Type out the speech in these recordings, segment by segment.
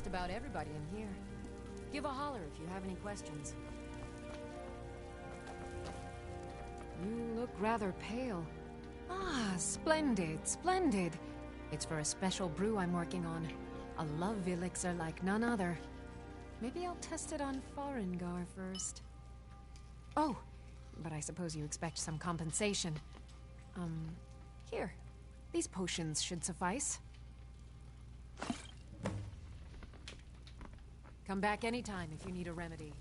about everybody in here. Give a holler if you have any questions. You look rather pale. Ah, splendid, splendid. It's for a special brew I'm working on. A love elixir like none other. Maybe I'll test it on Farengar first. Oh, but I suppose you expect some compensation. Here. These potions should suffice. Come back anytime if you need a remedy.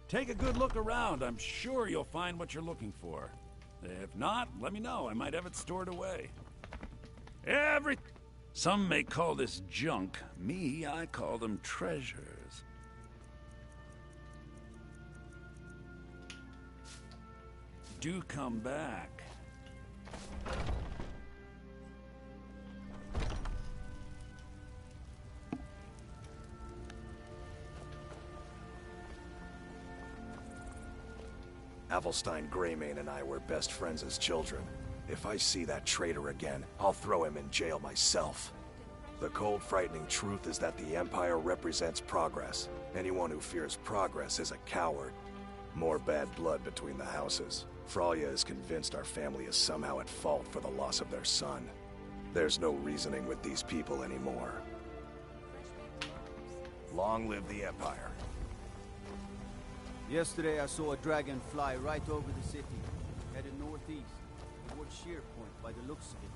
Take a good look around. I'm sure you'll find what you're looking for. If not, let me know. I might have it stored away. Some may call this junk. Me, I call them treasures. Do come back. Avelstein Greymane and I were best friends as children. If I see that traitor again, I'll throw him in jail myself. The cold, frightening truth is that the Empire represents progress. Anyone who fears progress is a coward. More bad blood between the houses. Fralya is convinced our family is somehow at fault for the loss of their son. There's no reasoning with these people anymore. Long live the Empire. Yesterday I saw a dragon fly right over the city, headed northeast, towards Shearpoint by the looks of it.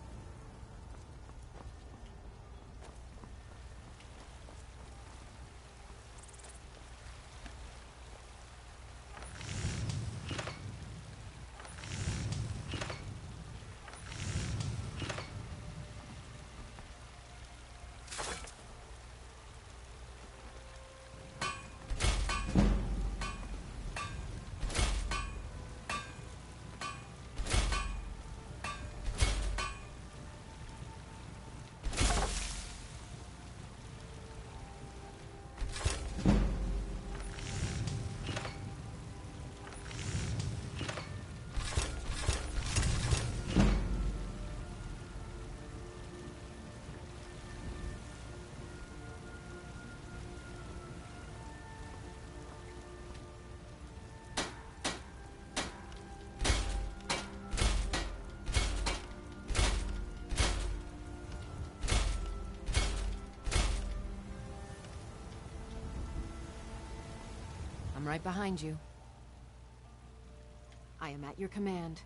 I'm right behind you. I am at your command.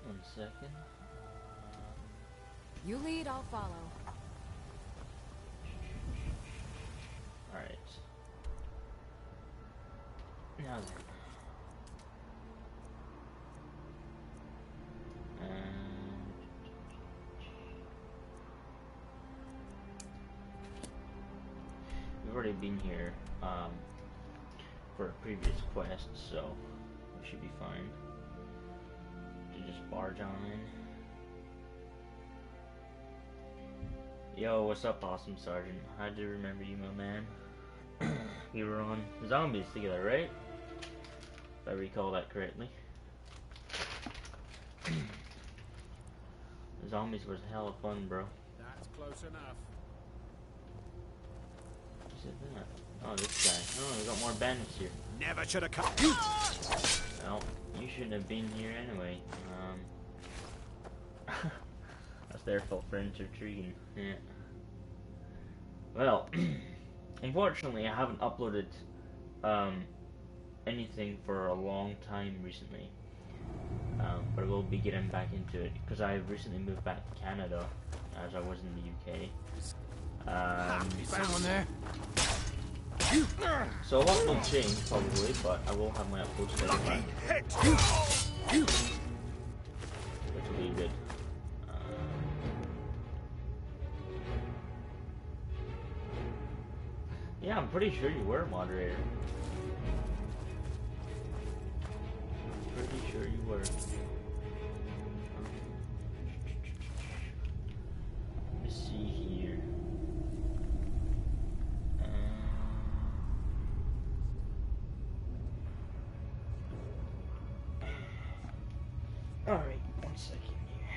One second. You lead, I'll follow. Alright. Now then. We've already been here for a previous quest, so we should be fine to just barge on in. Yo, what's up, awesome sergeant? I do remember you, my man. We were on zombies together, right? If I recall that correctly. Zombies was hella fun, bro. That's close enough. Who said that? Oh, this guy. Oh, we got more bandits here. Never should have come. Well, you shouldn't have been here anyway. That's their fault for intriguing. Yeah. Well, unfortunately, I haven't uploaded anything for a long time recently. But we'll be getting back into it because I recently moved back to Canada, as I was in the UK. Someone there? So a lot will change probably, but I will have my upload schedule back, which will be good. Yeah, I'm pretty sure you were a moderator. Pretty sure you were. Let me see here. Alright, 1 second here.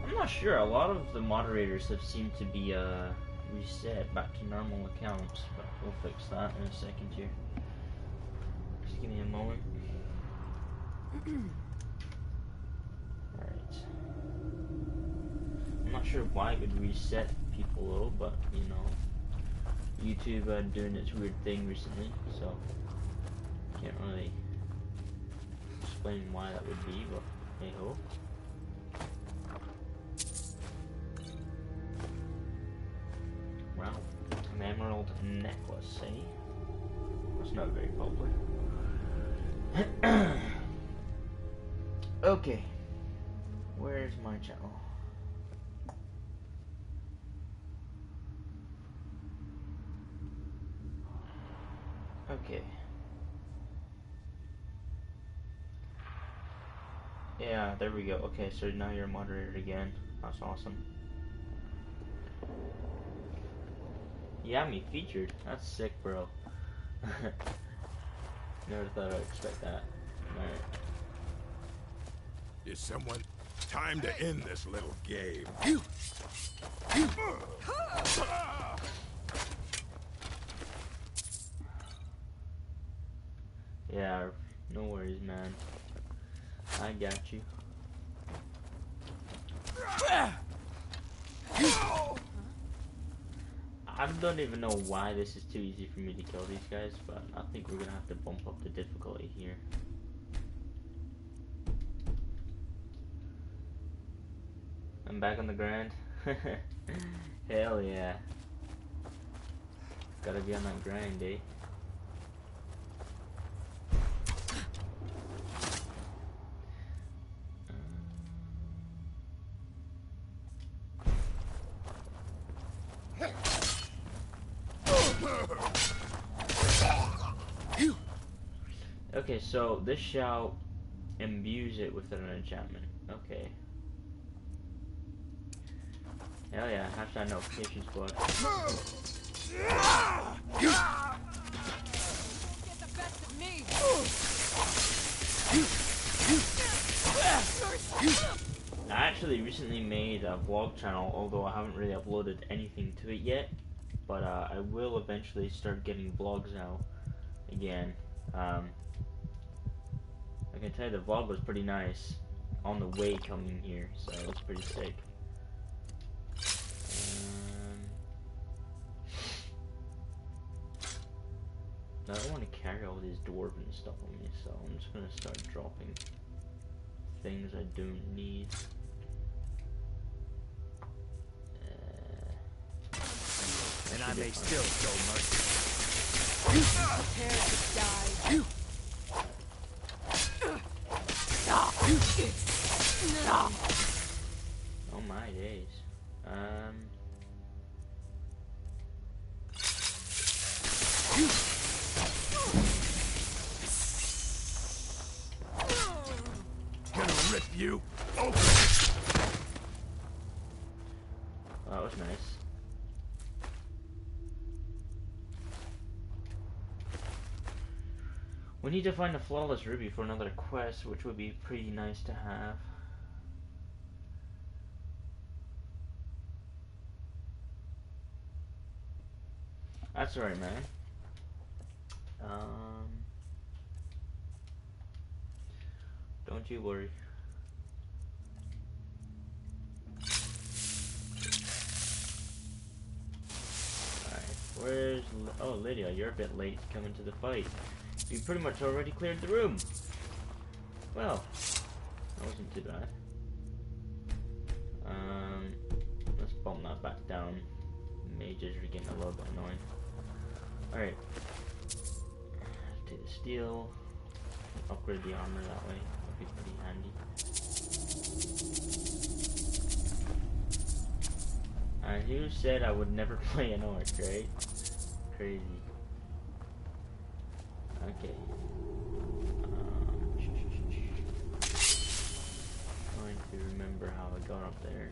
I'm not sure, a lot of the moderators have seemed to be reset back to normal accounts, but we'll fix that in a second here. Just give me a moment. Alright. I'm not sure why it would reset people though, but you know, YouTube doing its weird thing recently, so can't really explain why that would be, but hey ho. Wow, an emerald necklace, eh? That's not very popular. Okay, where's my channel? Okay. Yeah, there we go. Okay, so now you're a moderator again. That's awesome. Yeah, me featured. That's sick, bro. Never thought I'd expect that. Alright. Is someone... Time to end this little game. Yeah, no worries, man. I got you. I don't even know why this is too easy for me to kill these guys, but I think we're gonna have to bump up the difficulty here. I'm back on the grind. Hell yeah. Gotta be on that grind, eh? Okay, so this shout imbues it with an enchantment. Okay. Hell yeah, hashtag notifications, bud. I actually recently made a vlog channel, although I haven't really uploaded anything to it yet. But I will eventually start getting vlogs out again. I can tell you the vlog was pretty nice on the way coming here, so it was pretty sick. I don't want to carry all this dwarven stuff on me, so I'm just gonna start dropping things I don't need. And I may still show mercy. Prepare to die. Oh my days. Gonna rip you open. That was nice. We need to find a flawless ruby for another quest, which would be pretty nice to have. That's alright, man. Don't you worry. Oh, Lydia, you're a bit late to come into the fight. You pretty much already cleared the room. Well, that wasn't too bad. Let's bump that back down. Mages are getting a little bit annoying. Alright. Take the steel. Upgrade the armor that way. That'd be pretty handy. And who said I would never play an orc, right? Crazy. Okay. Trying to remember how I got up there.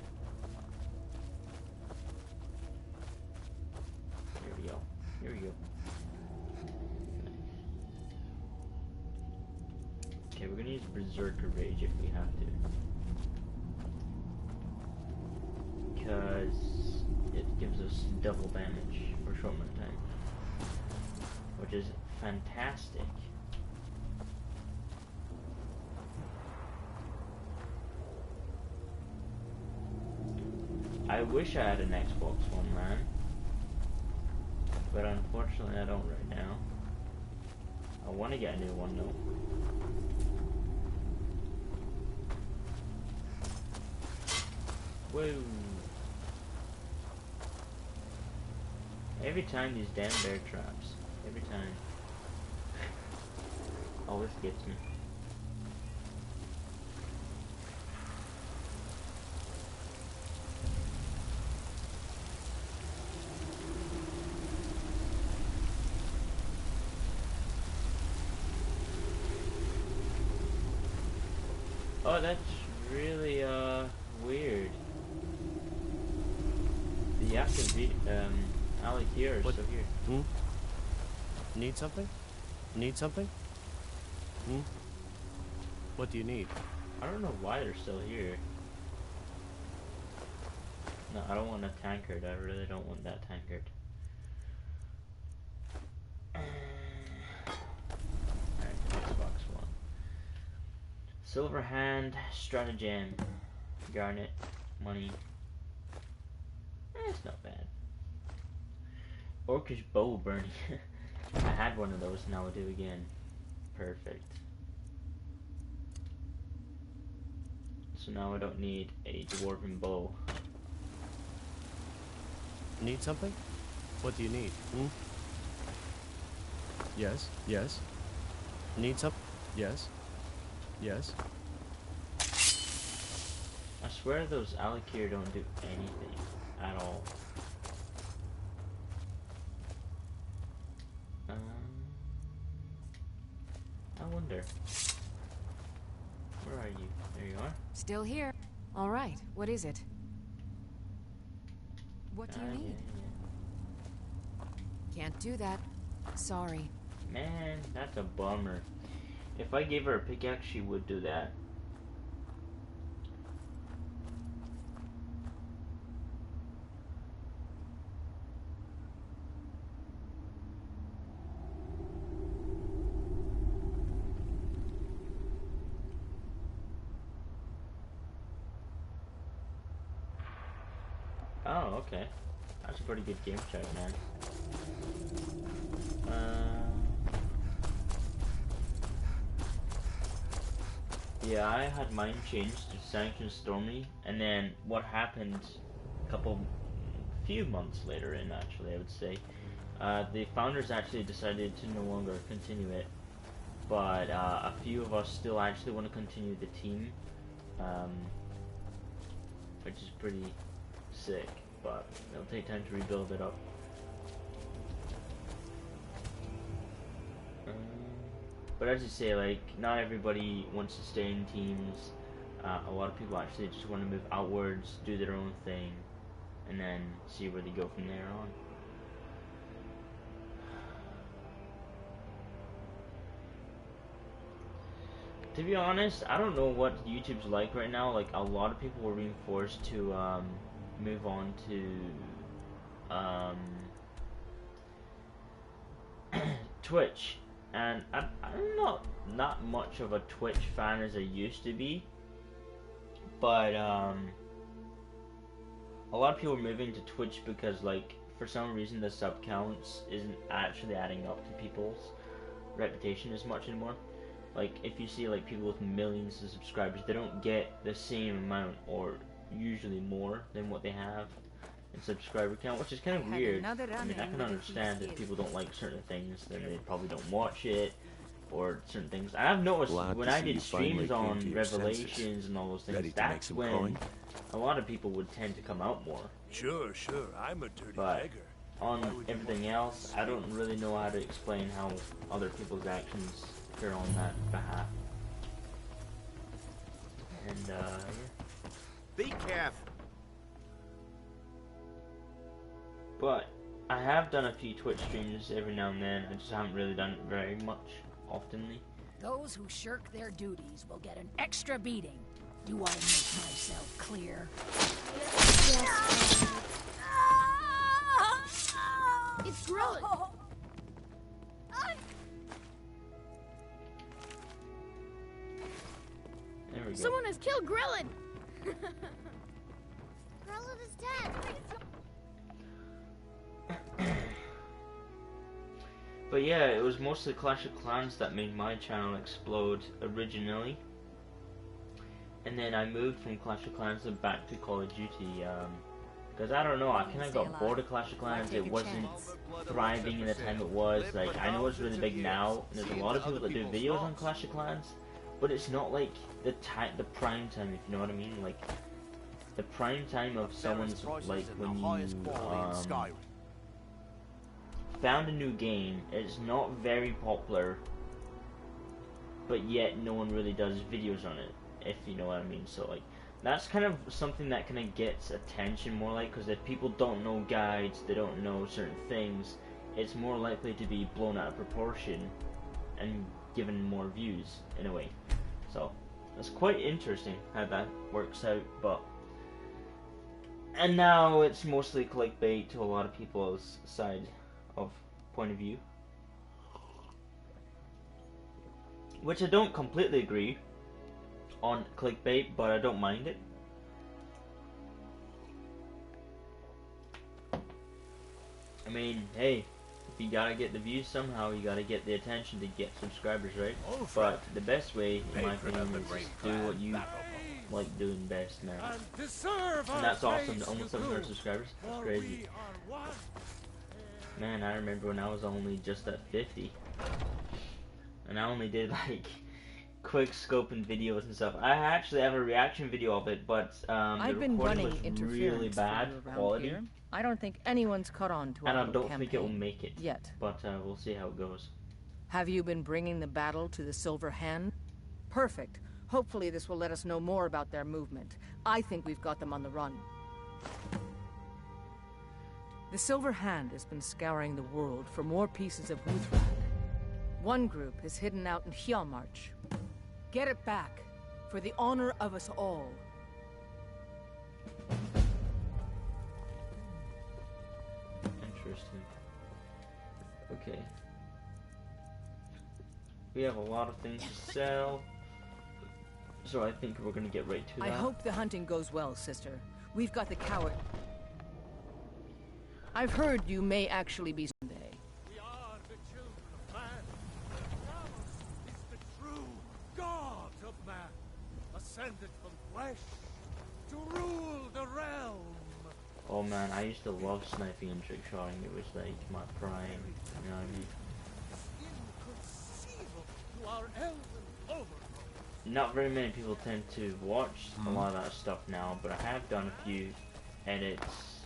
Here we go. Here we go. Okay, we're gonna use Berserker Rage if we have to. Because it gives us double damage for a short amount of time. Which is fantastic. I wish I had an Xbox One, man. But unfortunately I don't right now. I want to get a new one though. Whoa. Every time these damn bear traps. Every time. Always gets me. Oh, that's really weird. The active alley here is still here. Hmm? Need something? Need something? Hmm? What do you need? I don't know why they're still here. No, I don't want a tankard. I really don't want that tankard. Alright, Xbox One. Silver Hand, Stratagem, Garnet, Money. It's not bad. Orcish Bow Burning. I had one of those, now I do again. Perfect. So now I don't need a dwarven bow. Need something? What do you need? Hmm? Yes, yes. Need some? Yes. Yes. I swear those Alikir don't do anything at all. I wonder. Where are you? There you are. Still here. All right, what is it? What do you need? Can't do that. Sorry. Man, that's a bummer. If I gave her a pickaxe, she would do that. Oh, okay. That's a pretty good game check, man. Yeah, I had mine changed to Sanction Stormy, and then what happened a few months later in, actually, I would say, the founders actually decided to no longer continue it, but a few of us still actually want to continue the team, which is pretty sick, but it'll take time to rebuild it up. But as you say, like, not everybody wants to stay in teams. A lot of people actually just want to move outwards, do their own thing, and then see where they go from there on. To be honest, I don't know what YouTube's like right now. Like, a lot of people were being forced to move on to Twitch. And I'm not much of a Twitch fan as I used to be, but a lot of people are moving to Twitch because, like, for some reason the sub counts isn't actually adding up to people's reputation as much anymore. Like, if you see like people with millions of subscribers, they don't get the same amount, or usually more than what they have in subscriber count, which is kind of weird. I mean, I can understand if people don't like certain things, then they probably don't watch it, or certain things. I've noticed when I did streams on Revelations and all those things, that's when a lot of people would tend to come out more. Sure, I'm a dirty But beggar. on everything else, I don't really know how to explain how other people's actions occur on that behalf. And yeah. Be careful. But I have done a few Twitch streams every now and then. I just haven't really done it very much oftenly. Those who shirk their duties will get an extra beating. Do I make myself clear? Yes. It's growing. There we go. Someone has killed Grillin. Grillin is dead. But yeah, it was mostly Clash of Clans that made my channel explode originally. And then I moved from Clash of Clans back to Call of Duty, because I don't know, I kind of got bored of Clash of Clans. It wasn't thriving in the time it was. Like, I know it's really big now, and there's a lot of people that do videos on Clash of Clans, but it's not like the prime time, if you know what I mean. Like, the prime time of someone's, like, when you, found a new game, it's not very popular, but yet no one really does videos on it, if you know what I mean. So like, that's kind of something that kind of gets attention more, like, because if people don't know guides, they don't know certain things, it's more likely to be blown out of proportion and given more views in a way. So it's quite interesting how that works out. But and now it's mostly clickbait to a lot of people's side of point of view, which I don't completely agree on clickbait, but I don't mind it. I mean, hey, if you gotta get the views somehow, you gotta get the attention to get subscribers, right? But the best way, in my opinion, is just do what you like doing best, man. And that's awesome, almost 700 subscribers. That's crazy. Man, I remember when I was only just at 50, and I only did like quick scoping videos and stuff. I actually have a reaction video of it, but the recording was really bad quality. Here. I don't think anyone's caught on to our and I don't campaign think it will make it yet. But we'll see how it goes. Have you been bringing the battle to the Silver Hand? Perfect. Hopefully this will let us know more about their movement. I think we've got them on the run. The Silver Hand has been scouring the world for more pieces of Wuthrak. One group is hidden out in Hjalmarch. Get it back, for the honor of us all. Interesting. Okay. We have a lot of things to sell, so I think we're gonna get right to that. I hope the hunting goes well, sister. We've got the coward. I've heard you may actually be someday. We are the children of man. God is the true God of man, ascended from flesh to rule the realm. Oh man, I used to love sniping and trick-shotting. It was like my prime, you know what I mean? Inconceivable to our elven overlord. Not very many people tend to watch a lot of that stuff now, but I have done a few edits,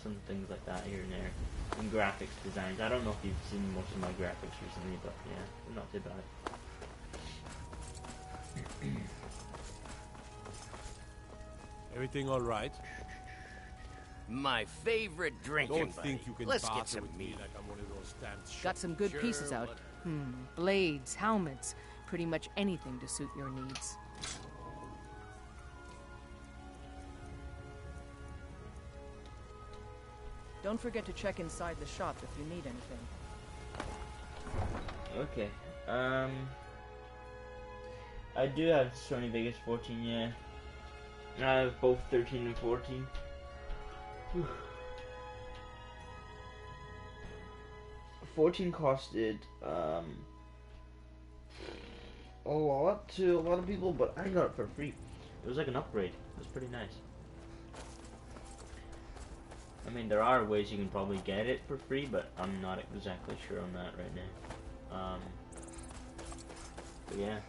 some things like that here and there, and graphics designs. I don't know if you've seen most of my graphics recently, but yeah, they're not too bad. Everything all right? My favorite drinking Don't think you can Let's barter get some with me meat. like I'm one of those damn Got some good pieces out. Blades, helmets, pretty much anything to suit your needs. Don't forget to check inside the shop if you need anything. Okay, I do have Sony Vegas 14, yeah. I have both 13 and 14. 14 costed a lot to a lot of people, but I got it for free. It was like an upgrade. It was pretty nice. I mean, there are ways you can probably get it for free, but I'm not exactly sure on that right now. But yeah.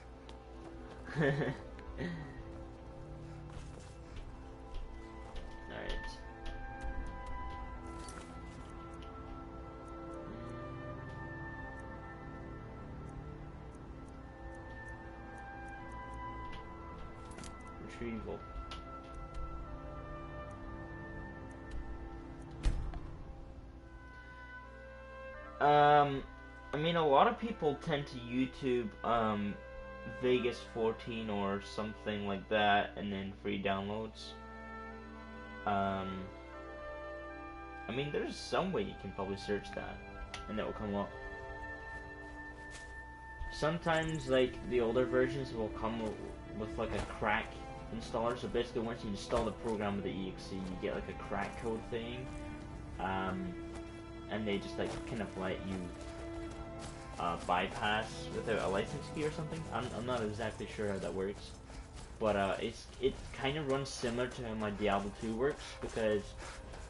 Alright. Retrieval. I mean, a lot of people tend to YouTube, Vegas 14 or something like that, and then free downloads. I mean, there's some way you can probably search that, and it will come up. Sometimes, like, the older versions will come with like a crack installer, so basically once you install the program with the exe, you get like a crack code thing, and they just like kind of let you bypass without a license key or something. I'm not exactly sure how that works, but it kind of runs similar to how my Diablo 2 works, because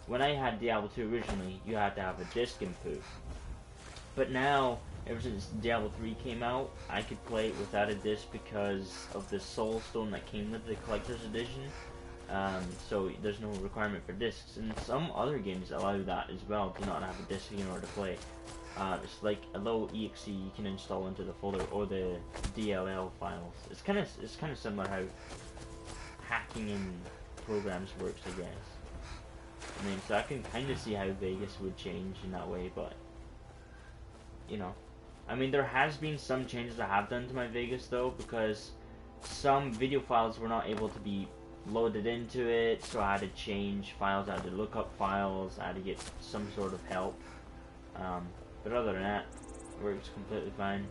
when I had Diablo 2 originally, you had to have a disc input, but now ever since Diablo 3 came out, I could play it without a disc because of the Soul Stone that came with the collector's edition. So there's no requirement for discs, and some other games allow that as well, to not have a disc in order to play. It's like a low exe you can install into the folder, or the DLL files. It's kind of similar how hacking in programs works, I guess. I mean, so I can kind of see how Vegas would change in that way, but you know, I mean, there has been some changes I have done to my Vegas though, because some video files were not able to be loaded into it, so I had to change files, I had to look up files, I had to get some sort of help. But other than that, it works completely fine.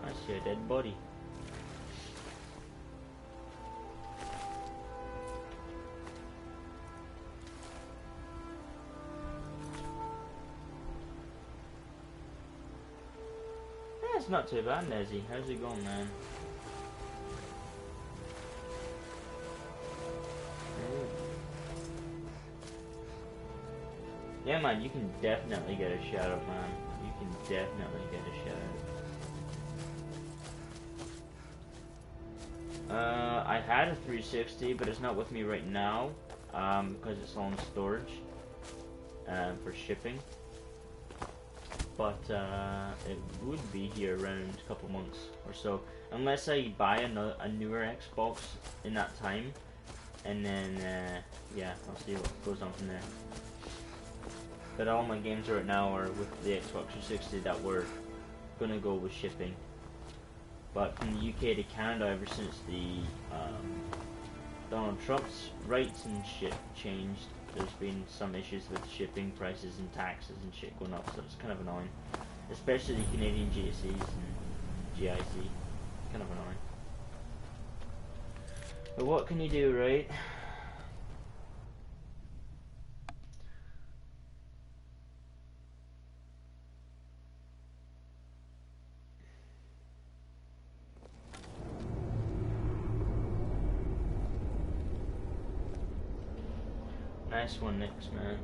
I see a dead body. That's not too bad, Nezzy. How's it going, man? Yeah, man, you can definitely get a shout out, man. You can definitely get a shout out. I had a 360, but it's not with me right now, because it's on storage, for shipping. But, it would be here around a couple months or so, unless I buy a newer Xbox in that time, and then, yeah, I'll see what goes on from there. But all my games right now are with the Xbox 360 that were gonna go with shipping. But from the UK to Canada, ever since the Donald Trump's rights and shit changed, there's been some issues with shipping prices and taxes and shit going up, so it's kind of annoying. Especially the Canadian GSEs and GIC. Kind of annoying. But what can you do, right? Nice one, Nix, man.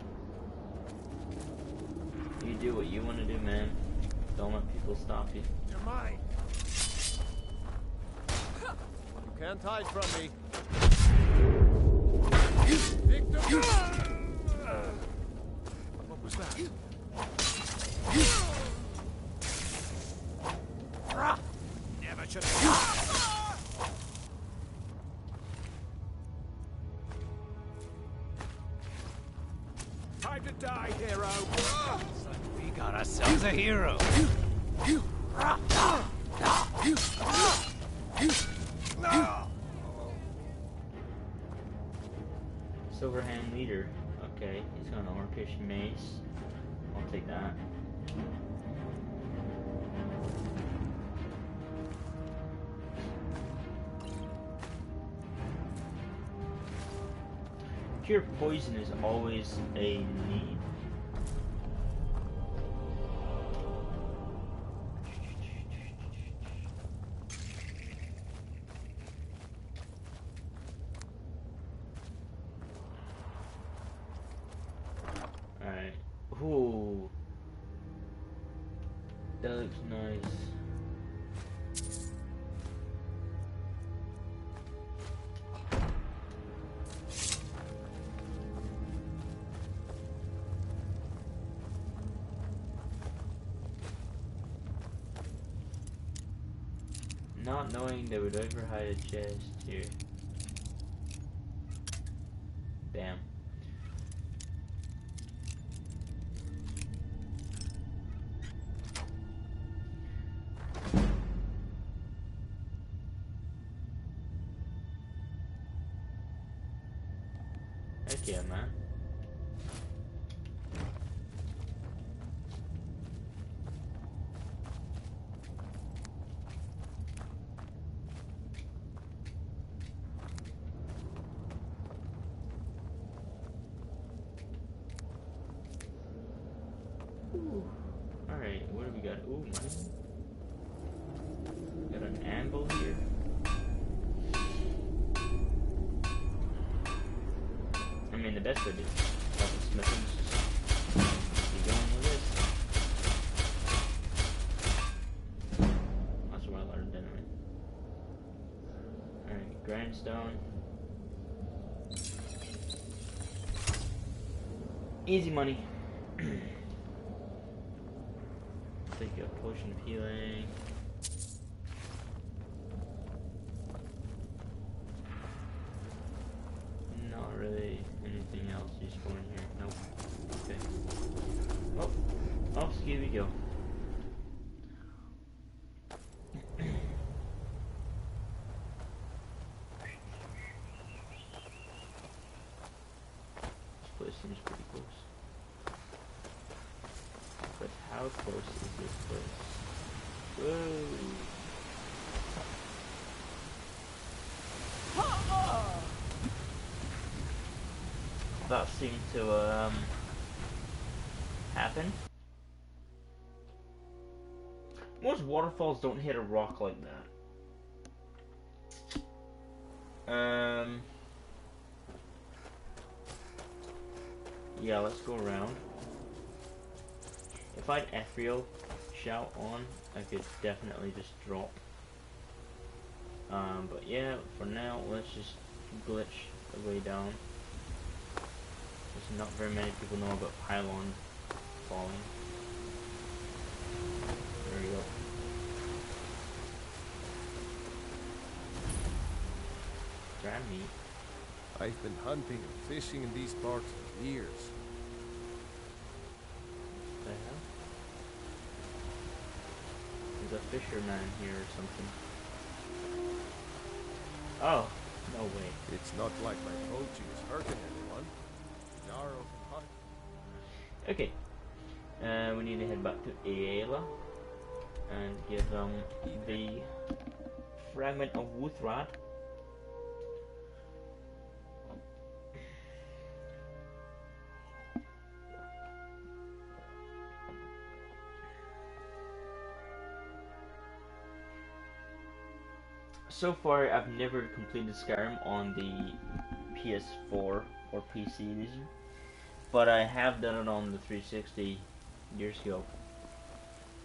You do what you want to do, man. Don't let people stop you. You're mine. You can't hide from me. Victor! What was that? Never should have. Time to die, hero. Looks like we got ourselves a hero. Silverhand leader. Okay, he's got an orcish mace. I'll take that. Pure poison is always a need. Alright. Ooh. That looks nice. Not knowing they would ever hide a chest here. Damn. Heck yeah, man. Alright, what do we got? Ooh, money. Got an anvil here. I mean, the best way to do smithing is just keep going with this. That's what I learned anyway. Alright, grindstone. Easy money. Take a potion of healing. Not really anything else useful in here. Nope. Okay. Oh, off ski we go. This place seems pretty close. But how close is this place? Whoa! That seemed to happen. Most waterfalls don't hit a rock like that. Yeah, let's go around. If I had ethereal shout on, I could definitely just drop. But yeah, for now, let's just glitch the way down. There's not very many people know about pylon falling. There we go. Grab meat. I've been hunting and fishing in these parts for years. What the hell? There's a fisherman here or something. Oh, no way. It's not like my poaching is hurting anyone. Yarrow can hunt. Okay. We need to head back to Aela and give them the fragment of Wuthrad. So far, I've never completed Skyrim on the PS4 or PC edition, but I have done it on the 360 years ago.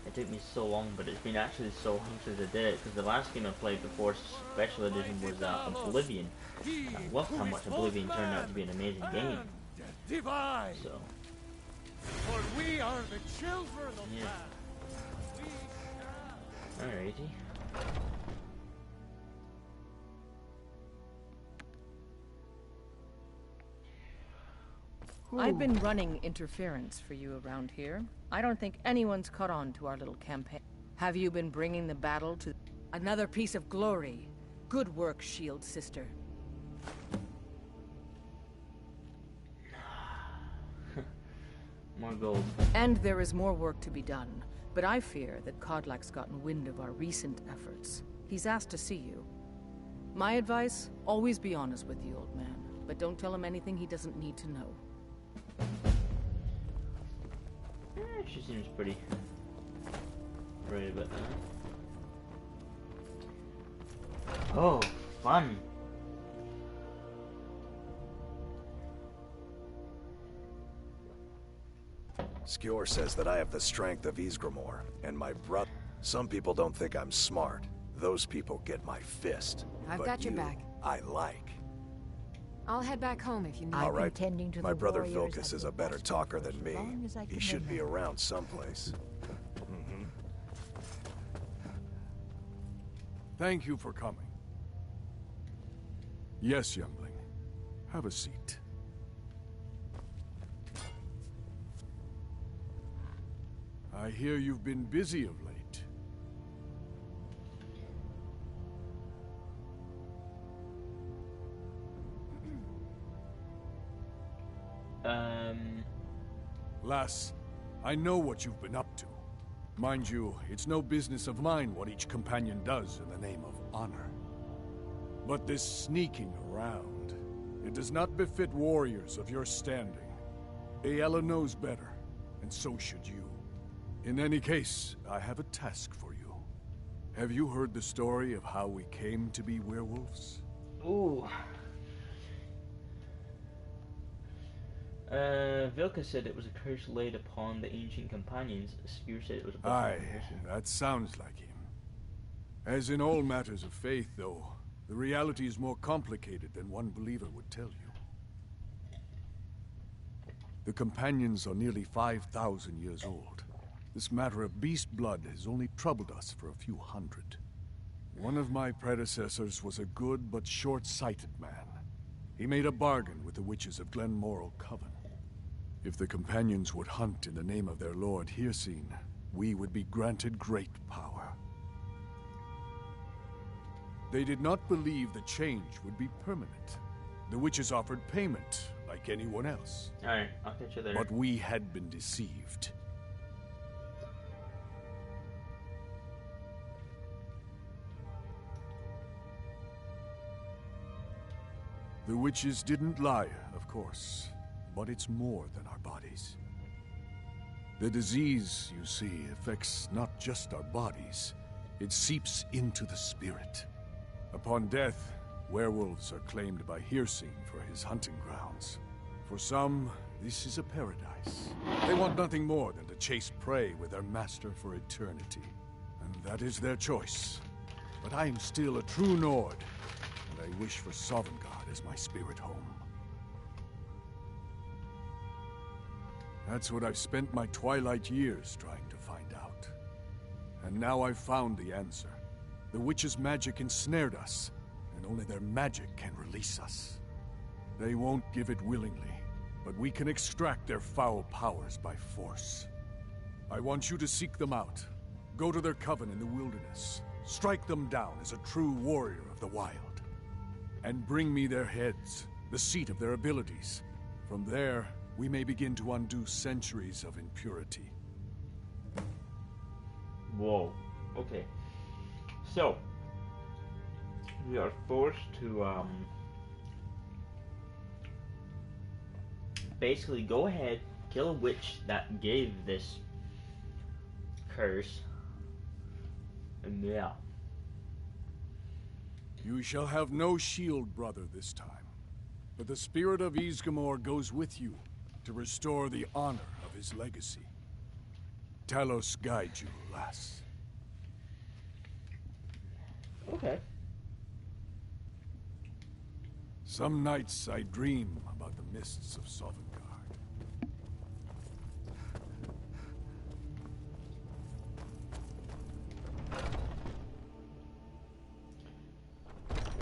It took me so long, but it's been actually so long since I did it, because the last game I played before Special Edition was Oblivion. And I loved how much Oblivion turned out to be an amazing game. So. For we are the children of man. Alrighty. I've been running interference for you around here. I don't think anyone's caught on to our little campaign. Have you been bringing the battle to another piece of glory? Good work, Shield Sister. More gold. And there is more work to be done, but I fear that Kodlak's gotten wind of our recent efforts. He's asked to see you. My advice, always be honest with the old man. but don't tell him anything he doesn't need to know. She seems pretty right about that. Oh, fun. Skjor says that I have the strength of Ysgramor, and my brother. Some people don't think I'm smart. Those people get my fist. I've But got your you, back. I like. I'll head back home if you need. All right. Tending to My the brother warriors Vilkas of is the a better West talker for than as me. long as I He can should be remember. around someplace. Thank you for coming. Yes, youngling. Have a seat. I hear you've been busy of late. Lass, I know what you've been up to. Mind you, it's no business of mine what each companion does in the name of honor. But this sneaking around, it does not befit warriors of your standing. Aella knows better, and so should you. In any case, I have a task for you. Have you heard the story of how we came to be werewolves? Ooh. Vilka said it was a curse laid upon the ancient companions. Skjor said it was a Aye, that sounds like him. As in all matters of faith, though, the reality is more complicated than one believer would tell you. The companions are nearly 5,000 years old. This matter of beast blood has only troubled us for a few hundred. One of my predecessors was a good but short-sighted man. He made a bargain with the witches of Glenmoral Coven. If the companions would hunt in the name of their lord Hircine, we would be granted great power. They did not believe the change would be permanent. The witches offered payment, like anyone else. Alright, I'll catch you later. But we had been deceived. The witches didn't lie, of course, but it's more than our bodies. The disease, you see, affects not just our bodies, it seeps into the spirit. Upon death, werewolves are claimed by Hircine for his hunting grounds. For some, this is a paradise. They want nothing more than to chase prey with their master for eternity. And that is their choice. But I am still a true Nord, and I wish for Sovngarde as my spirit home. That's what I've spent my twilight years trying to find out. And now I've found the answer. The witches' magic ensnared us, and only their magic can release us. They won't give it willingly, but we can extract their foul powers by force. I want you to seek them out. Go to their coven in the wilderness. Strike them down as a true warrior of the wild. And bring me their heads, the seat of their abilities. From there, we may begin to undo centuries of impurity. Whoa. Okay. So, we are forced to, basically go ahead, kill a witch that gave this curse. And yeah. You shall have no shield, brother, this time. But the spirit of Ysgramor goes with you to restore the honor of his legacy. Talos guide you, lass. Okay. Some nights I dream about the mists of Sovngarde.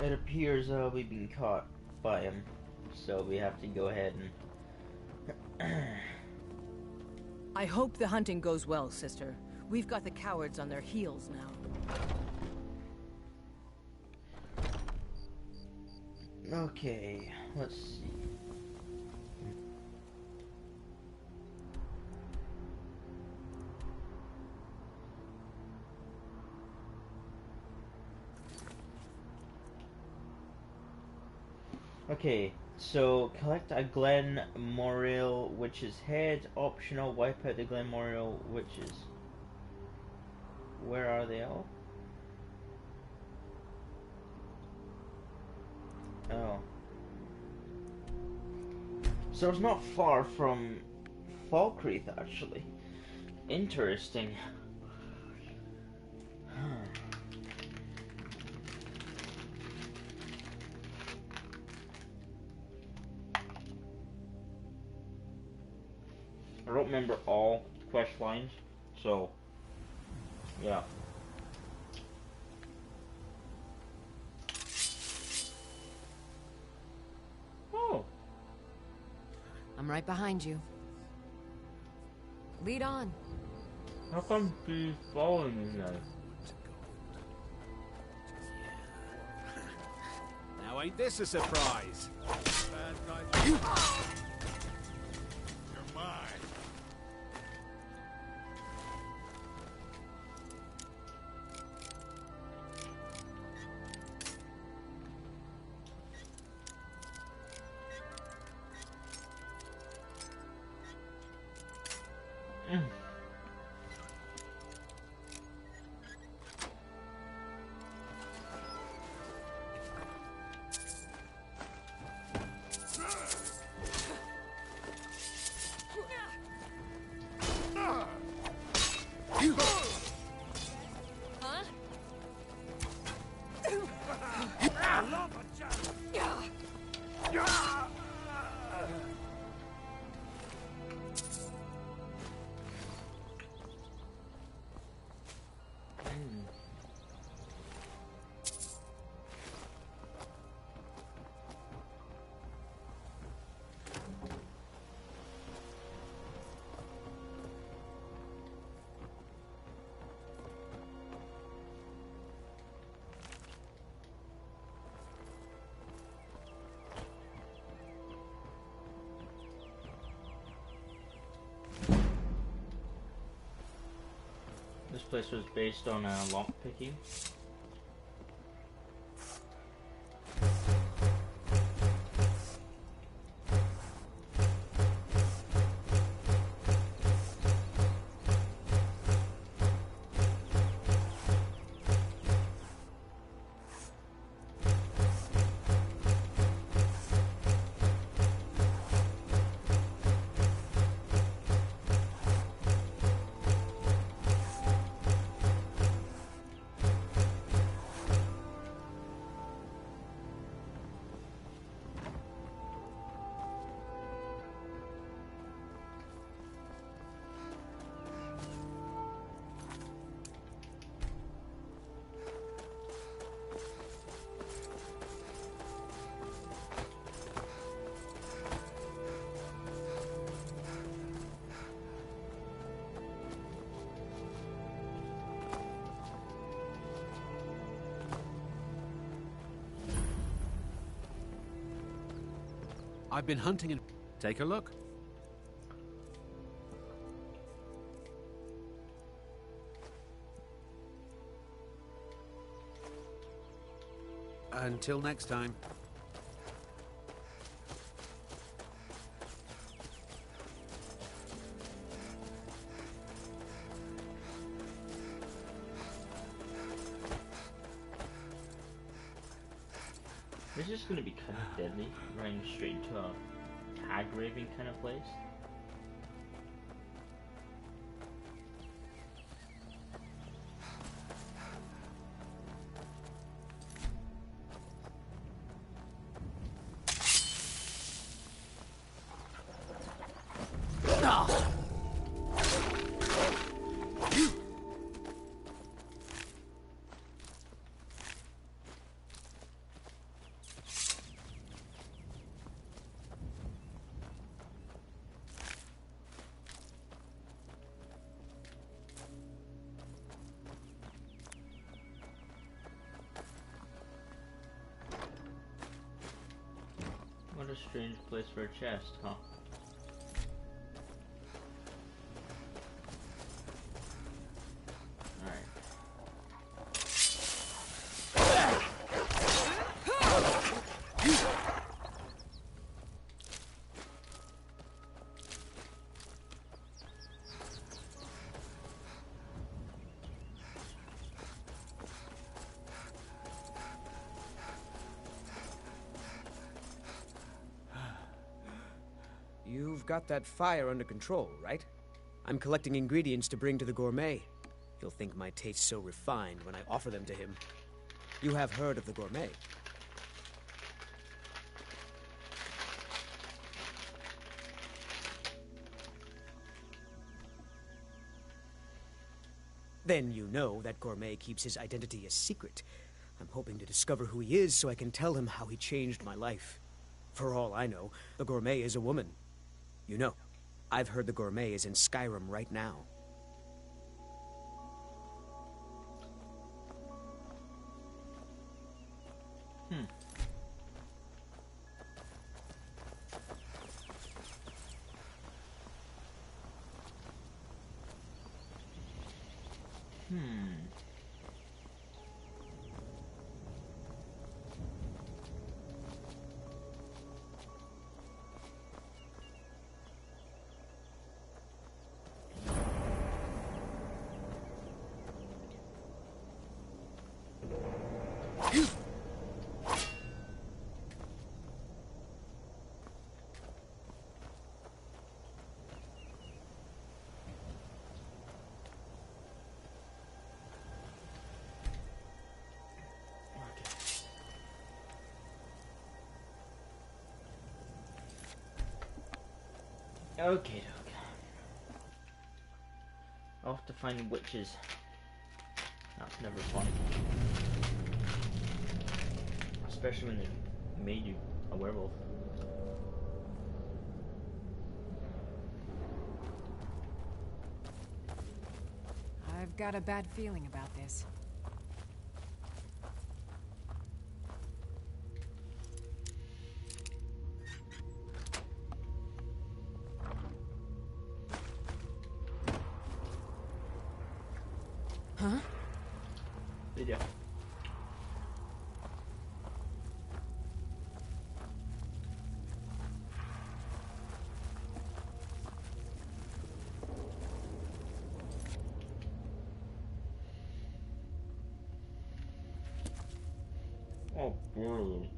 It appears we've been caught by him, so we have to go ahead and... I hope the hunting goes well, sister. We've got the cowards on their heels now. Okay, let's see. Okay, So, collect a Glen Moriel Witch's head. Optional, wipe out the Glen Moriel Witches. Where are they all? Oh. So it's not far from Falkreath, actually. Interesting. I don't remember all quest lines, so yeah. Oh. I'm right behind you. Lead on. How come she's following me now? Now ain't this a surprise? Bad guys. You're mine. This place was based on lockpicking. I've been hunting and... Take a look. Until next time. This is gonna be kind of deadly, running straight into a hag raving kind of place. What a strange place for a chest, huh? You've got that fire under control, right? I'm collecting ingredients to bring to the gourmet. He'll think my taste's so refined when I offer them to him. You have heard of the gourmet? Then you know that gourmet keeps his identity a secret. I'm hoping to discover who he is so I can tell him how he changed my life. For all I know, the gourmet is a woman. You know, I've heard the gourmet is in Skyrim right now. Okay, off to find witches. That's never fun. Especially when they made you a werewolf. I've got a bad feeling about this. Huh? Video. Oh, brilliant.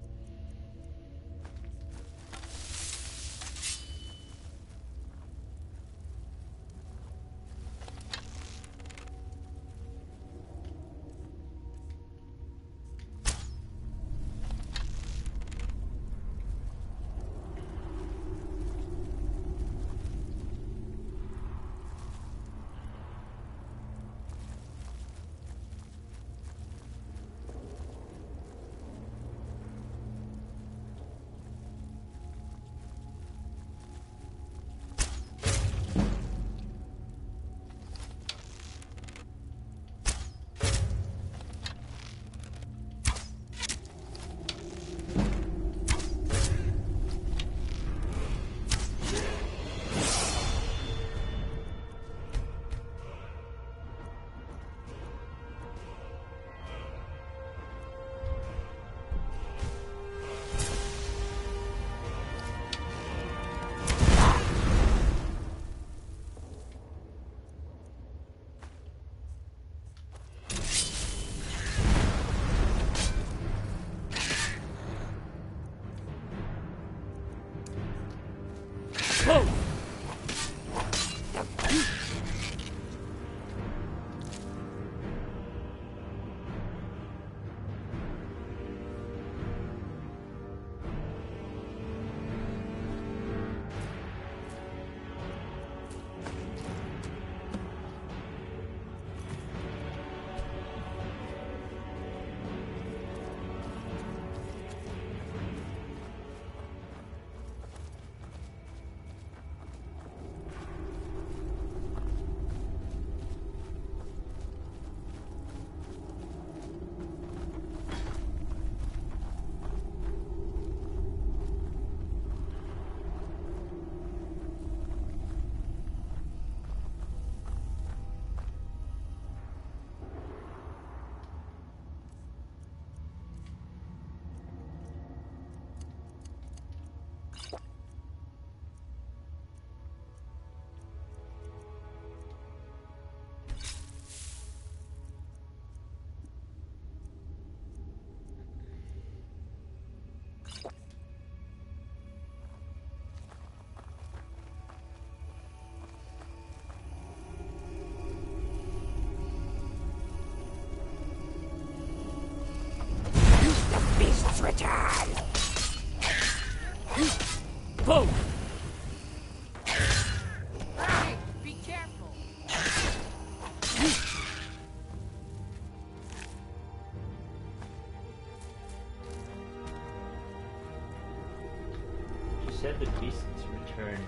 the beasts return.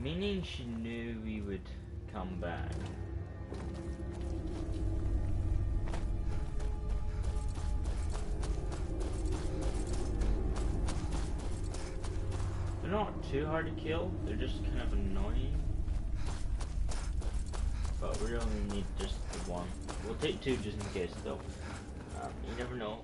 Meaning she knew we would come back. They're not too hard to kill, they're just kind of annoying. But we only need just the one. We'll take two just in case though. You never know.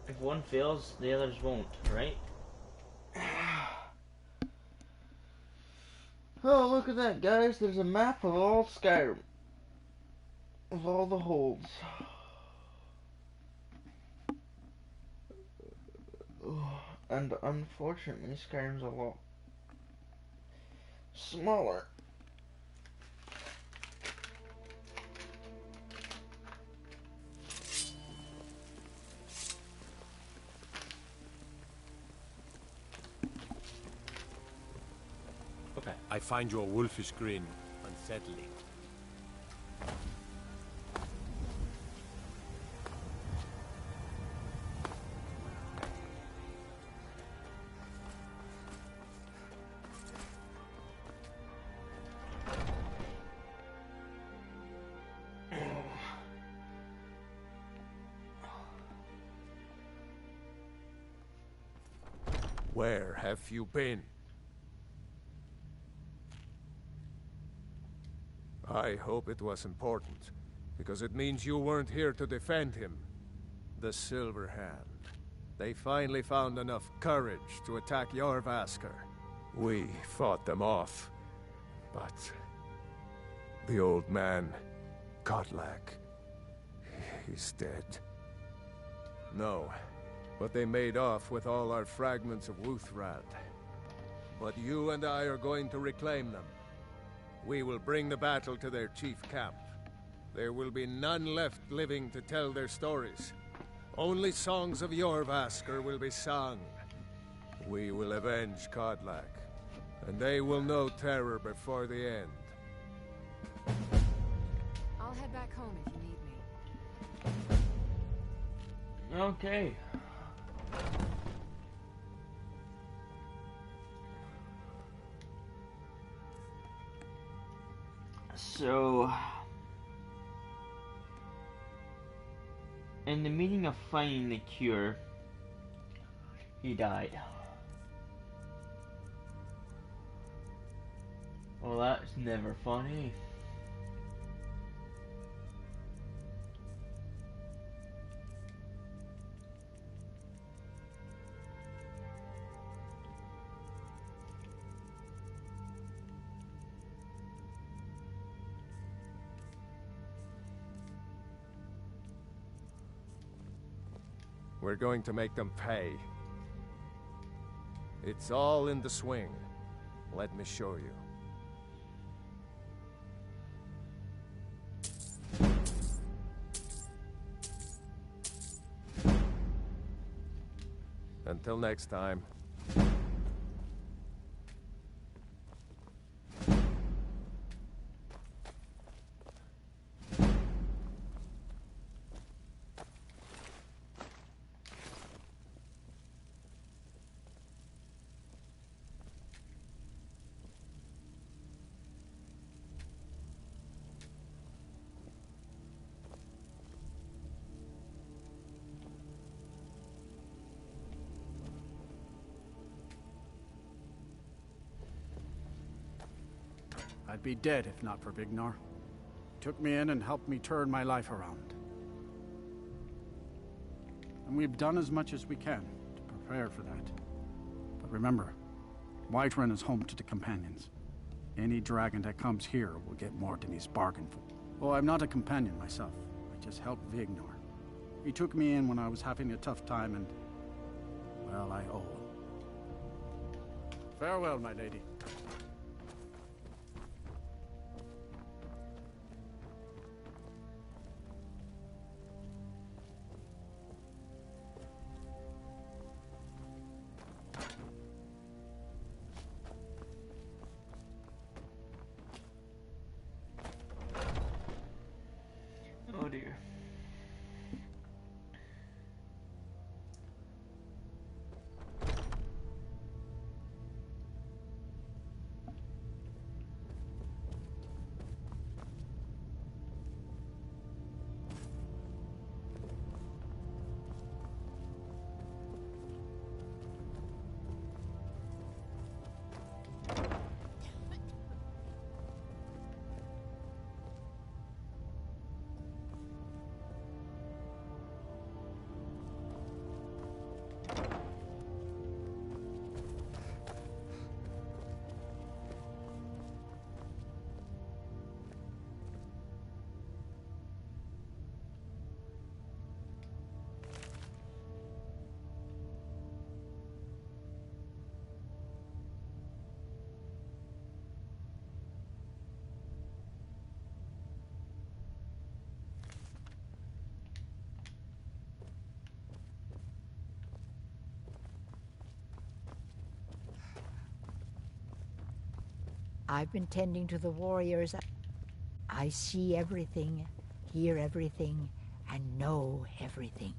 If one fails, the others won't, right? Oh, look at that, guys. There's a map of all Skyrim. Of all the holds. And unfortunately, Skyrim's a lot smaller. Okay. I find your wolfish grin unsettling. Where have you been? I hope it was important, because it means you weren't here to defend him. The Silver Hand. They finally found enough courage to attack Jorvaskr. We fought them off, but the old man, Kodlak, he's dead. No, but they made off with all our fragments of Wuthrad. But you and I are going to reclaim them. We will bring the battle to their chief camp. There will be none left living to tell their stories. Only songs of Jorvaskr will be sung. We will avenge Kodlak, and they will know terror before the end. I'll head back home if you need me. Okay. So, in the meaning of finding the cure, he died. Well, that's never funny. We're going to make them pay. It's all in the swing. Let me show you. Until next time. I'd be dead if not for Vignar. He took me in and helped me turn my life around. And we've done as much as we can to prepare for that. But remember, Whiterun is home to the companions. Any dragon that comes here will get more than he's bargained for. Oh, I'm not a companion myself. I just helped Vignar. He took me in when I was having a tough time and... well, I owe him. Farewell, my lady. dear. I've been tending to the warriors. I see everything, hear everything, and know everything.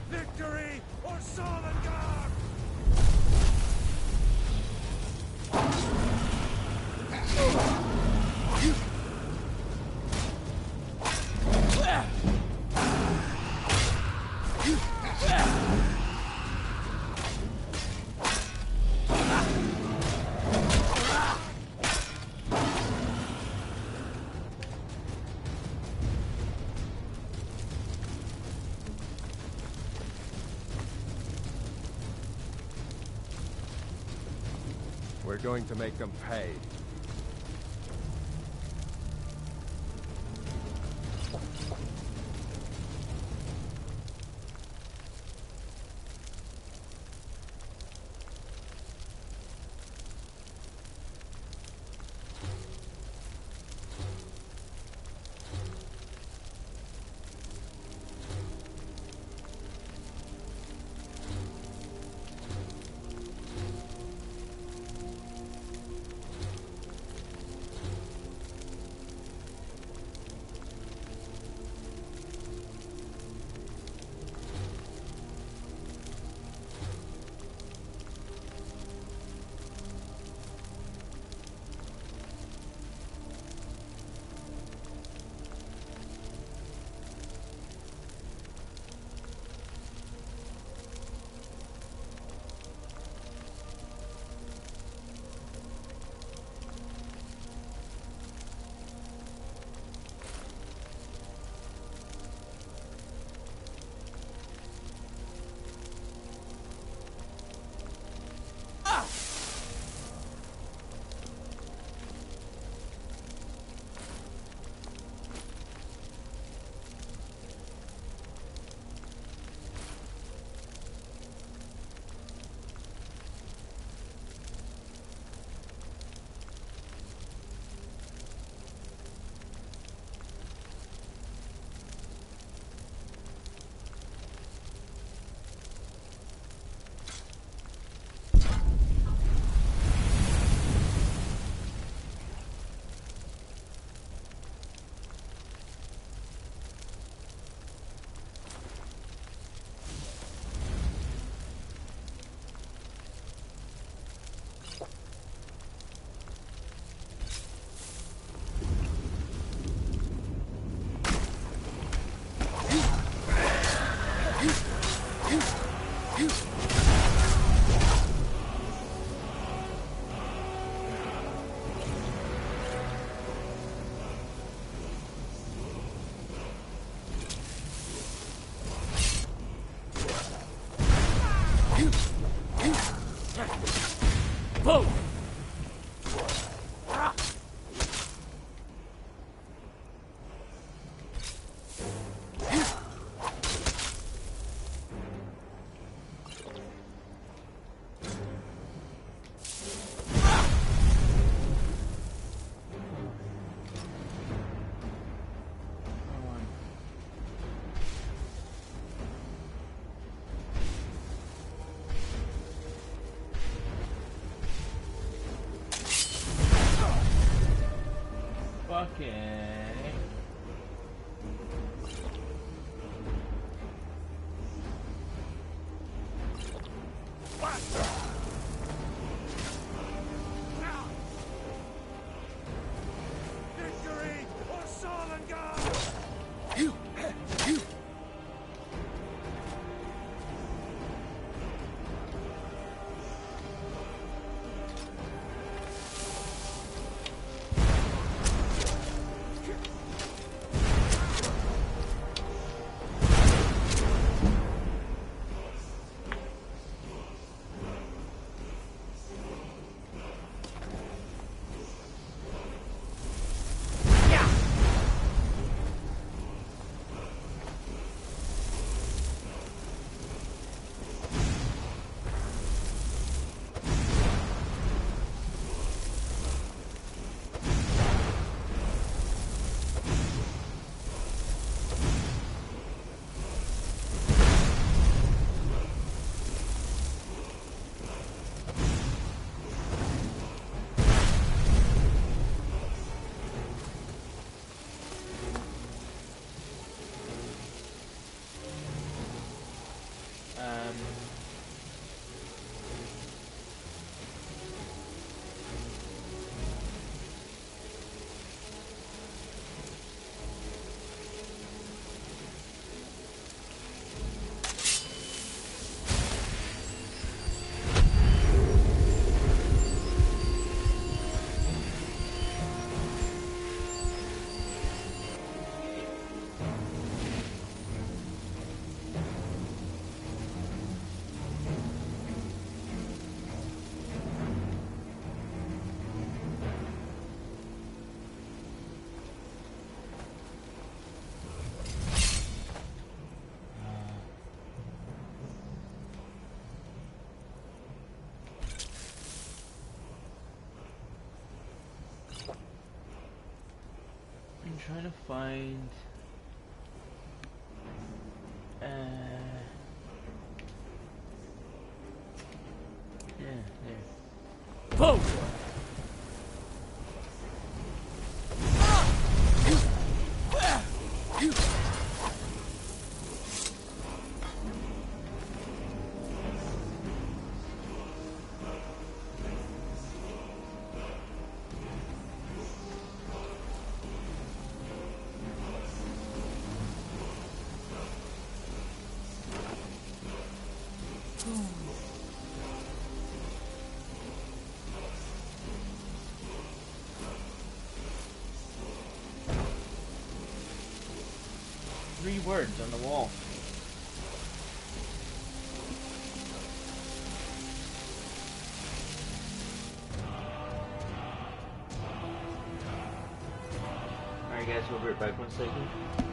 Victory or Solengard! We're going to make them pay. trying to find yeah, there. Whoa! 3 words on the wall. Alright guys, we'll be right back 1 second.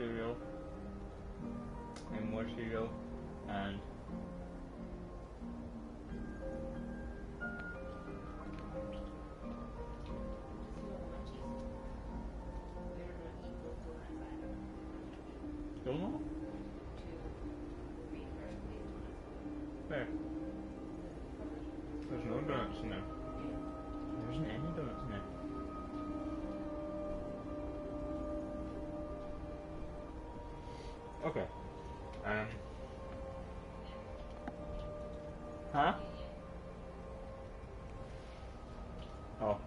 cereal, and more cereal, and don't know. Where? There's no donuts in there. There isn't any donuts in there. Okay. Huh? Oh.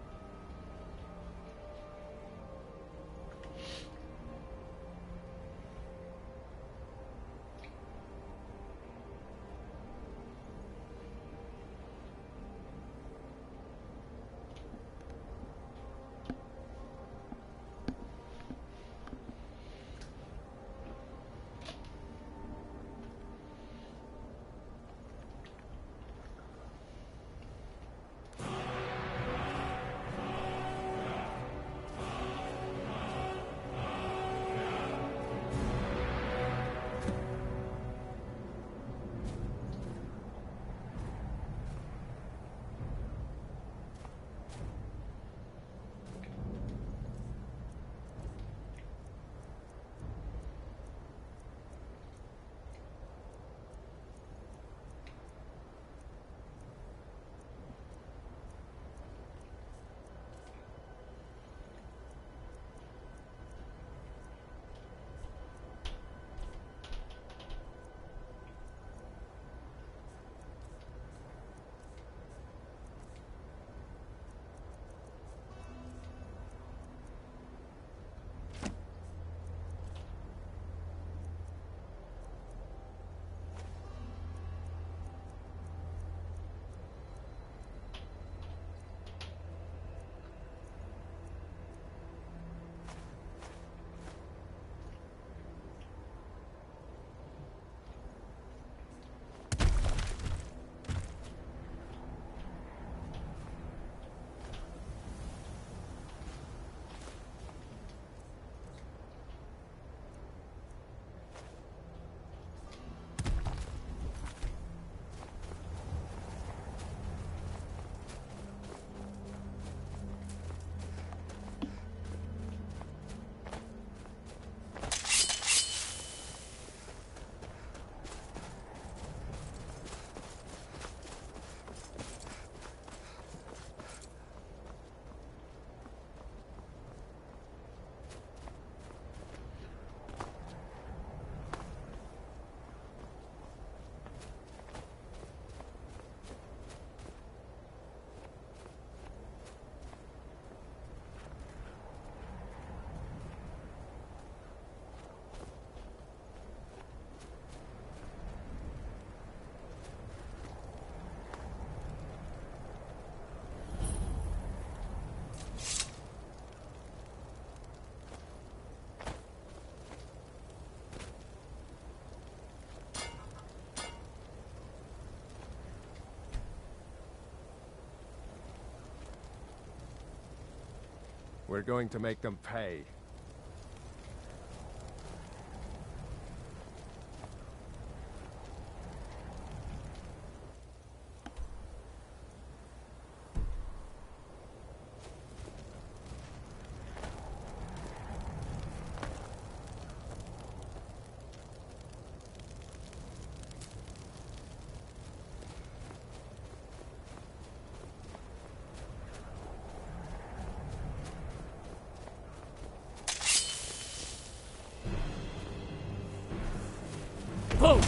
We're going to make them pay. Whoa!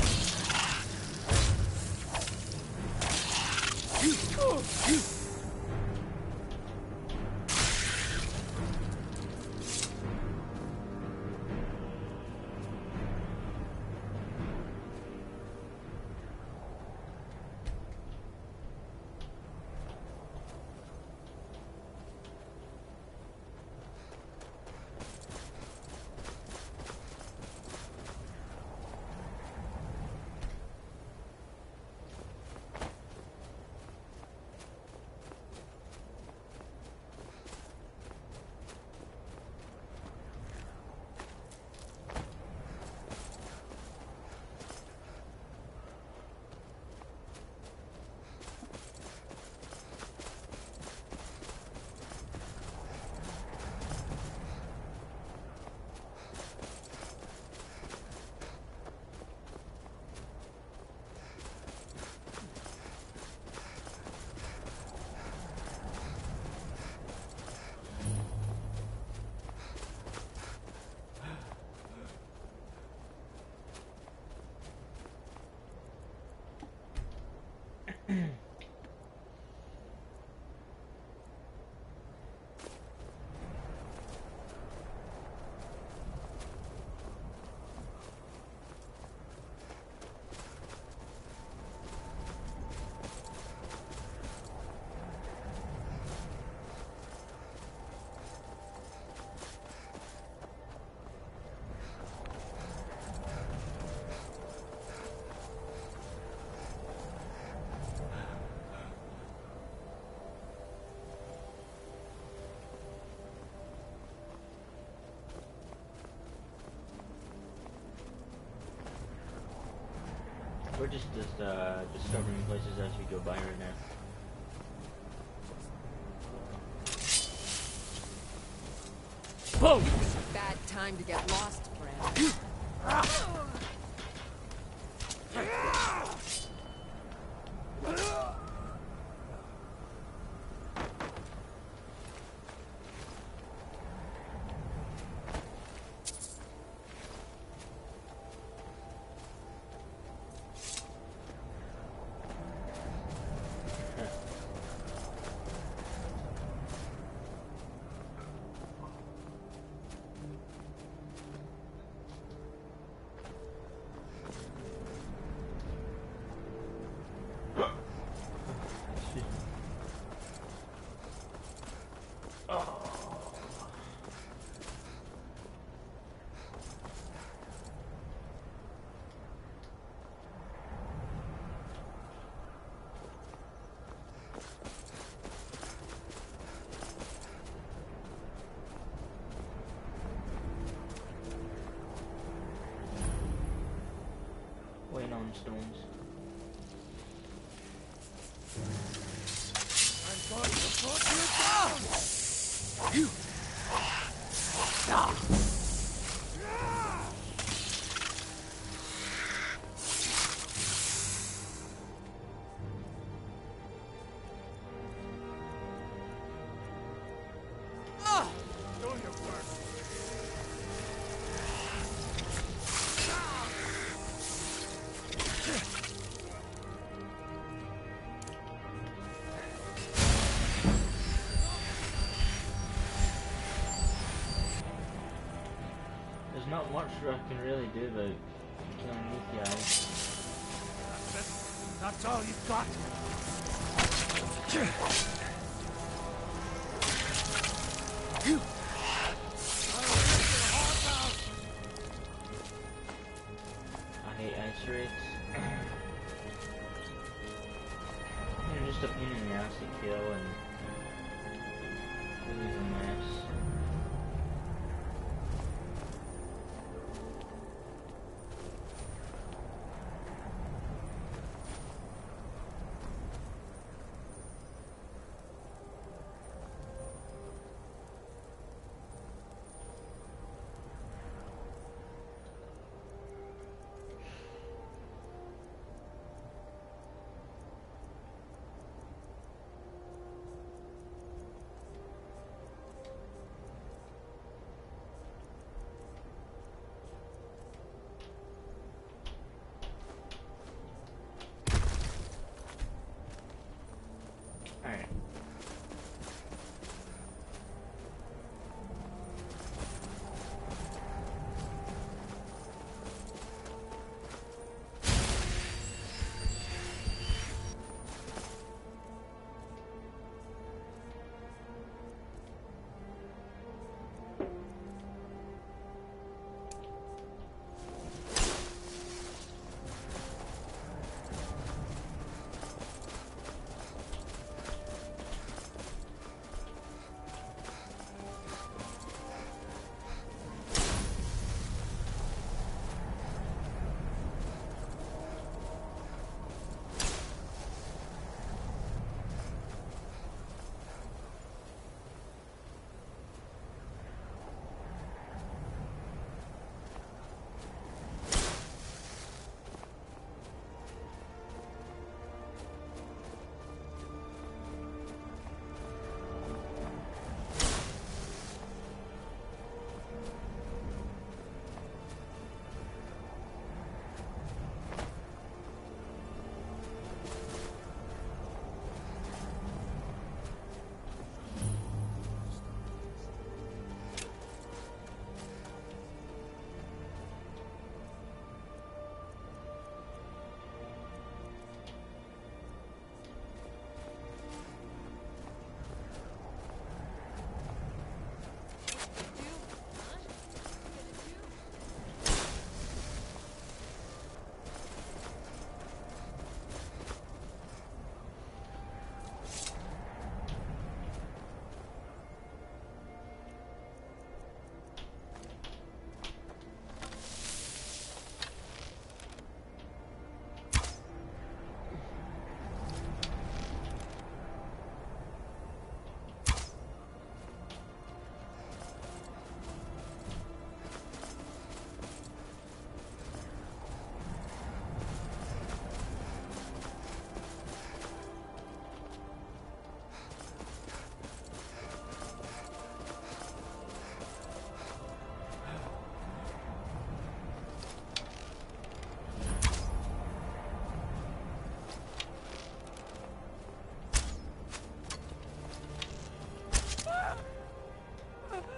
We're just discovering places as we go by right now. Whoa! Bad time to get lost, friend. Waiting on stones. I'm going to put you down! Do your worst. There's not much I can really do about killing these guys. That's all you've got. I hate ice raids. They're just a pain in the ass to kill and leave a mess.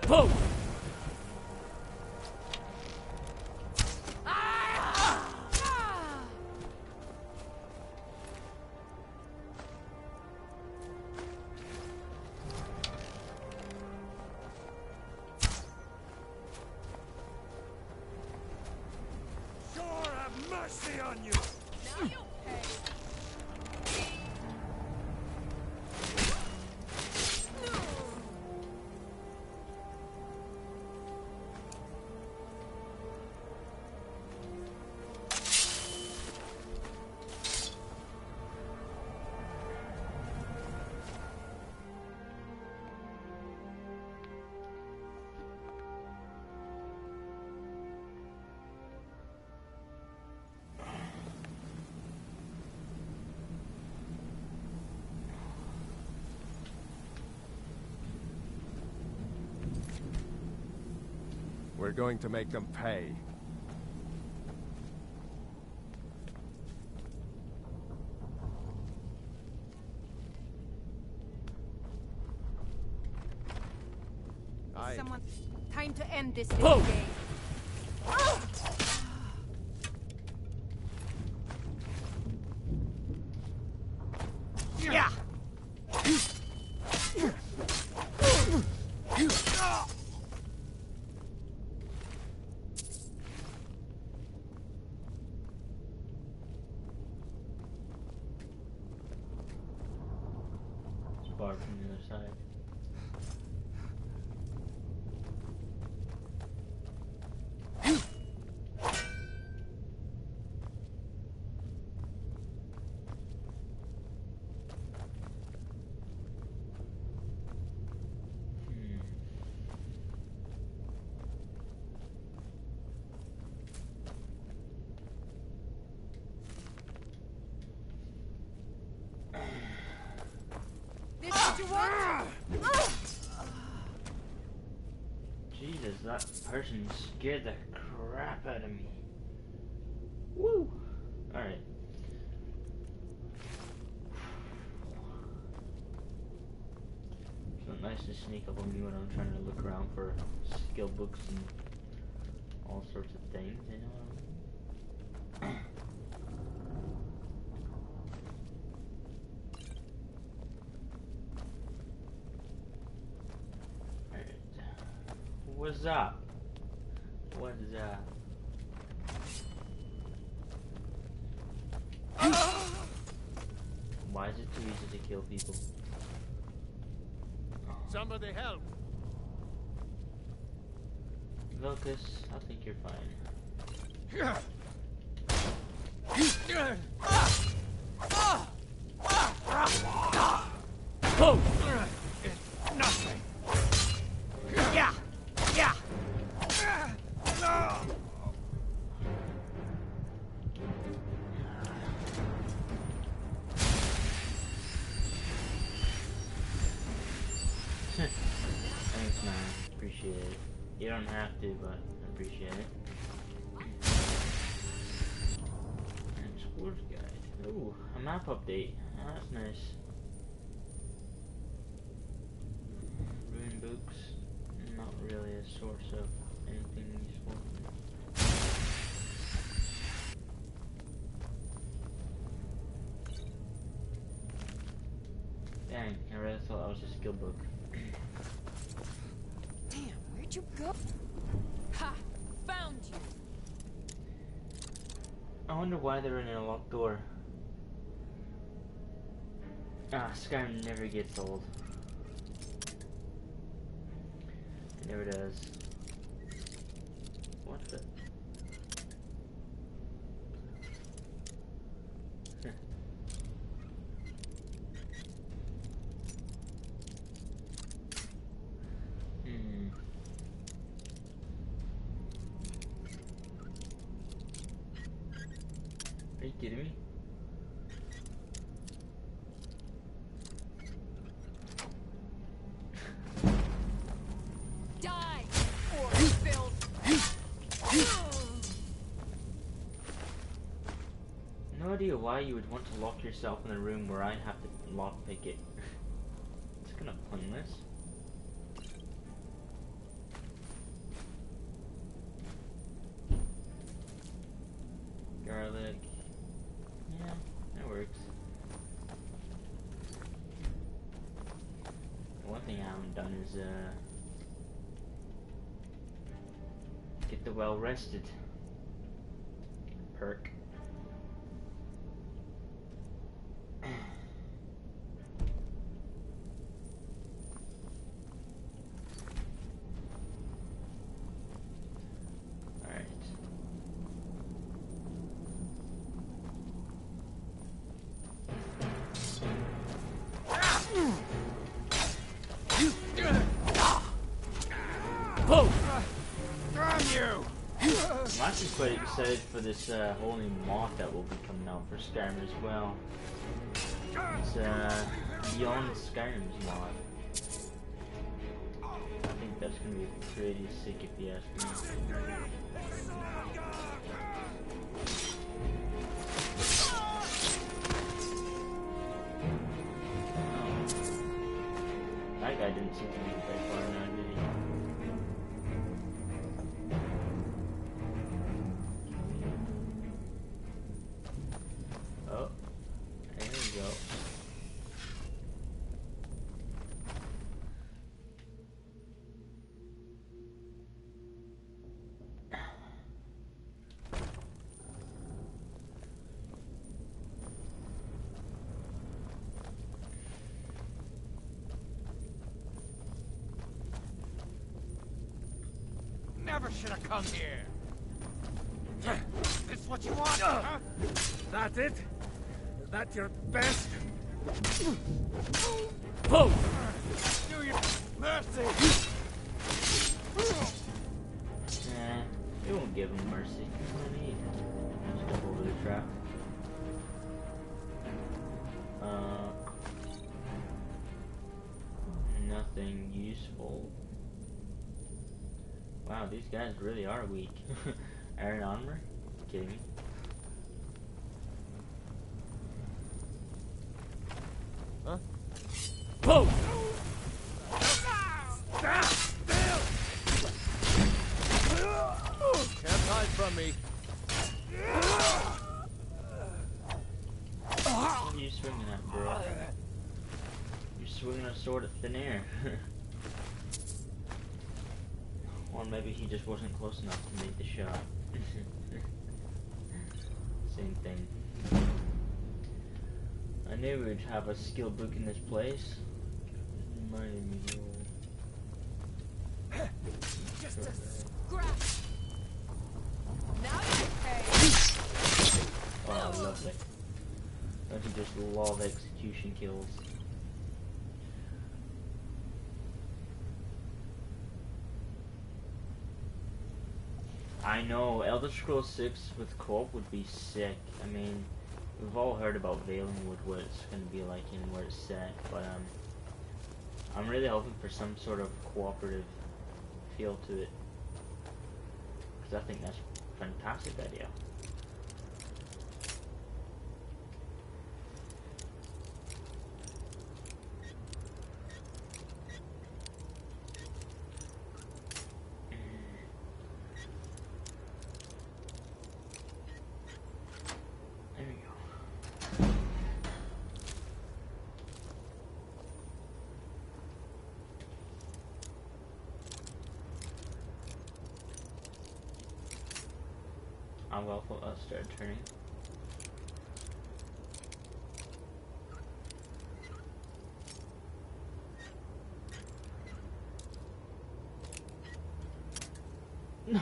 Boom! Mercy on you! Now you pay. We're going to make them pay. Someone... Time to end this Whoa. game. Yeah! Bar from the other side. This what you want? Jesus, that person scared the crap out of me. Woo! Alright. It's not nice to sneak up on me when I'm trying to look around for skill books and all sorts of things, you know what I mean? What's up? What is up? Why is it too easy to kill people? Somebody help! Lucas, I think you're fine. Boom! Nothing. Yeah! Yeah! Thanks, man. Appreciate it. You don't have to, but I appreciate it. And sports guide. Ooh, a map update. Oh, that's nice. Ruin books. Not really a source of anything useful. Dang, I really thought that was a skill book. Damn, where'd you go? Ha! Found you! I wonder why they're in a locked door. Ah, Skyrim never gets old. It never does. What the? Are you kidding me? Die! Or build! No idea why you would want to lock yourself in a room where I have to lockpick it. It's kind of pointless. Get the well rested. Perk. I'm actually quite excited for this whole new mod that will be coming out for Skyrim as well. It's Beyond Skyrim's mod. I think that's gonna be pretty sick if you ask me. That guy didn't seem to make it very far now, did he? Oh, there we go. Never should have come here. This what you want, huh? That it? Is that your best? Boom! Do your mercy! Nah, we won't give him mercy. What do I need? Step over the trap. Nothing useful. Wow, these guys really are weak. Iron armor? Kidding me? Huh? Boom! Can't hide from me. What are you swinging at, bro? You're swinging a sword at thin air. Or maybe he just wasn't close enough to make the shot. Same thing. I knew we'd have a skill book in this place. Just a scratch. Now you pay. Oh, lovely. Don't you just love execution kills? I know, Elder Scrolls 6 with co-op would be sick. I mean, we've all heard about Valenwood, what it's going to be like and where it's set, but I'm really hoping for some sort of cooperative feel to it. Because I think that's a fantastic idea. Well, started turning.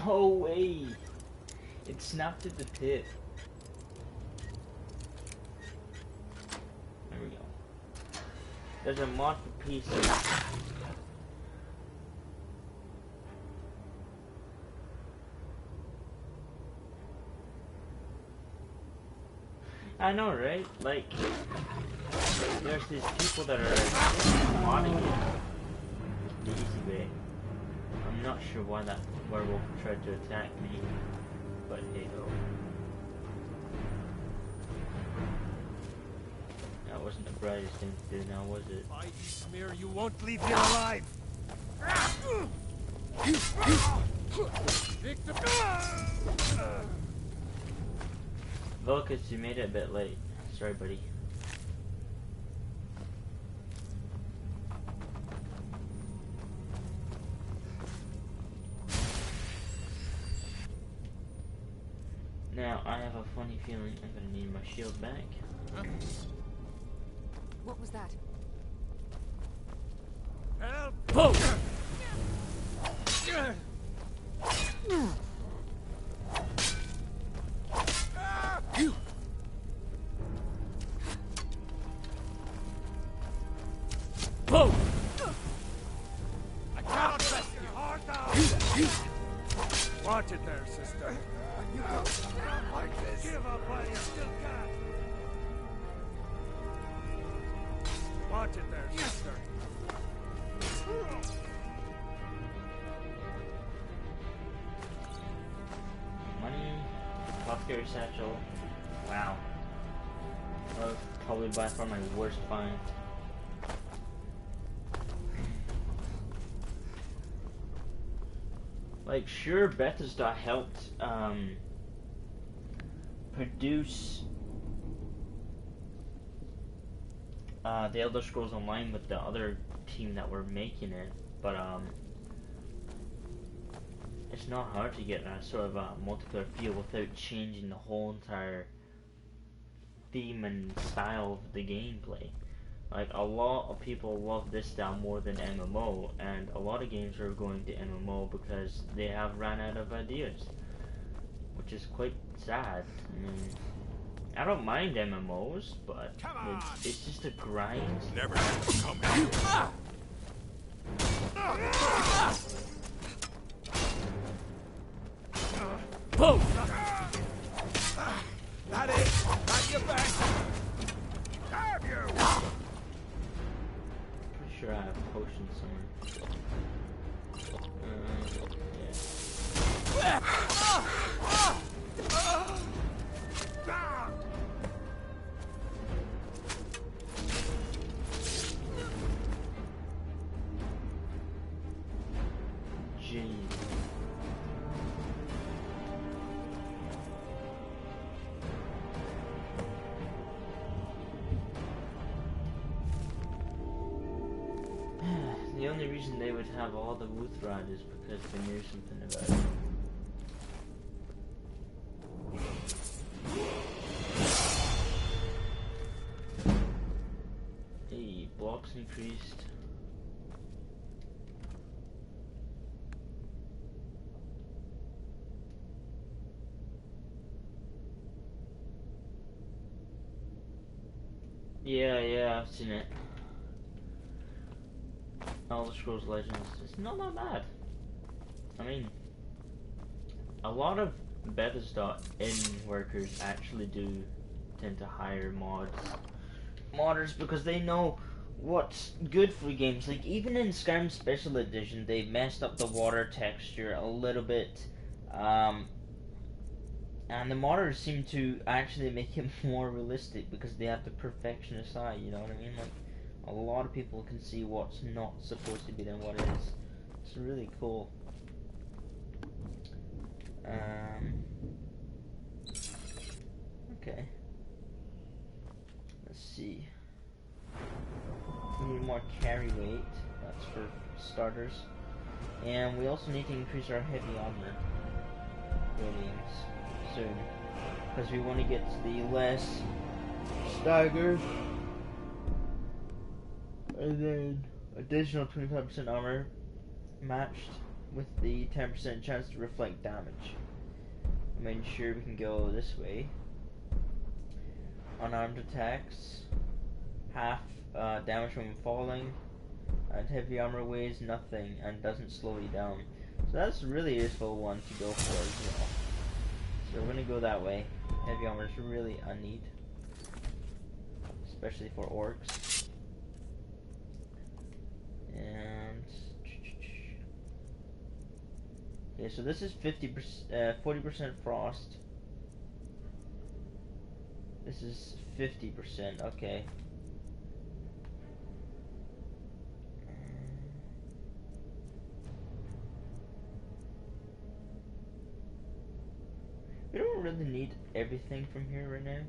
No way! It snapped at the tip. There we go. There's a mod for PC. I know, right? Like, there's these people that are modding it the easy way. I'm not sure why that werewolf tried to attack me, but hey ho. That wasn't the brightest thing to do now, was it? By smear, you won't leave here alive! Victim! Vulcus, you made it a bit late. Sorry, buddy. Now, I have a funny feeling I'm gonna need my shield back. What was that? Help! Whoa! You! Whoa! I cannot trust you. Hard down. Watch it there, sister. You don't like this. Give up while you still can. Watch it there, sister. Money, Apothecary Satchel. Wow. That was probably by far my worst find. Like, sure, Bethesda helped produce the Elder Scrolls Online with the other team that were making it, but it's not hard to get a sort of a multiplayer feel without changing the whole entire theme and style of the gameplay. Like, a lot of people love this style more than MMO, and a lot of games are going to MMO because they have ran out of ideas, which is quite sad. I mean, I don't mind MMOs, but it's just a grind. Never come here. Whoa! That is, got your back. Have you? Pretty sure I have potions somewhere. Yeah. Jeez. The only reason they would have all the Wuthrad is because they knew something about it. Hey, blocks increased. Yeah, I've seen it. Elder Scrolls Legends, it's not that bad. I mean, a lot of Bethesda workers actually do tend to hire modders because they know what's good for games. Like, even in Skyrim Special Edition, they messed up the water texture a little bit, and the modders seem to actually make it more realistic because they have the perfectionist eye, you know what I mean? Like, a lot of people can see what's not supposed to be and what is. It's really cool. Okay. Let's see. We need more carry weight. That's for starters. And we also need to increase our heavy armor ratings soon. Because we want to get to the less staggered. And then additional 25% armor matched with the 10% chance to reflect damage. I mean, sure, we can go this way. Unarmed attacks, half damage from falling, and heavy armor weighs nothing and doesn't slow you down. So that's really a useful one to go for as well. So we're gonna go that way. Heavy armor is really a need, especially for orcs. And okay, so this is 40% frost. This is 50%. Okay. We don't really need everything from here right now.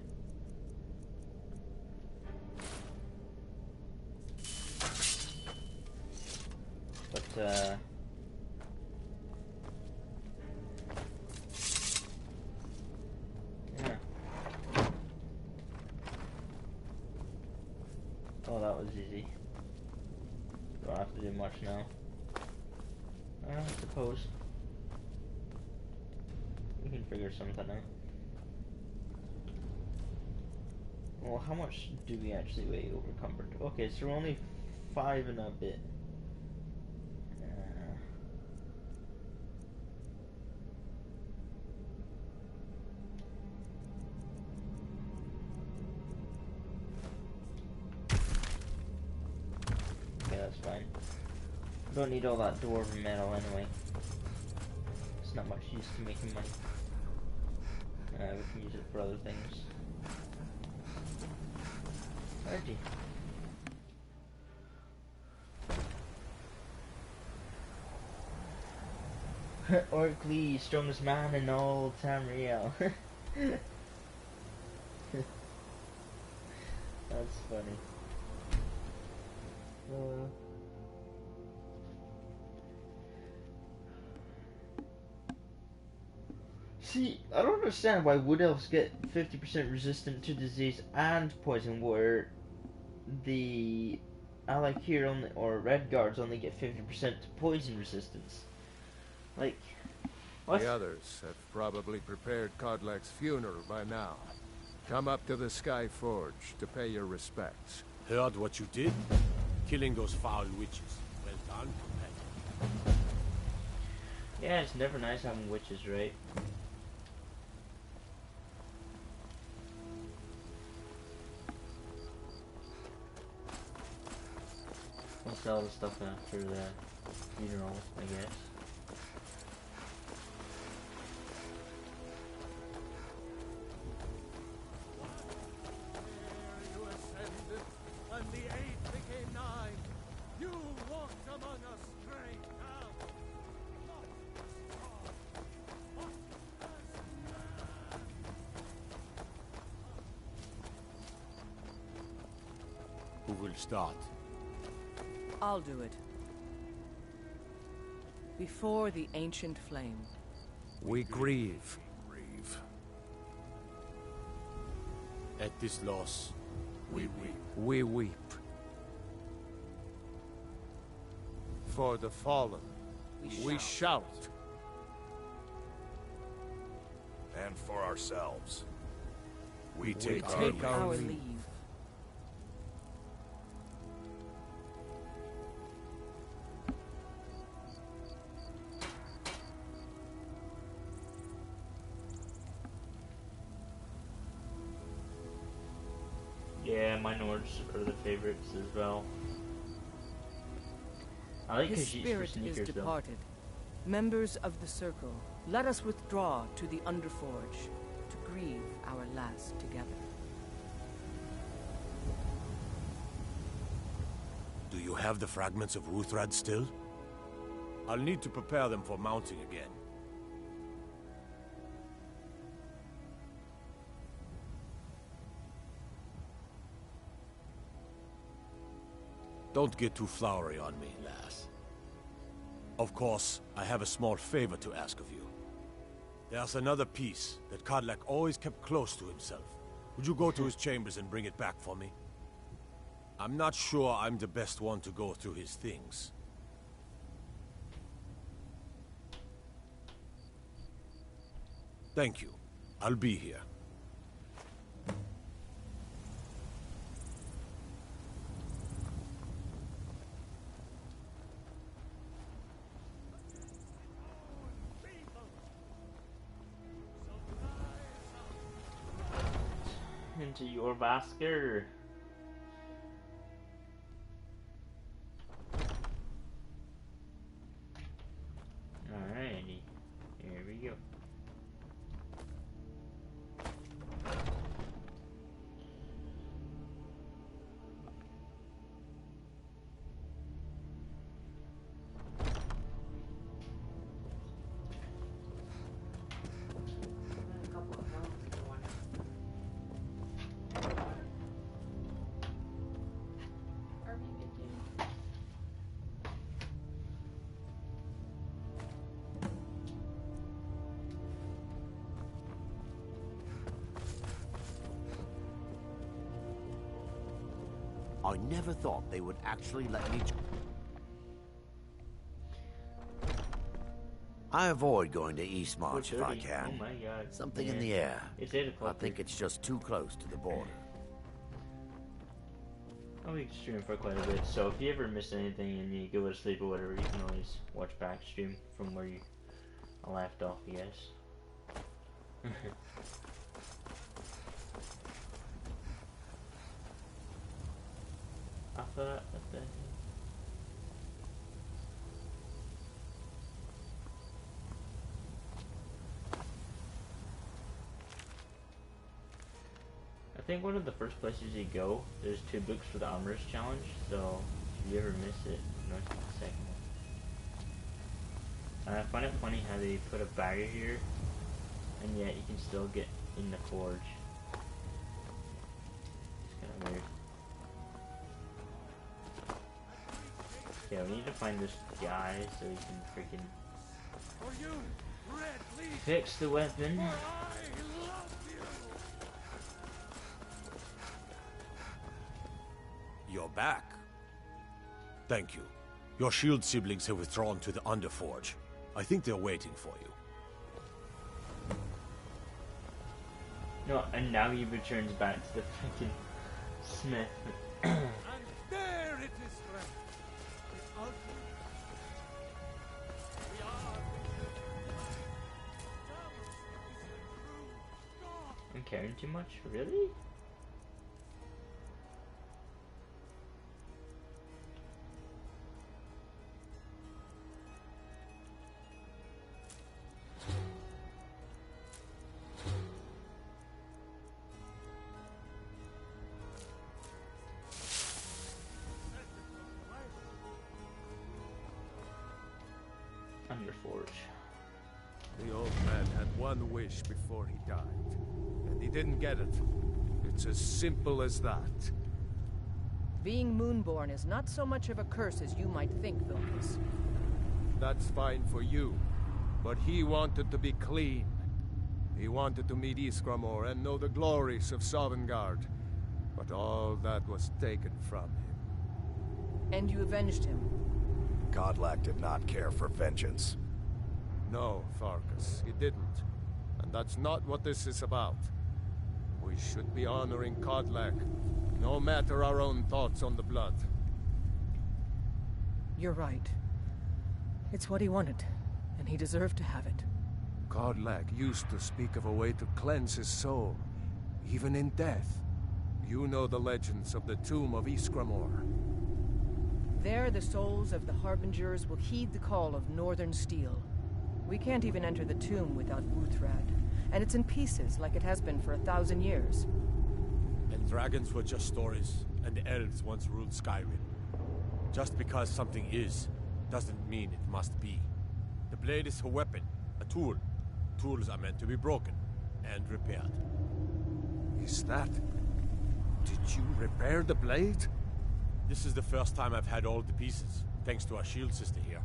But was easy. Don't have to do much now. I suppose. We can figure something out. Well, how much do we actually weigh over comfort? Okay, so we're only 5 and a bit. Okay, that's fine. Don't need all that dwarven metal anyway. It's not much use to making money. We can use it for other things. Energy. Orc strongest man in all Tamriel. That's funny. See, I don't understand why wood elves get 50% resistant to disease and poison, where the allied here only, or red guards only get 50% to poison resistance. Like, what? The others have probably prepared Kodlak's funeral by now. Come up to the Sky Forge to pay your respects. Heard what you did? Killing those foul witches. Well done, companion. Yeah, it's never nice having witches, right? We'll sell the stuff after the funeral, I guess. You ascended, and the 8 became 9. You walked among us straight now. Who will start? I'll do it. Before the ancient flame. We grieve. At this loss, we weep. We weep. For the fallen, we shout. And for ourselves, we Take take our leave. Yeah, my Nords are the favorites as well. I like His Khajiit's for spirit sneakers, is departed. Members of the Circle, let us withdraw to the Underforge to grieve our last together. Do you have the fragments of Ruthrad still? I'll need to prepare them for mounting again. Don't get too flowery on me, lass. Of course, I have a small favor to ask of you. There's another piece that Kodlak always kept close to himself. Would you go to his chambers and bring it back for me? I'm not sure I'm the best one to go through his things. Thank you. I'll be here. Into your Vasker. Alrighty, here we go. I never thought they would actually let me... I avoid going to Eastmarch if I can. Oh my god. Something man. in the air. It's 8 I o'clock. think it's just too close to the border. I'll be streaming for quite a bit, so if you ever miss anything and you go to sleep or whatever, you can always watch back stream from where you left off, I guess. I thought that I think one of the first places you go, there's 2 books for the Armorer's Challenge, so if you ever miss it, you know, it's the second one. I find it funny how they put a barrier here, and yet you can still get in the forge. It's kinda weird. Yeah, we need to find this guy so we can freaking fix the weapon. You're back. Thank you. Your shield siblings have withdrawn to the Underforge. I think they're waiting for you. No, and now he returns back to the freaking smith. And there it is, friend. The ultimate. We are. I'm caring too much? Really? Underforge. The old man had one wish before he died, and he didn't get it. It's as simple as that. Being Moonborn is not so much of a curse as you might think, Vilkas. That's fine for you, but he wanted to be clean. He wanted to meet Iskramor and know the glories of Sovngarde, but all that was taken from him. And you avenged him? Godlack did not care for vengeance. No, Farkas, he didn't. And that's not what this is about. We should be honoring Kodlak, no matter our own thoughts on the blood. You're right. It's what he wanted, and he deserved to have it. Kodlak used to speak of a way to cleanse his soul, even in death. You know the legends of the tomb of Iskramor. There, the souls of the Harbingers will heed the call of Northern Steel. We can't even enter the tomb without Wuthrad, and it's in pieces like it has been for 1,000 years. And dragons were just stories, and elves once ruled Skyrim. Just because something is, doesn't mean it must be. The blade is a weapon, a tool. Tools are meant to be broken and repaired. Is that... Did you repair the blade? This is the first time I've had all the pieces, thanks to our shield sister here.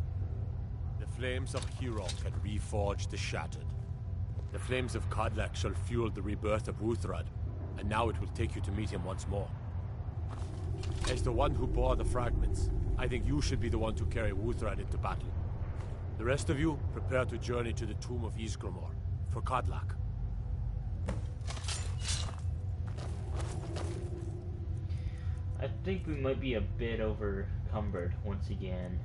The flames of Hero can reforge the shattered. The flames of Kodlak shall fuel the rebirth of Wuthrad, and now it will take you to meet him once more. As the one who bore the fragments, I think you should be the one to carry Wuthrad into battle. The rest of you, prepare to journey to the tomb of Ysgramor, for Kodlak. I think we might be a bit overcumbered once again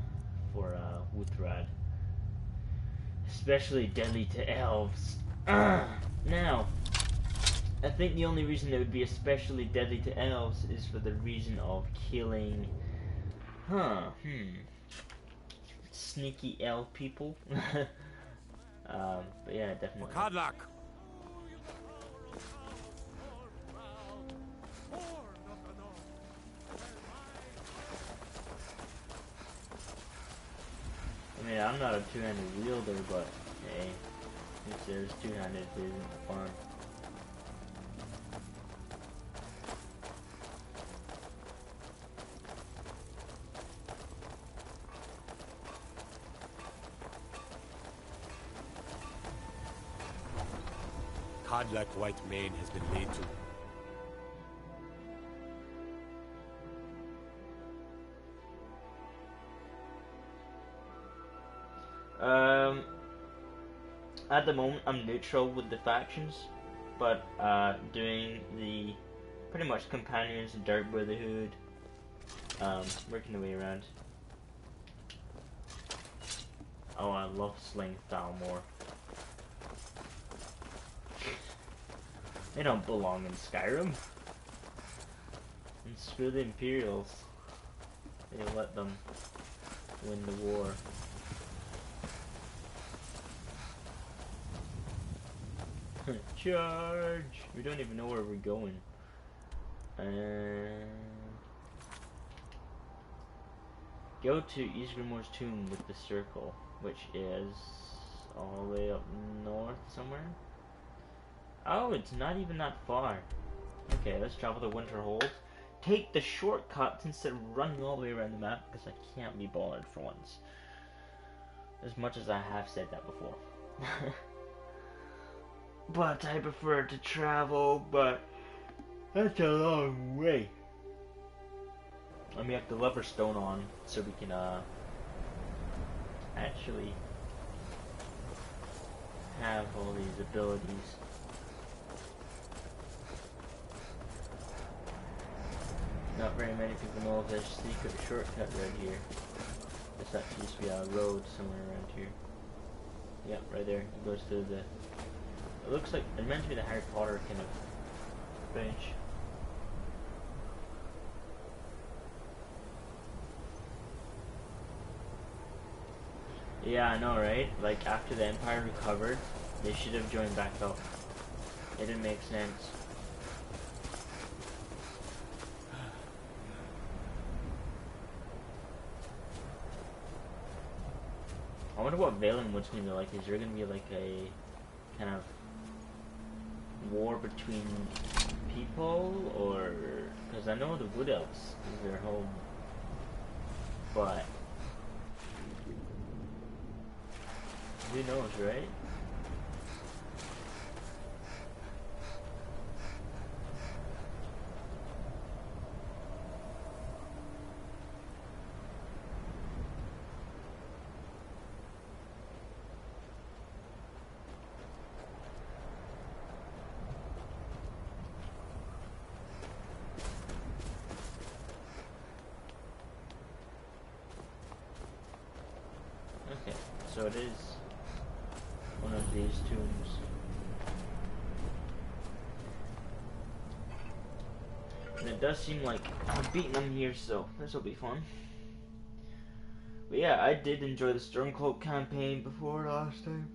for Wuthrad. Especially deadly to elves. Now, I think the only reason it would be especially deadly to elves is for the reason of killing... sneaky elf people. But yeah, definitely. Kodlak! I mean, I'm not a two-handed wielder, but hey, if there's two-handed, it isn't fun. Kodlak White Mane has been laid to. At the moment, I'm neutral with the factions, but doing the pretty much companions and Dark Brotherhood, working the way around. Oh, I love slaying Thalmor. They don't belong in Skyrim. And screw the Imperials. They let them win the war. Charge! We don't even know where we're going. Go to Ysgramor's tomb with the circle, which is all the way up north somewhere. Oh, it's not even that far. Okay, let's travel to Winterhold. Take the shortcut instead of running all the way around the map, because I can't be bothered for once. As much as I have said that before. But I prefer to travel, but that's a long way. Let me have the lever stone on so we can actually have all these abilities. Not very many people know of this secret shortcut right here. This actually used to be a road somewhere around here. Yeah, right there. It goes to the... It looks like it meant to be the Harry Potter kind of bench. Yeah, I know, right? Like, after the Empire recovered, they should have joined back up. It didn't make sense. I wonder what Valenwood's gonna be like. Is there gonna be like a kind of war between people, or because I know the Wood Elves is their home, but who knows, right? Okay, so it is one of these tombs. And it does seem like I'm beating them here, so this will be fun. But yeah, I did enjoy the Stormcloak campaign before last time.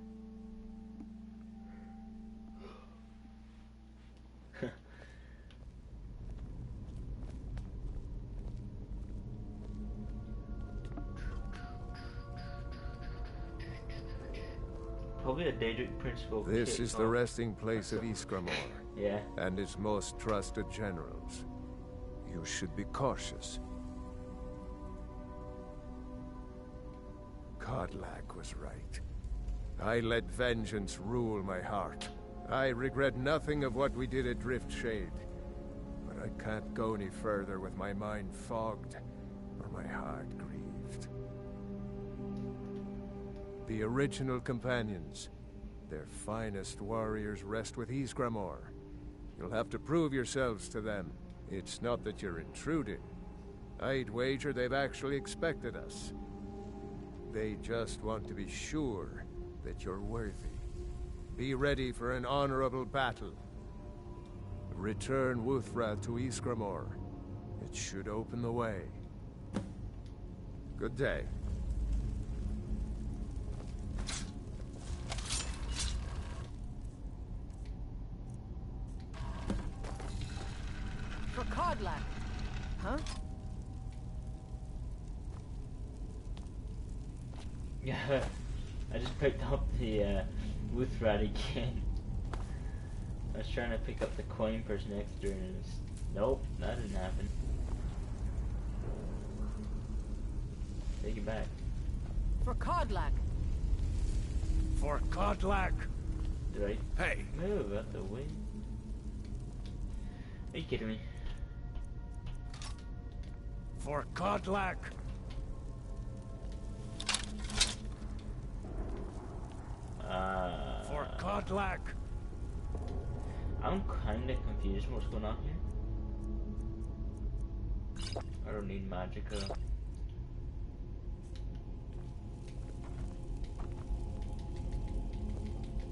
Probably a Daedric principle. This is the resting place of Ysgramor. Yeah. And his most trusted generals. You should be cautious. Kodlak was right. I let vengeance rule my heart. I regret nothing of what we did at Driftshade. But I can't go any further with my mind fogged or my heart grieved. The original companions, their finest warriors, rest with Ysgramor. You'll have to prove yourselves to them. It's not that you're intruding. I'd wager they've actually expected us. They just want to be sure that you're worthy. Be ready for an honorable battle. Return Wuthra to Ysgramor. It should open the way. Good day. For Kodlak, huh? Yeah, I just picked up the Wuthrat again. I was trying to pick up the coin person next turn and it's... Nope, that didn't happen. Take it back. For Kodlak. For Kodlak. Did I Hey. move out the way? Are you kidding me? For Kodlak. godlike. I'm kinda confused what's going on here. I don't need magicka.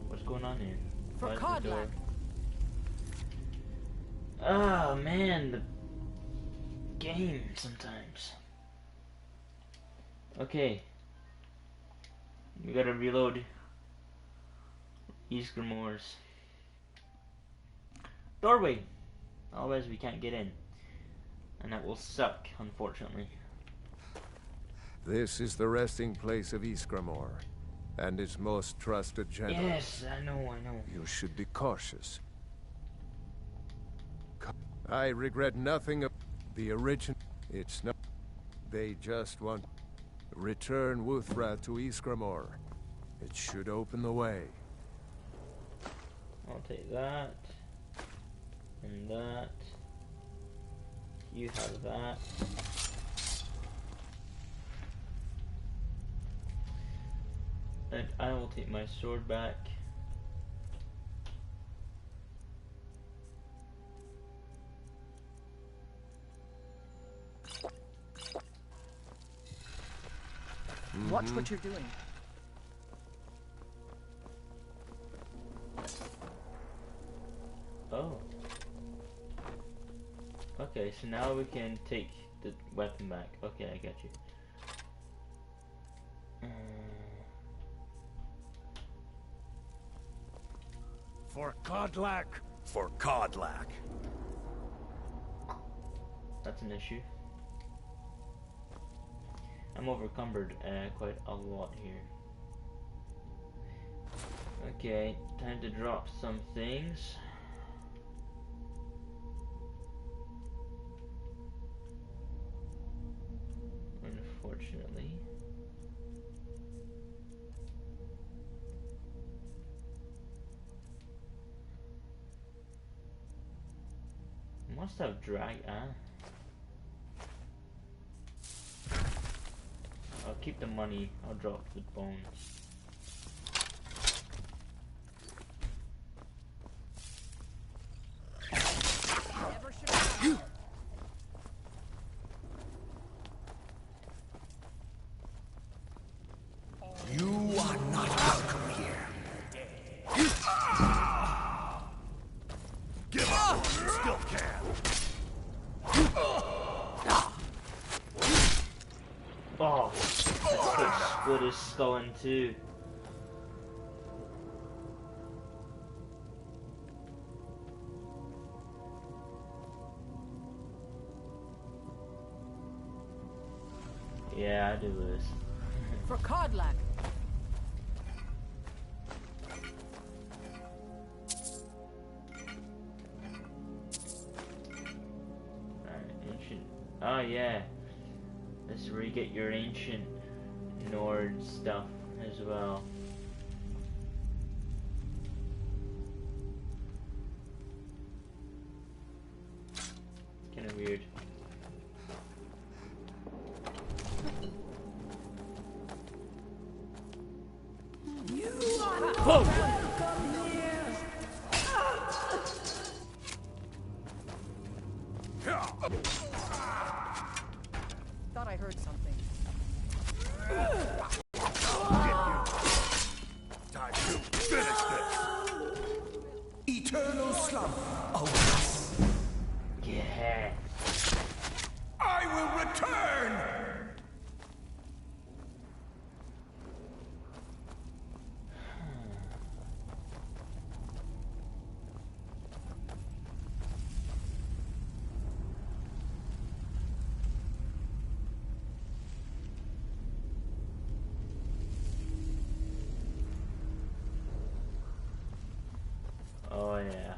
What's going on here? For Why is the Codlac. door- Oh man, the game sometimes. Okay. We gotta reload East Grimoires. Doorway! Otherwise we can't get in. And that will suck, unfortunately. This is the resting place of Ysgramor, and its most trusted general. Yes, I know. You should be cautious. I regret nothing of the original. It's not. They just want return Wuthra to Ysgramor. It should open the way. I'll take that. And that. You have that. And I will take my sword back. Watch what you're doing. Oh. Okay, so now we can take the weapon back. Okay, I get you. For godlike. For Codlac. That's an issue. I'm overcumbered quite a lot here. Okay, time to drop some things. Unfortunately. Must have drag. I'll keep the money. I'll drop the bones. You are not welcome here. Give up! You still can. Oh, that split his skull in two. Yeah, I do this. For Codlac. Ancient. Oh yeah. This is where you get your ancient Nord stuff as well. Kinda weird. Thought I heard something. Time to finish this. Eternal slumber awaits. Yeah. I will return. Oh yeah.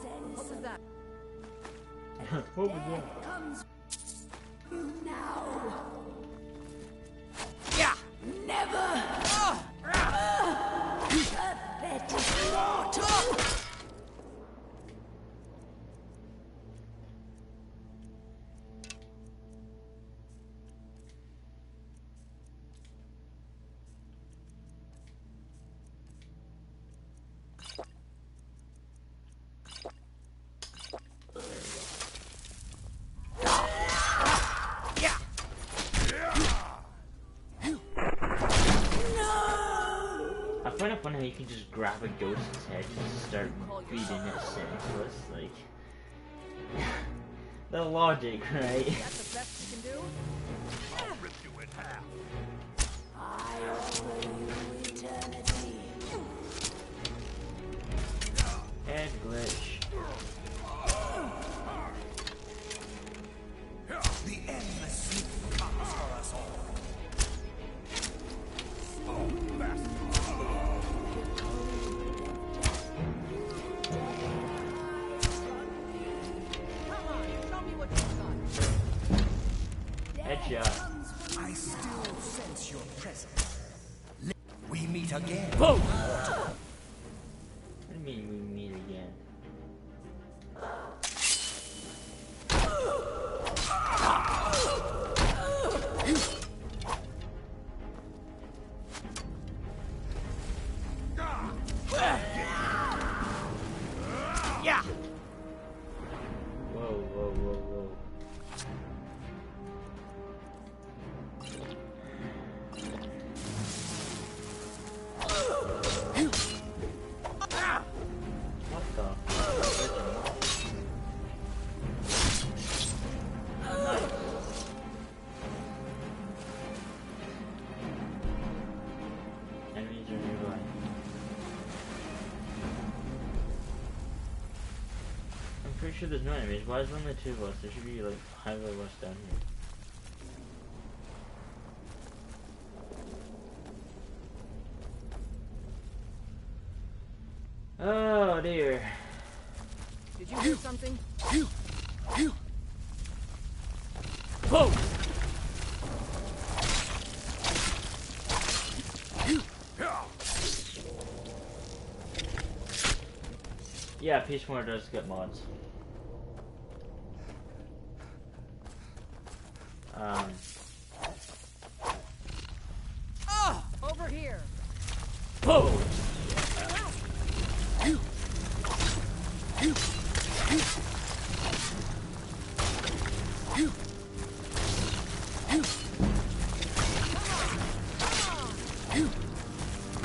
What was that? What was that? Comes you now. Yeah, never. Pathetic mortal. can just grab a ghost's head and start feeding it senseless, like... the logic, right? That's the best you can do? I'll rip you in half. I offer you eternity. Head glitch. The endless sleep comes for us all. Oh, bastard. Come on, show me what you've got. Headshot. I still sense your presence. We meet again. Boom! What do you mean we meet again? Yeah. Whoa, whoa, whoa, whoa. What the? Enemies are nearby. I'm pretty sure there's no enemies. Why is there only two of us? There should be like 5 of us down here. Oh dear. Did you hear something? Boom! Yeah, Peace More does get mods. Over here. Boom!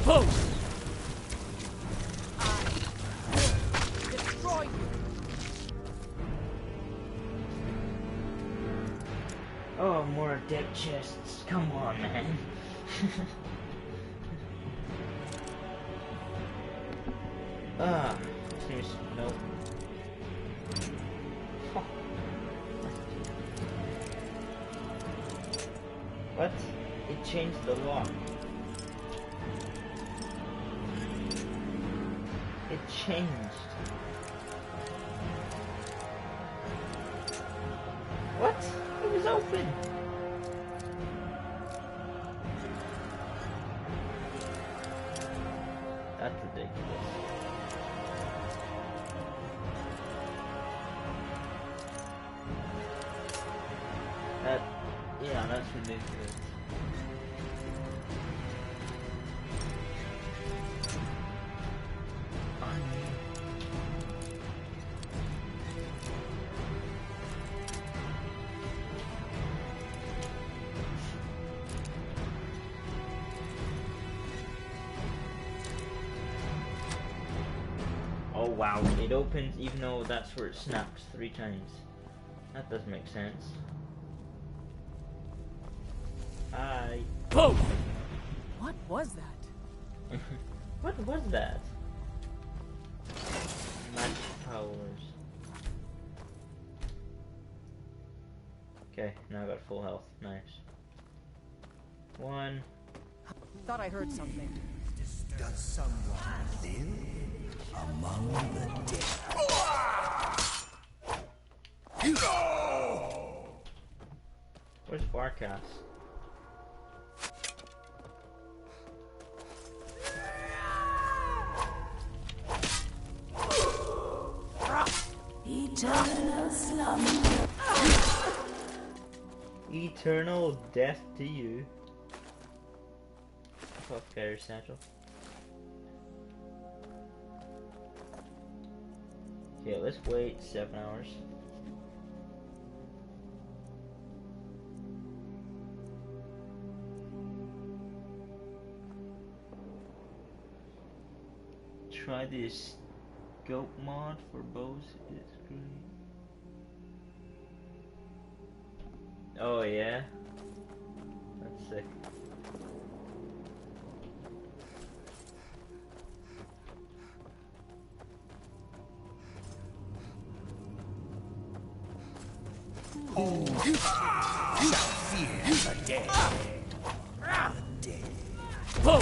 Boom! Destroy you. Oh, more dead chests. Come on, man. Seriously, nope. What? It changed the lock. It changed. What? It was open. That's ridiculous. Yeah, that's ridiculous. Oh wow, it opens even though that's where it snaps 3 times. That doesn't make sense. Boom! What was that? What was that? Magic powers. Okay, now I got full health. Nice. 1. Thought I heard something. Does someone live among the dead? Where's Barkas? Eternal slumber. Eternal death to you. Fuck fairy satchel. Okay, let's wait 7 hours. try this scope mod for bows. It's great. Oh yeah, that's sick. You shall fear the dead. The dead. Whoa!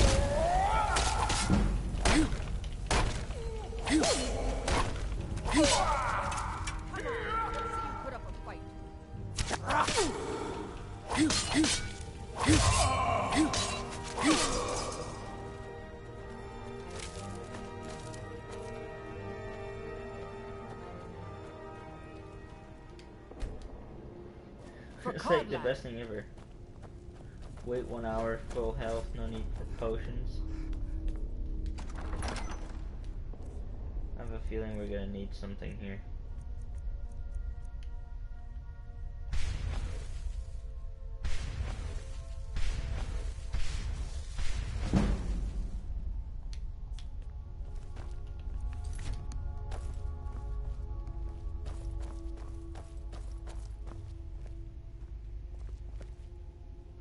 Put up a fight. It's like the best thing ever. Wait 1 hour, full health, no need for potions. I have a feeling we're gonna need something here.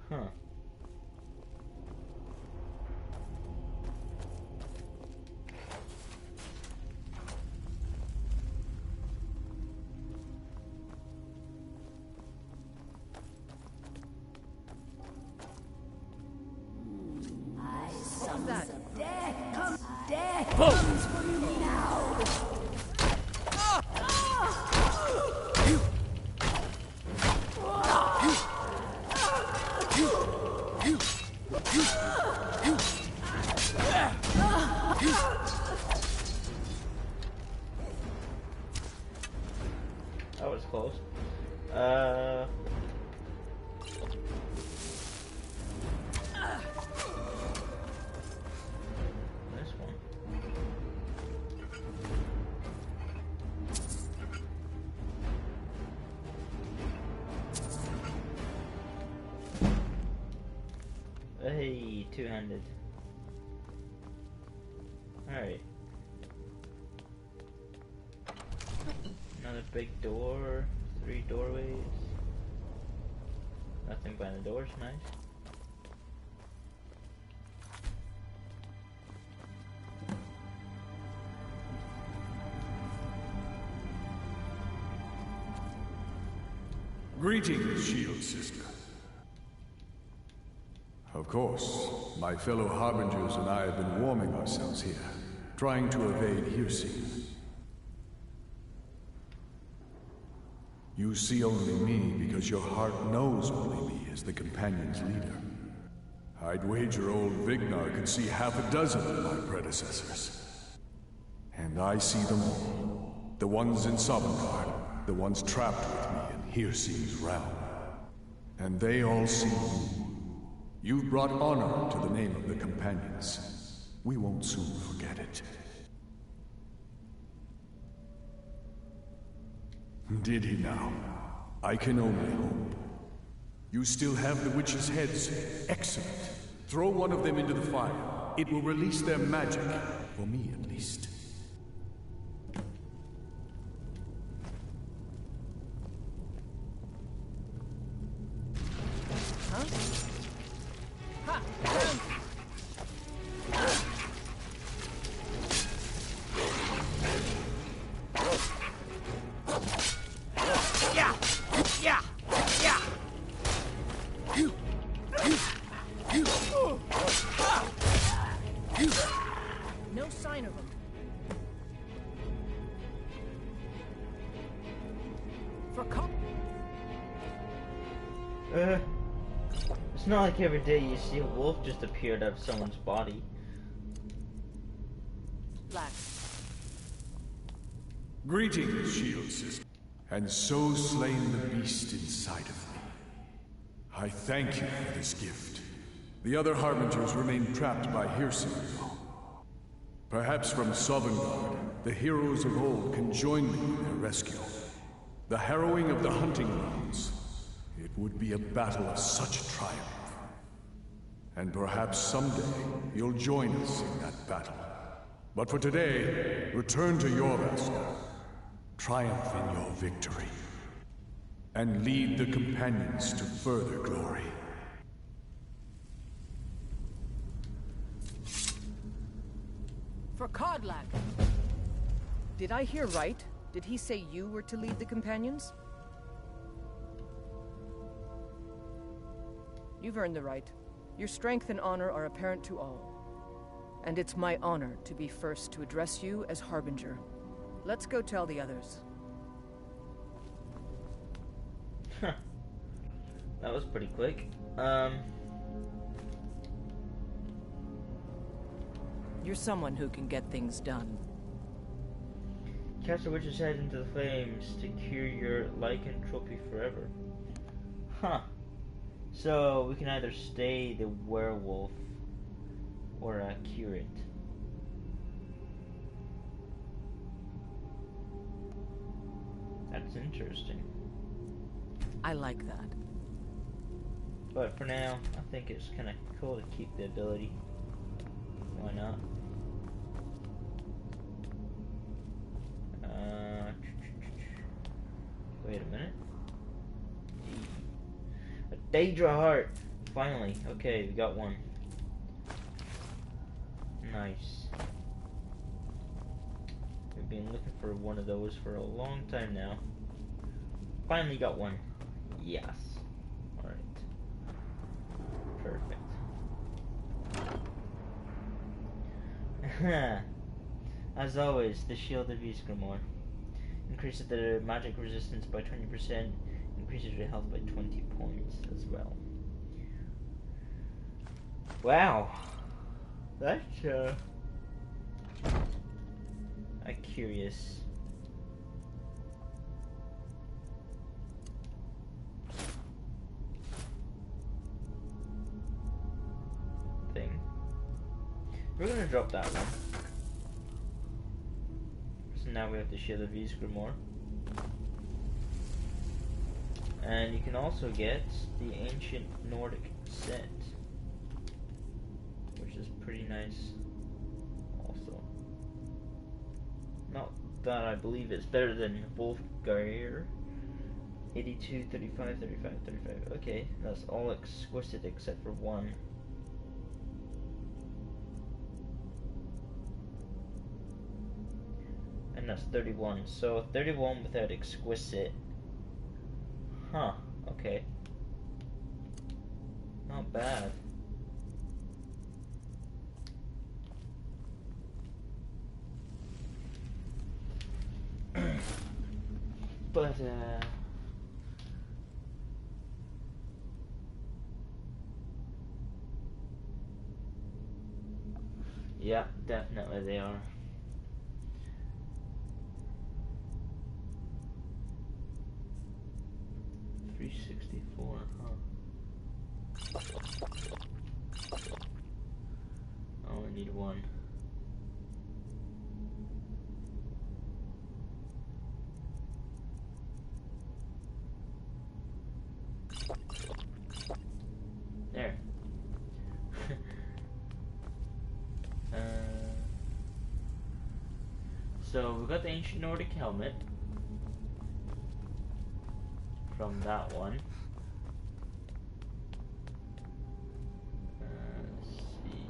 Huh. Death comes for you now. That was close. This one. Hey, two-handed. Alright. Another big door, 3 doorways. Nothing by the doors, nice. Greetings, Shield Sister. Of course, my fellow Harbingers and I have been warming ourselves here, trying to evade hearsay. You see only me because your heart knows only me as the Companion's leader. I'd wager old Vignar could see half a dozen of my predecessors. And I see them all. The ones in Sovngarde, the ones trapped with me in Hearse's realm. And they all see you. You've brought honor to the name of the Companions. We won't soon forget it. Did he now? I can only hope. You still have the witches' heads. Excellent. Throw one of them into the fire. It will release their magic. For me, at least. Huh? Ha! Yeah! Yeah! Yeah! No sign of him. For It's not like every day you see a wolf just appeared out of someone's body. Black. Greetings, Shield Sister. And so slain the beast inside of me. I thank you for this gift. The other Harbingers remain trapped by hearsay. Perhaps from Sovngarde, the heroes of old can join me in their rescue. The harrowing of the hunting grounds. It would be a battle of such triumph. And perhaps someday you'll join us in that battle. But for today, return to Jorvaska, triumph in your victory, and lead the companions to further glory. For Kodlak! Did I hear right? Did he say you were to lead the companions? You've earned the right. Your strength and honor are apparent to all. And it's my honor to be first to address you as Harbinger. Let's go tell the others. Huh. That was pretty quick. You're someone who can get things done. Cast a witch's head into the flames to cure your lycanthropy forever. Huh. So we can either stay the werewolf or cure it. That's interesting. I like that. But for now, I think it's kind of cool to keep the ability. Why not? Wait a minute. A Daedra heart! Finally. Okay, we got one. Nice. We've been looking for one of those for a long time now. Finally got one. Yes. Alright. Perfect. As always, the Shield of Ysgramor. Increases the magic resistance by 20%, increases your health by 20 points as well. Wow! That's a curious thing. We're gonna drop that one. So now we have the Shield of Ysgramor. And you can also get the Ancient Nordic set, which is pretty nice also. Not that I believe it's better than Wolfgear. 82, 35, 35, 35. Okay, that's all exquisite except for one. And that's 31. So 31 without exquisite. Huh, okay. Not bad. But, yeah, definitely they are. $364, huh? I only need one. There. So we got the Ancient Nordic helmet from that one. Let's see.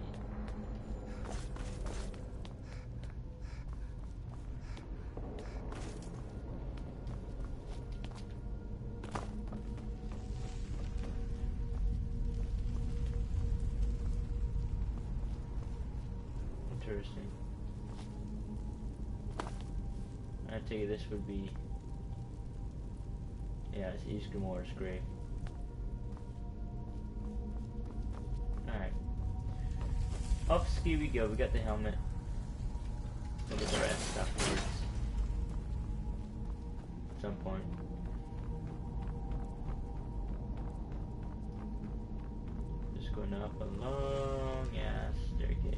Interesting. I take it this would be, yeah, it's Ysgramor's grave. Alright. Off ski we go, we got the helmet. Look at the rest afterwards. At some point. Just going up a long ass staircase.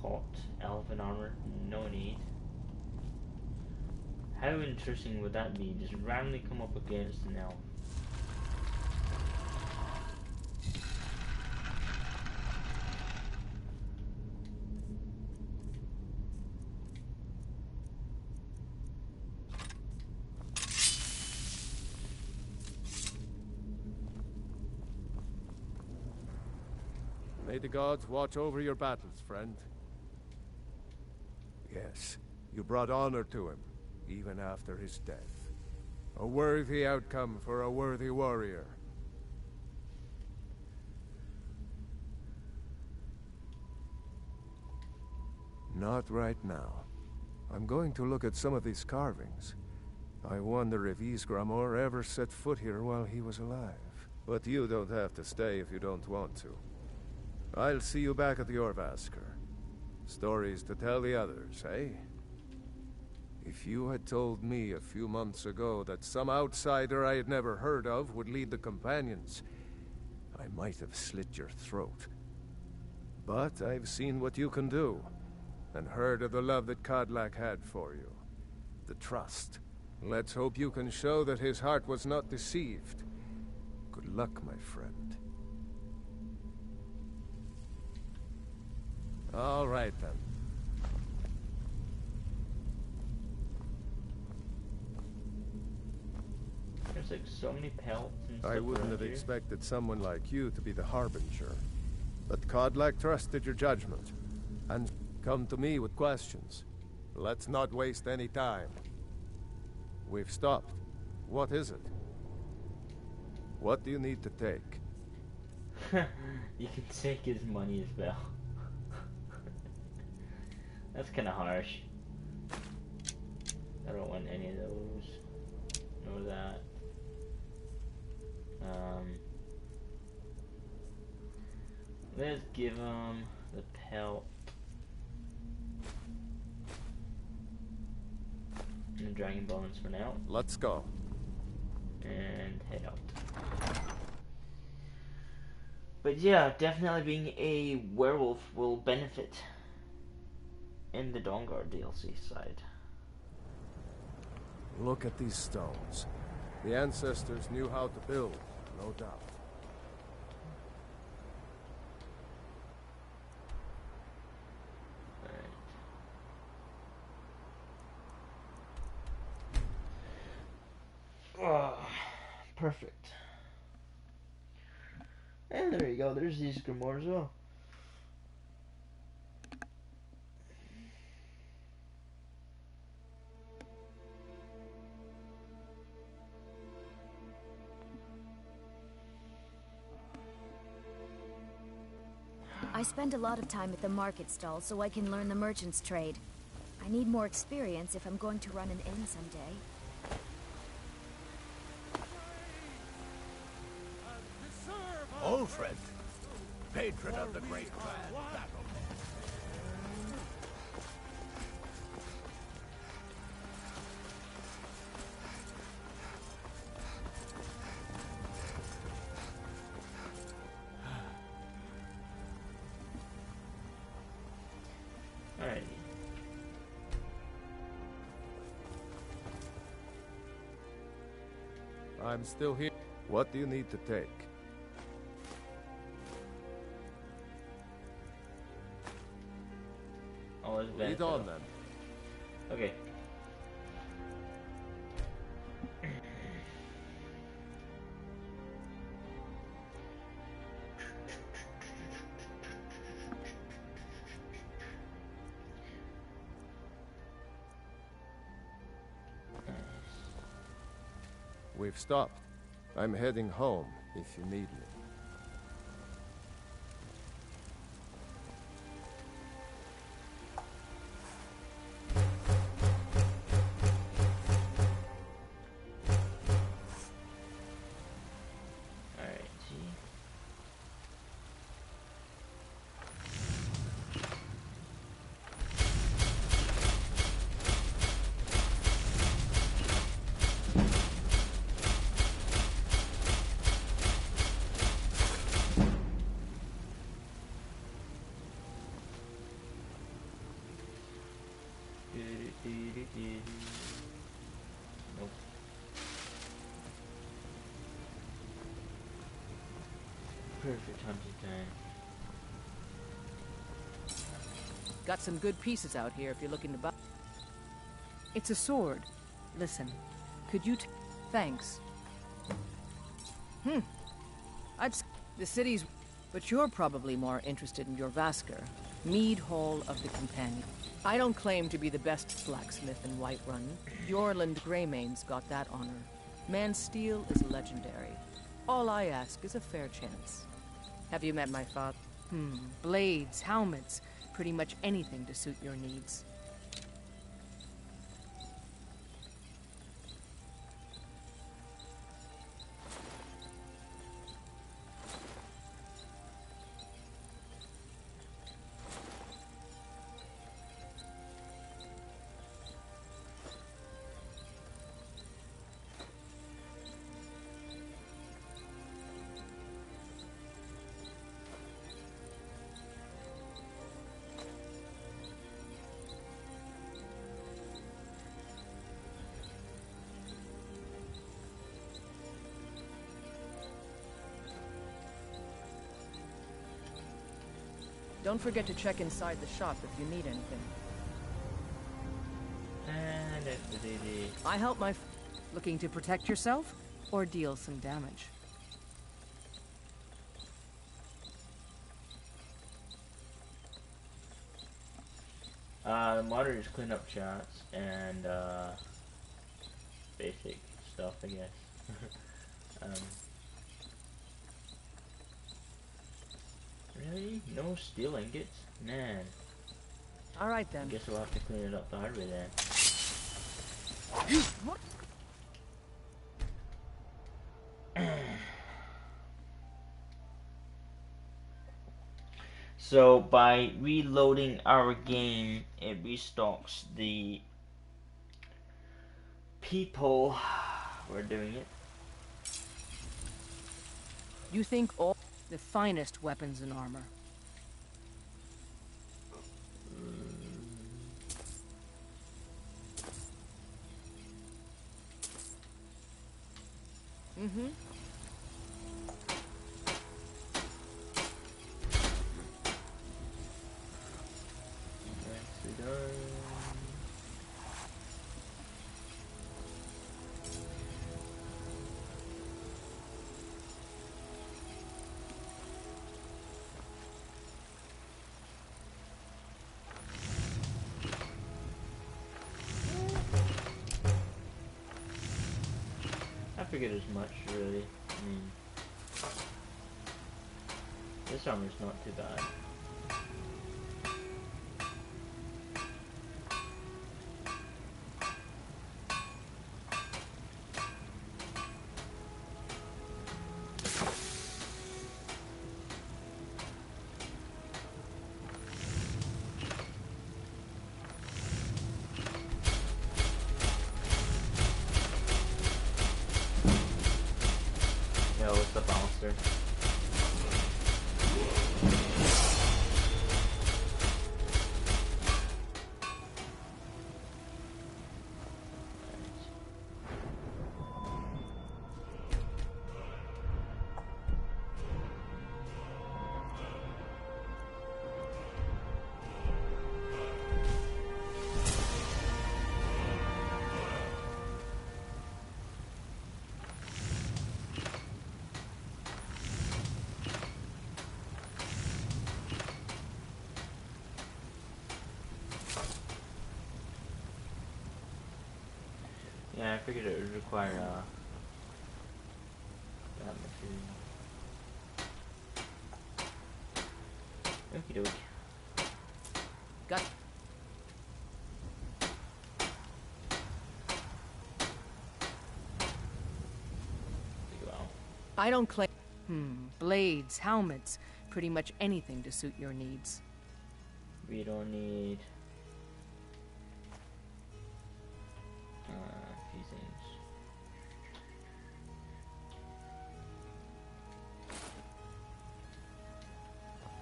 Pot. How interesting would that be? Just randomly come up against an elf. May the gods watch over your battles, friend. Yes, you brought honor to him, even after his death. A worthy outcome for a worthy warrior. Not right now. I'm going to look at some of these carvings. I wonder if Ysgramor ever set foot here while he was alive. But you don't have to stay if you don't want to. I'll see you back at the Orvasker. Stories to tell the others, eh? If you had told me a few months ago that some outsider I had never heard of would lead the companions, I might have slit your throat. But I've seen what you can do, and heard of the love that Kodlak had for you. The trust. Let's hope you can show that his heart was not deceived. Good luck, my friend. All right, then. There's like so many pelts and stuff. I wouldn't have expected someone like you to be the Harbinger. But Kodlak trusted your judgment. And come to me with questions. Let's not waste any time. We've stopped. What is it? What do you need to take? You can take his money as well. That's kind of harsh. I don't want any of those. Nor that. Let's give him the pelt. And the dragon bones for now. Let's go. And head out. But yeah, definitely being a werewolf will benefit in the Dawnguard DLC side. Look at these stones. The ancestors knew how to build, no doubt. Oh, perfect. And there you go, there's these Grimoire as well. I spend a lot of time at the market stall so I can learn the merchant's trade. I need more experience if I'm going to run an inn someday. Old friend, patron of the great clan battle. Alrighty. I'm still here. What do you need to take? Lead on then. Okay. We've stopped. I'm heading home if you need me. Perfect times of time. Got some good pieces out here if you're looking to buy. It's a sword. Listen, could you thanks. The city's... But you're probably more interested in your Vasker, Mead Hall of the Companion. I don't claim to be the best blacksmith in Whiterun. Yorland Greymane's got that honor. Man's steel is legendary. All I ask is a fair chance. Have you met my father? Blades, helmets, pretty much anything to suit your needs. Don't forget to check inside the shop if you need anything. And FDD. I help my... Looking to protect yourself or deal some damage? The moderators clean up chats and basic stuff, I guess. Really? No steel ingots? Man. Alright then. Guess we'll have to clean it up the hard way then. What? So by reloading our game, it restocks the people who are doing it. You think all the finest weapons and armor. I figured as much, really. I mean, this armor's not too bad. Yeah, I figured it would require that material. Okie dokie. Got. Wow. I don't claim. Blades, helmets, pretty much anything to suit your needs. We don't need a few things.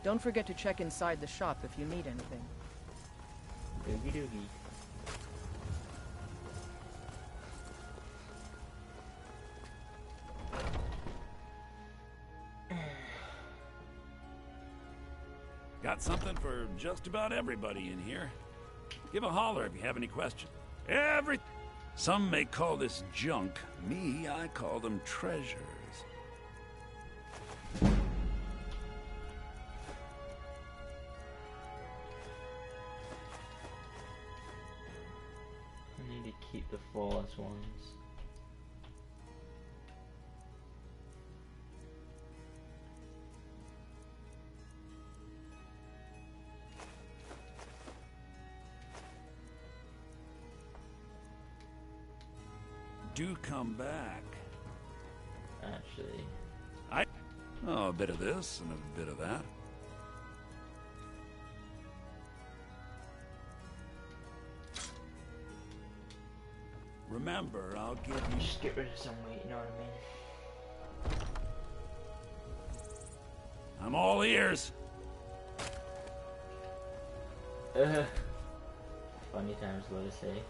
Don't forget to check inside the shop if you need anything. Doogie doogie. Got something for just about everybody in here. Give a holler if you have any questions. Some may call this junk. Me, I call them treasures. I need to keep the flawless ones. Do come back. Actually, a bit of this and a bit of that. Remember, I'll give you... Just get rid of some weight, you know what I'm all ears. I mean? Funny times, let us say.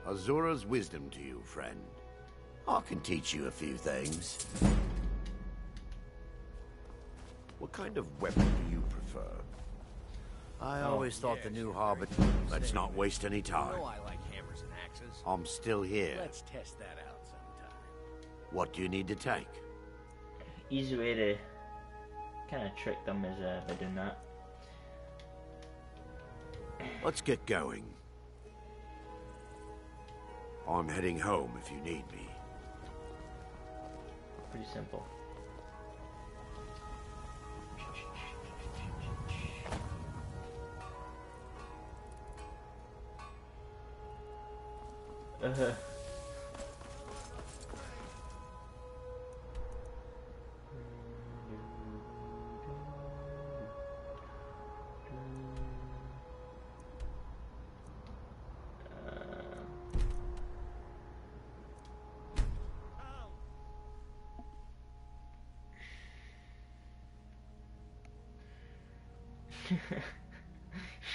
Azura's wisdom to you, friend. I can teach you a few things. What kind of weapon do you prefer? I always thought the new Harbor... Let's not waste any time. You know I like hammers and axes. I'm still here. Let's test that out sometime. What do you need to take? Easy way to kind of trick them is by doing that. Let's get going. I'm heading home if you need me. Pretty simple.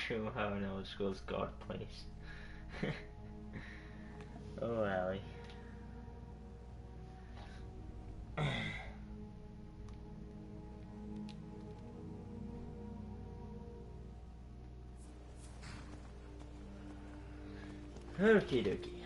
Show how an old school's God place. Oh, Allie. Okie dokie.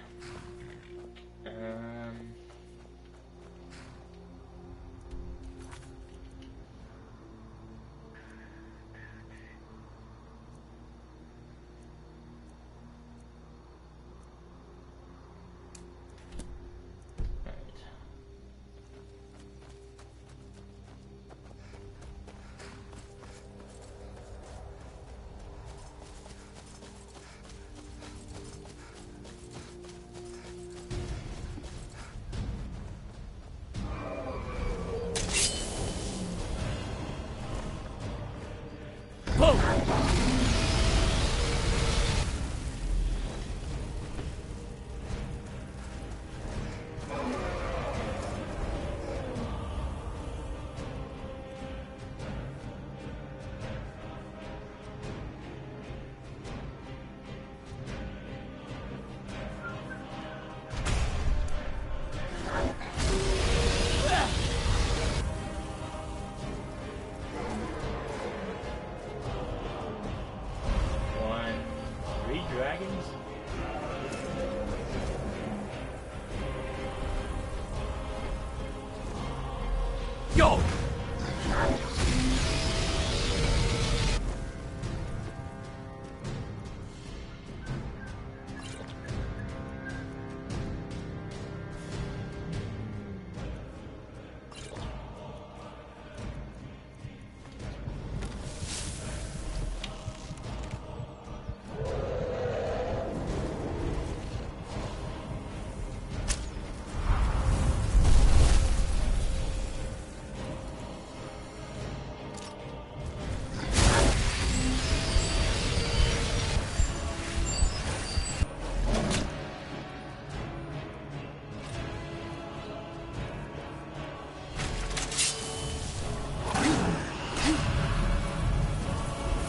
Yo!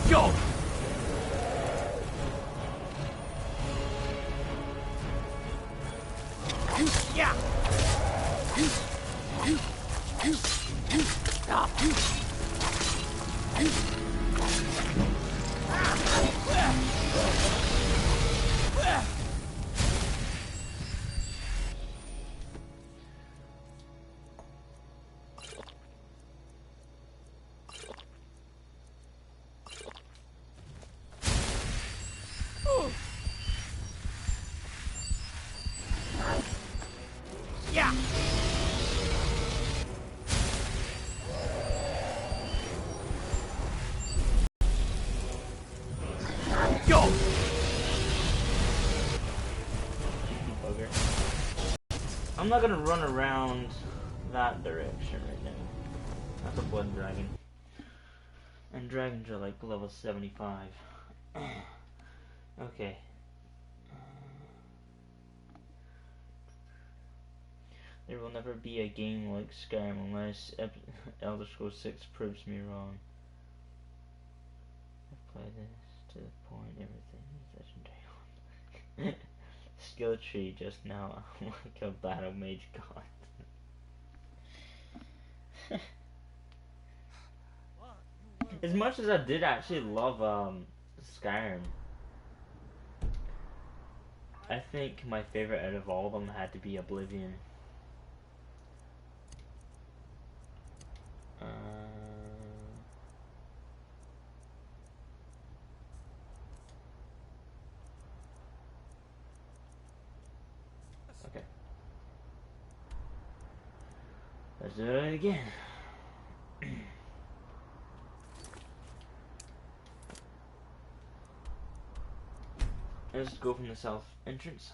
Go! Yeah! Yeah! Go! Bugger. I'm not gonna run around that direction right now. That's a blood dragon. And dragons are like level 75. Okay. There will never be a game like Skyrim unless Elder Scrolls 6 proves me wrong. I've played this to the point everything is legendary. Skill tree just now like a battle mage god. As much as I did actually love Skyrim, I think my favorite out of all of them had to be Oblivion. Okay. Let's do it again. Let's go from the south entrance.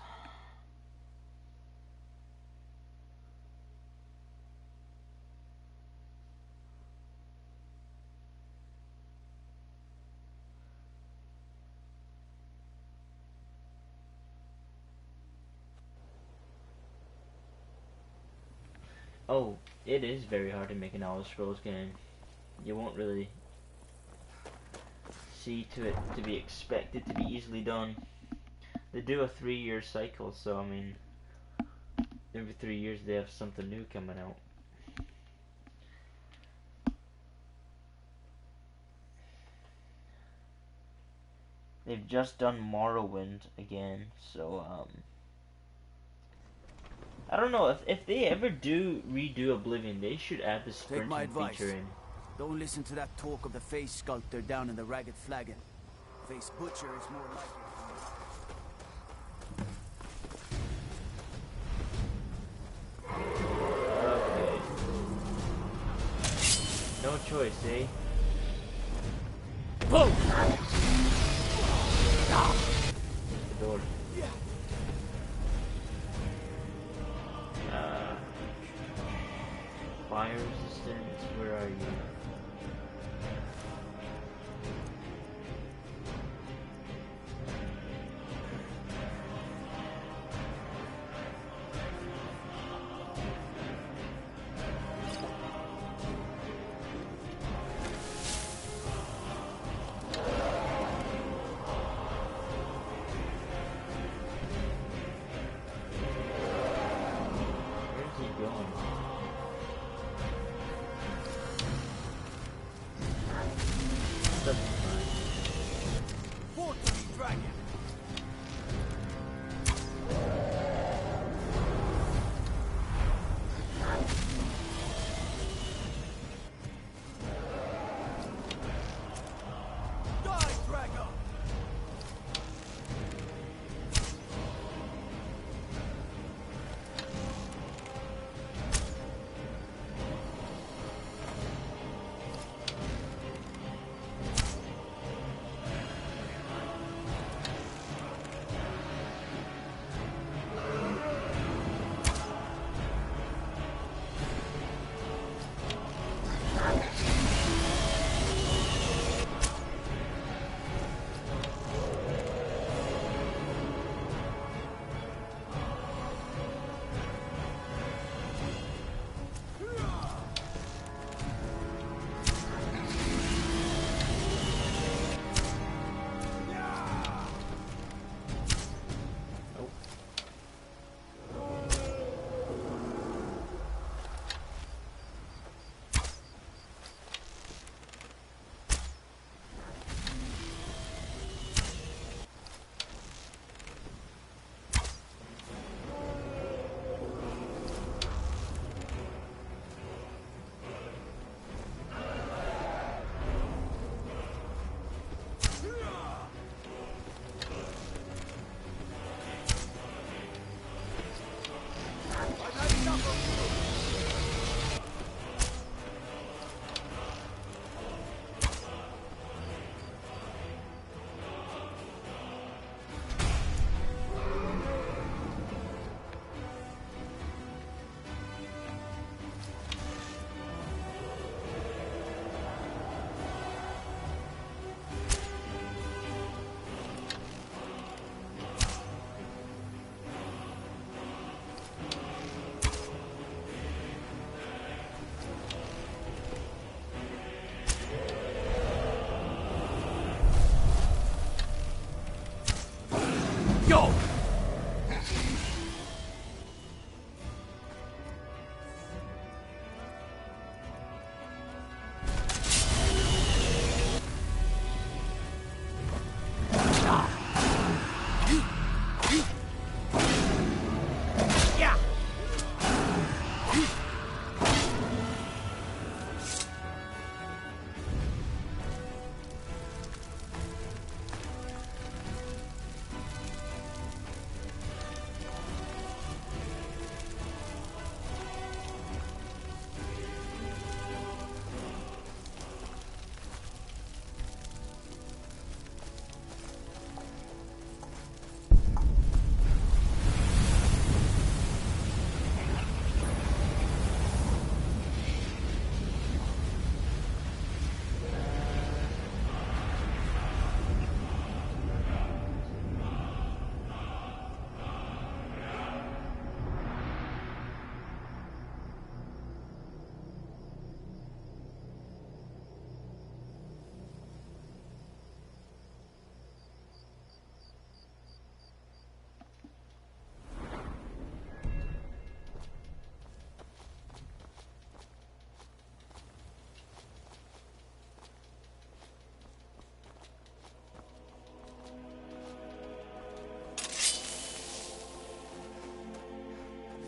Oh, it is very hard to make an Elder Scrolls game. You won't really see to it to be expected to be easily done. They do a 3-year cycle, so I mean, every 3 years they have something new coming out. They've just done Morrowind again, so I don't know if they ever do redo Oblivion, they should add the Take sprinting my advice. feature in. Don't listen to that talk of the face sculptor down in the Ragged Flagon. Face butcher is more likely. Okay. No choice, eh? Boom! The door. Fire resistance, where are you?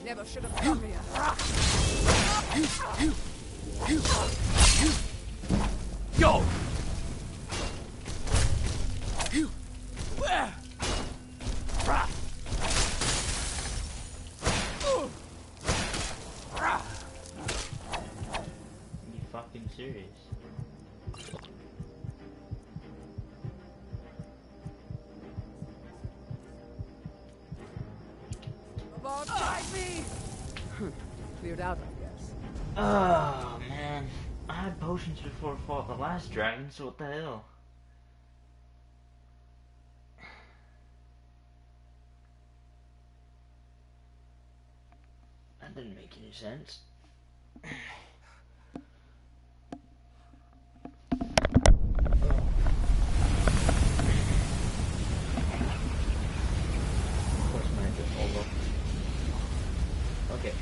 Never should have come here. Yo! You fucking serious? About fight me! Cleared out, I guess. Oh man, I had potions before I fought the last dragon, so what the hell? That didn't make any sense. Of course, mine just hold up. Okay.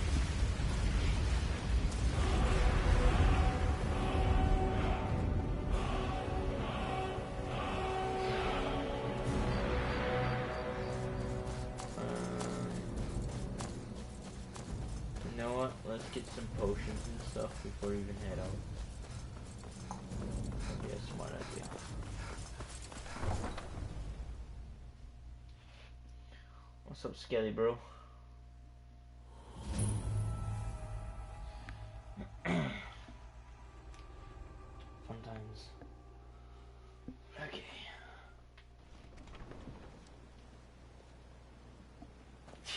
You know what? Let's get some potions and stuff before we even head out. That'd be a smart idea. What's up, Skelly bro? Fun times. Okay.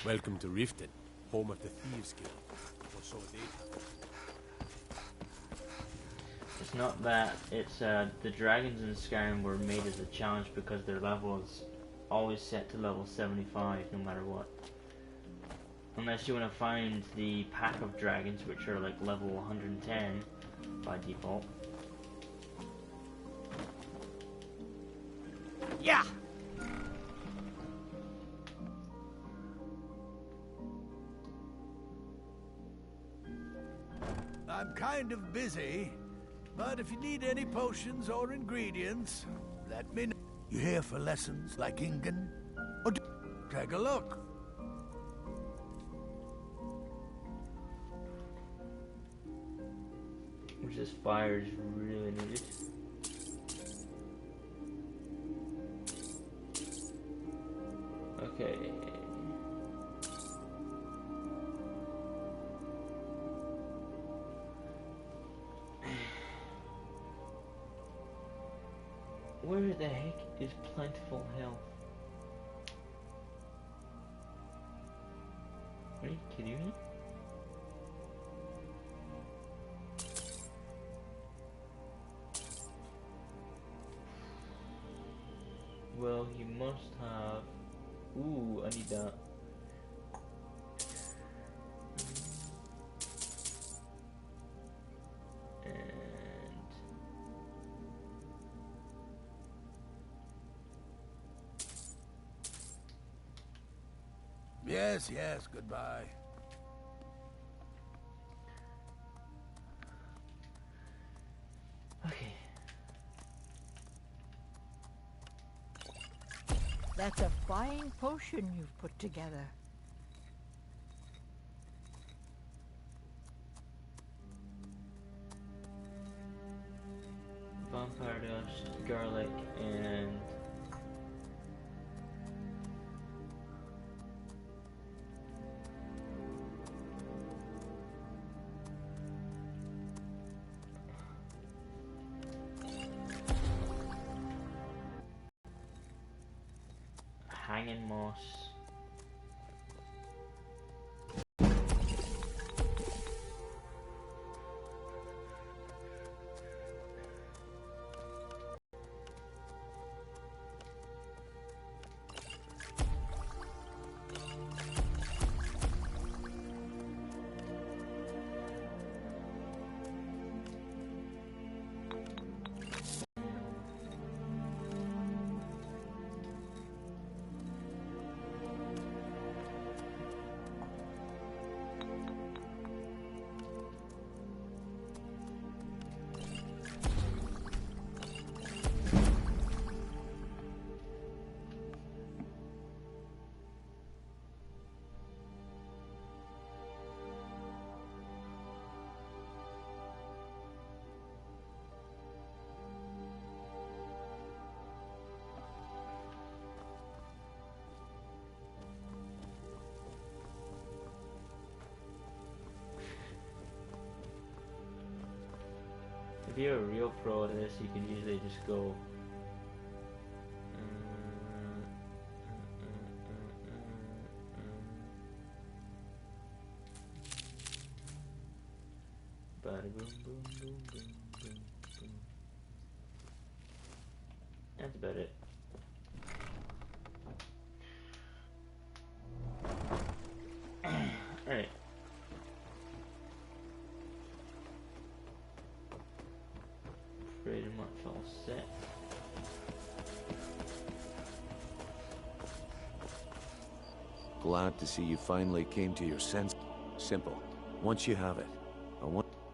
Welcome to Riften, home of the Thieves Guild. Or so they have. It's not that, it's the dragons in Skyrim were made as a challenge because their level is always set to level 75 no matter what. Unless you want to find the pack of dragons which are like level 110 by default. Yeah! I'm kind of busy, but if you need any potions or ingredients, let me know. You here for lessons like Ingen? Or take a look. Which this fire is really needed. Okay. Where the heck is plentiful health? Are you kidding me? Well, you must have... Ooh, I need that. Yes, yes, goodbye. Okay. That's a fine potion you've put together. Vampire dust, garlic, and... hanging moss. If you're a real pro at this, you can usually just go. Bada boom, boom, boom, boom, boom, boom. That's about it. Alright. Pretty much all set. Glad to see you finally came to your sense. Simple. Once you have it,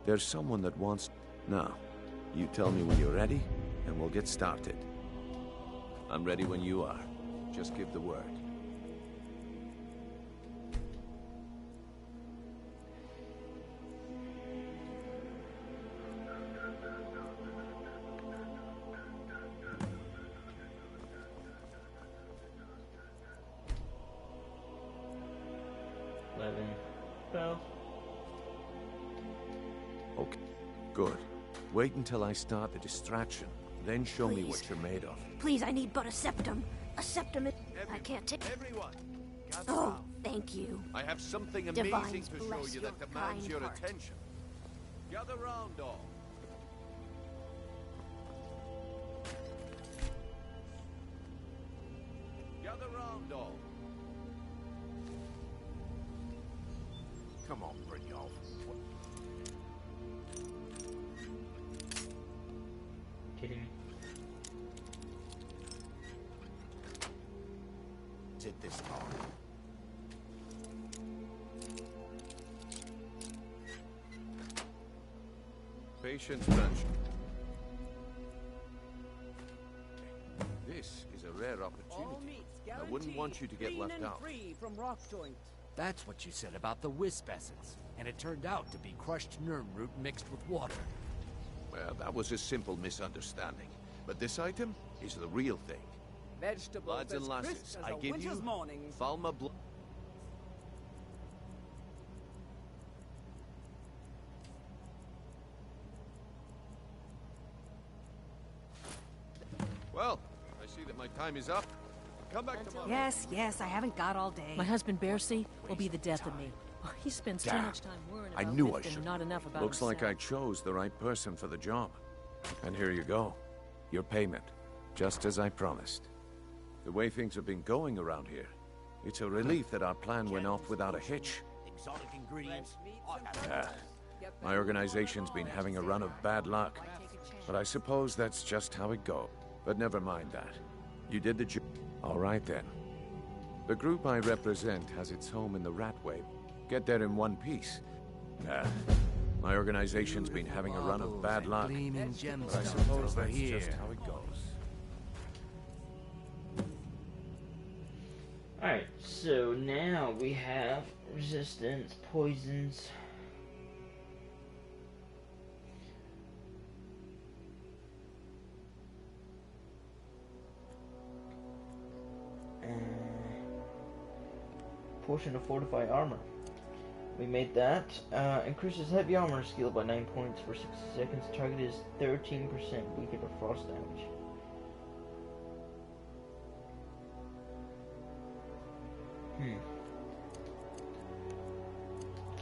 there's someone that wants... Now, you tell me when you're ready, and we'll get started. I'm ready when you are. Just give the word. Okay, good. Wait until I start the distraction, then show me what you're made of. Please, I need but a septum. A septum is... I can't take... Everyone, oh, thank you. I have something Divines amazing to show bless you your that demands kind your heart. attention. Gather round, all. Gather round, all. Come on, Brynjolf. Kidding me? Is it this long? Patience, Branch. This is a rare opportunity. I wouldn't want you to get left out. Free from rock joint. That's what you said about the wisp essence, and it turned out to be crushed nerm root mixed with water. Well, that was a simple misunderstanding. But this item is the real thing. Vegetables Lads and as lasses, crisp as I a give winter's you morning. Falma Bl... Well, I see that my time is up. Come back tomorrow. Yes, I haven't got all day. My husband, Bercy, will be the death of me. He spends too Damn. much time worrying I about knew I Rift and should. not enough about Looks like himself. I chose the right person for the job. And here you go. Your payment. Just as I promised. The way things have been going around here, it's a relief that our plan went off without a hitch. Exotic ingredients. My organization's been having a run of bad luck. But I suppose that's just how it goes. But never mind that. You did the job. All right then. The group I represent has its home in the Ratway. Get there in one piece. My organization's been having a run of bad luck. Gleaming But I gemstones suppose over that's here. just how it goes. Alright, so now we have resistance, poisons. Portion of fortified armor. We made that. Increases heavy armor skill by 9 points for 60 seconds. Target is 13% weaker to frost damage.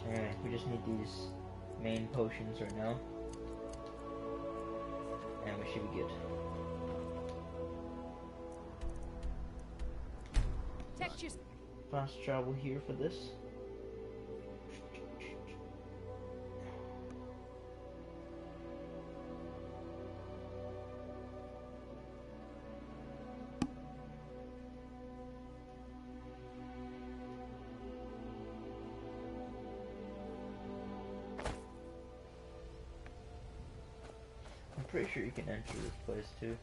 Alright, we just need these main potions right now. And we should be good. Textures. Fast travel here for this. I'm pretty sure you can enter this place too.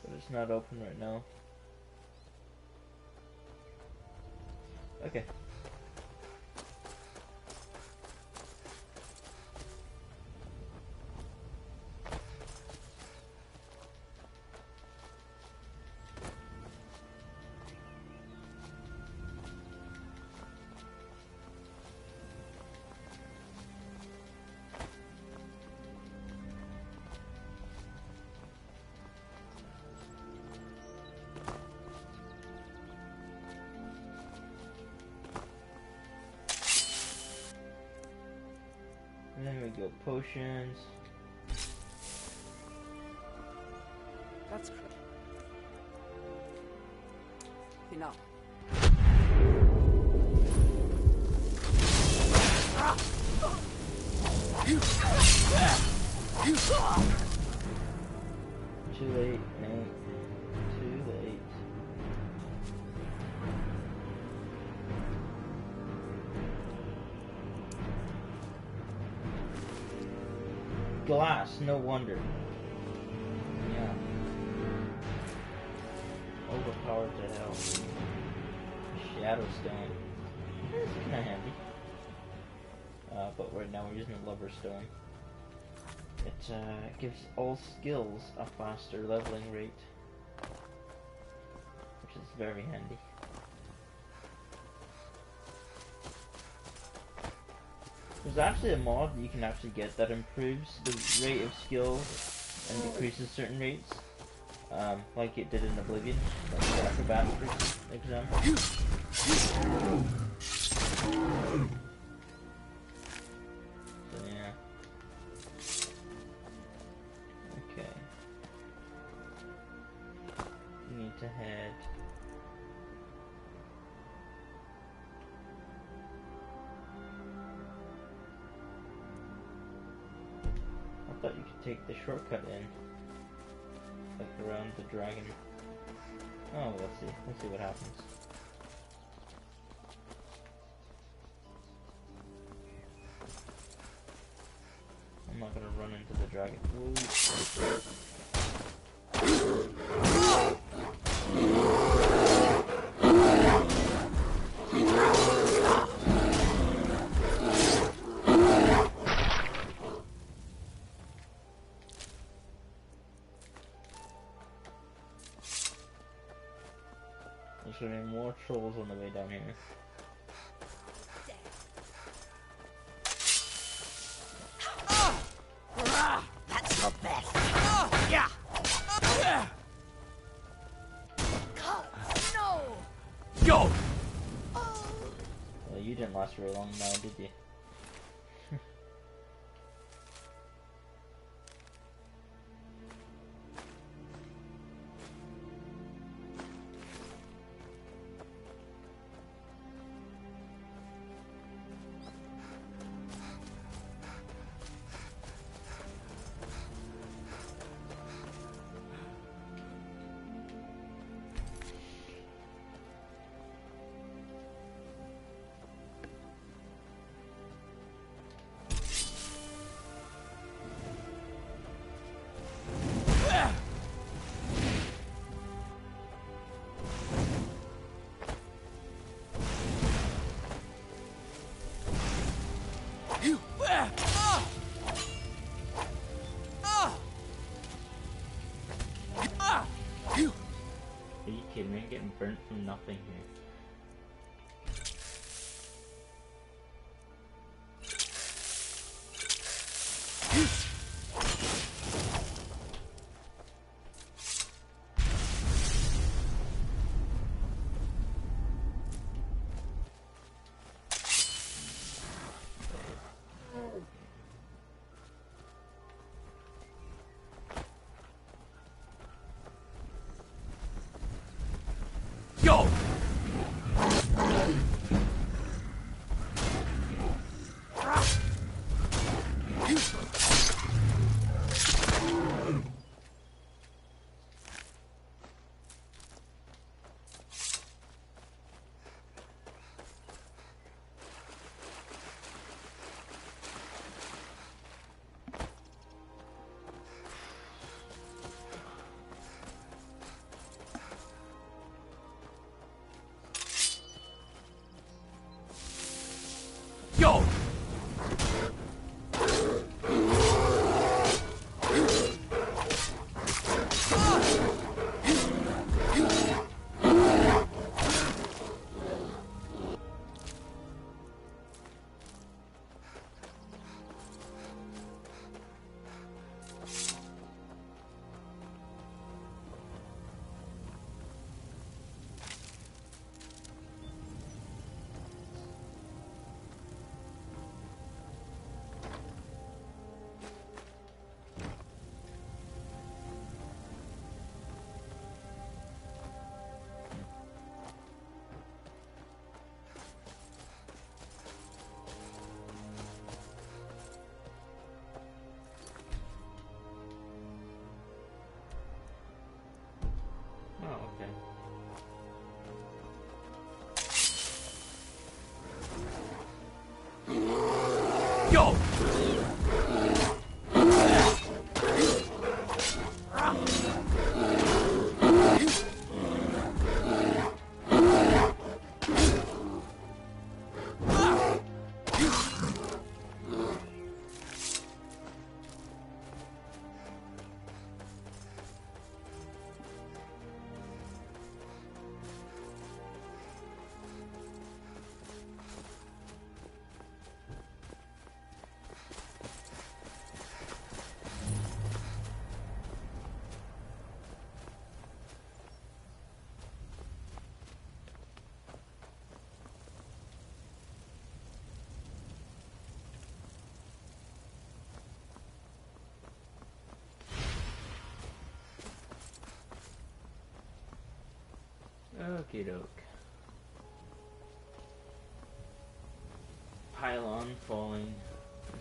But it's not open right now. Okay. Guild potions. That's enough. Too late, man. Too late. Glass, no wonder. Yeah. Overpowered to hell. Shadow stone. That's kinda handy. But right now we're using the lover stone. It gives all skills a faster leveling rate, which is very handy. There's actually a mod you can actually get that improves the rate of skills and decreases certain rates, like it did in Oblivion, like the Acrobat, for example. So yeah. Okay. We need to head. I thought you could take the shortcut in, like around the dragon. Oh, let's see. Let's see what happens. I'm not gonna run into the dragon. Whoa. There's gonna be more trolls on the way down here. That's the best. Yeah. No. Go. Well, you didn't last very long now, did you? Are you kidding me? I'm getting burnt from nothing here. Go! Okie doke. Pylon falling.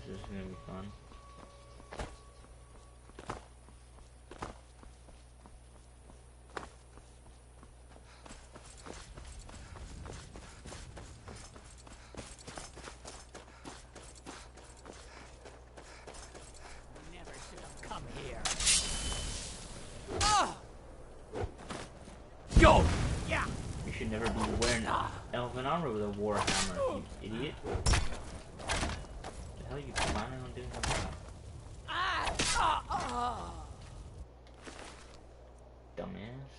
This is gonna be fun. Never should have come here. Go! Yeah! You should never be wearing elven armor with a warhammer, you idiot. What the hell are you planning on doing with that? Dumbass.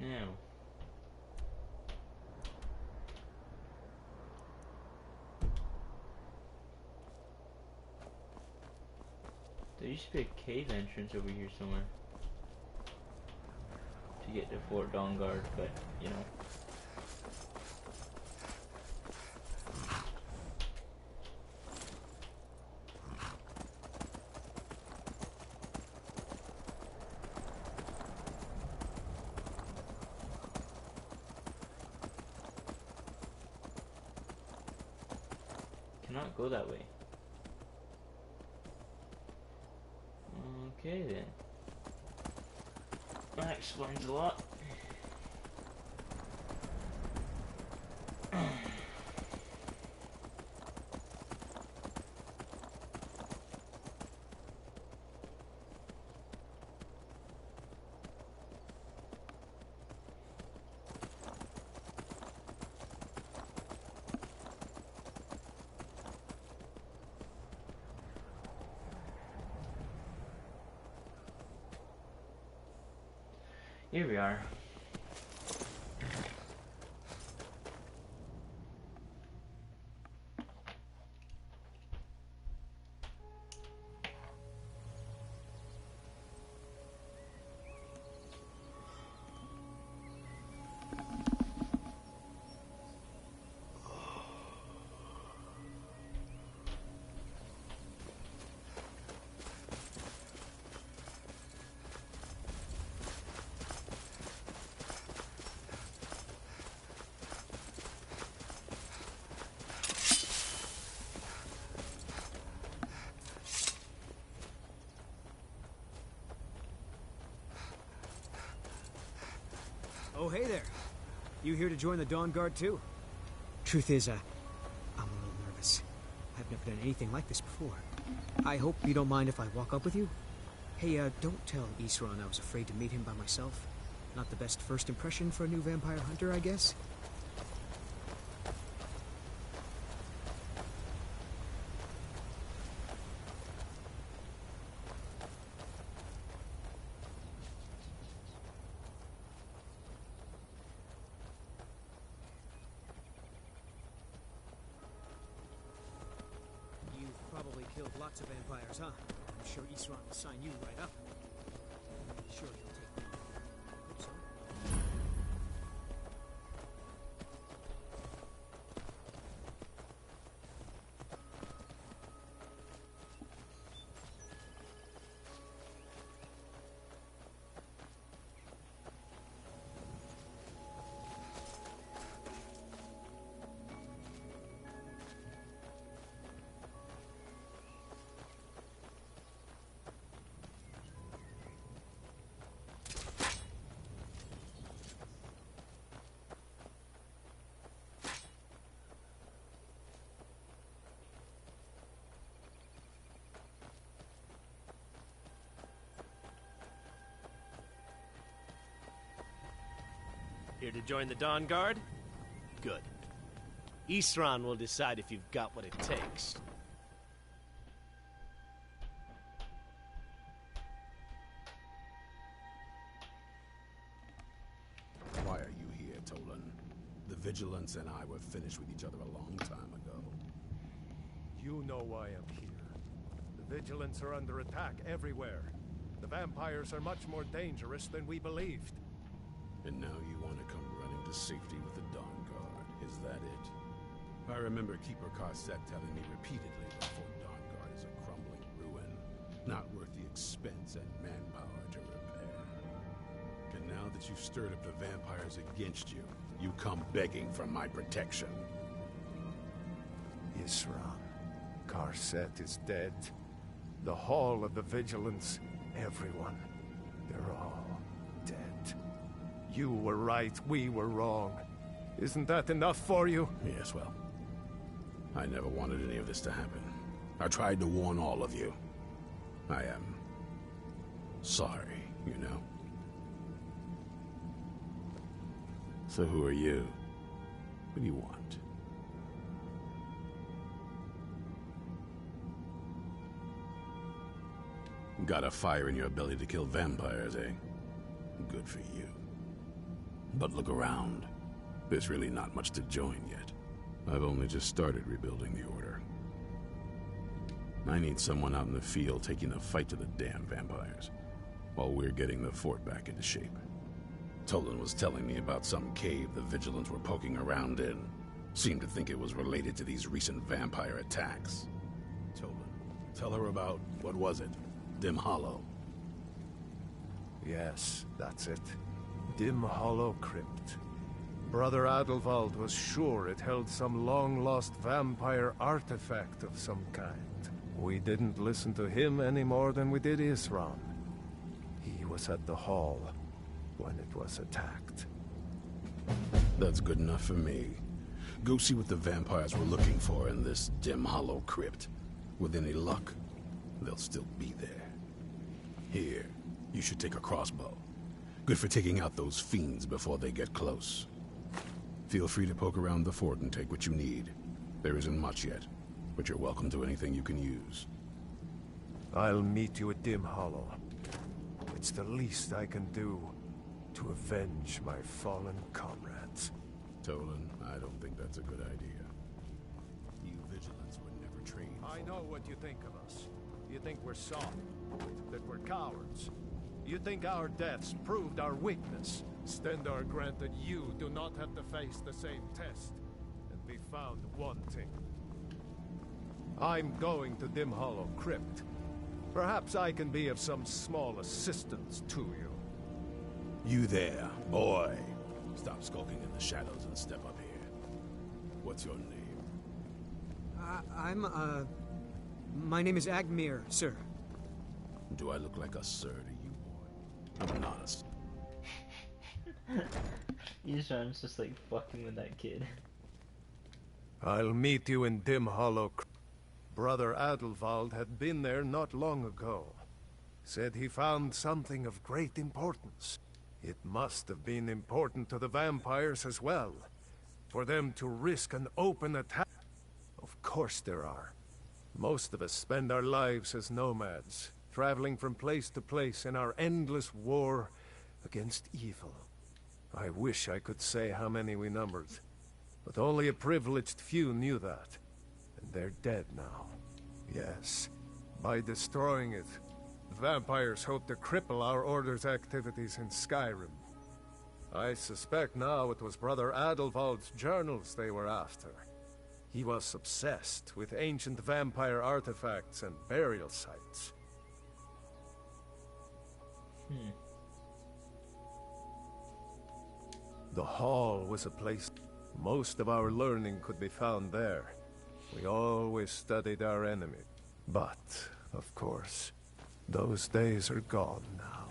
No. There used to be a cave entrance over here somewhere to get to Fort Dawnguard, but you know. Cannot go that way. Okay then. That explains a lot. Here we are. Oh, hey there. You here to join the Dawn Guard, too? Truth is, I'm a little nervous. I've never done anything like this before. I hope you don't mind if I walk up with you? Hey, don't tell Isran I was afraid to meet him by myself. Not the best first impression for a new vampire hunter, I guess? Probably killed lots of vampires, huh? I'm sure Isran will sign you right up. Sure he'll take me. Hope so. Here to join the Dawn Guard? Good. Isran will decide if you've got what it takes. Why are you here, Tolan? The Vigilance and I were finished with each other a long time ago. You know why I'm here. The Vigilance are under attack everywhere. The vampires are much more dangerous than we believed. And now you want to come running to safety with the Dawn Guard. Is that it? I remember Keeper Carset telling me repeatedly that Fort Dawn Guard is a crumbling expense and manpower to repair. And now that you've stirred up the vampires against you, you come begging for my protection. Isran, Karset is dead. The Hall of the Vigilance, everyone, they're all dead. You were right, we were wrong. Isn't that enough for you? Yes, well, I never wanted any of this to happen. I tried to warn all of you. I am sorry, you know. So who are you? What do you want? Got a fire in your belly to kill vampires, eh? Good for you. But look around. There's really not much to join yet. I've only just started rebuilding the Order. I need someone out in the field taking the fight to the damn vampires, while we're getting the fort back into shape. Tolan was telling me about some cave the Vigilants were poking around in. Seemed to think it was related to these recent vampire attacks. Tolan, tell her about, what was it? Dim Hollow. Yes, that's it. Dim Hollow Crypt. Brother Adelwald was sure it held some long-lost vampire artifact of some kind. We didn't listen to him any more than we did Isran. He was at the hall when it was attacked. That's good enough for me. Go see what the vampires were looking for in this Dim Hollow Crypt. With any luck, they'll still be there. Here, you should take a crossbow. Good for taking out those fiends before they get close. Feel free to poke around the fort and take what you need. There isn't much yet, but you're welcome to anything you can use. I'll meet you at Dim Hollow. It's the least I can do to avenge my fallen comrades. Tolan, I don't think that's a good idea. You Vigilants were never trained. I know what you think of us. You think we're soft, that we're cowards. You think our deaths proved our weakness. Stendarr granted you do not have to face the same test and be found wanting. I'm going to Dim Hollow Crypt. Perhaps I can be of some small assistance to you. You there, boy. Stop skulking in the shadows and step up here. What's your name? My name is Agmir, sir. Do I look like a sir to you, boy? I'm not a sir. Isran's just like fucking with that kid. I'll meet you in Dim Hollow. Brother Adelwald had been there not long ago. Said he found something of great importance. It must have been important to the vampires as well. For them to risk an open attack. Of course there are. Most of us spend our lives as nomads, traveling from place to place in our endless war against evil. I wish I could say how many we numbered, but only a privileged few knew that, and they're dead now. Yes, by destroying it, the vampires hope to cripple our Order's activities in Skyrim. I suspect now it was Brother Adelwald's journals they were after. He was obsessed with ancient vampire artifacts and burial sites. The hall was a place most of our learning could be found there. We always studied our enemy. But, of course, those days are gone now.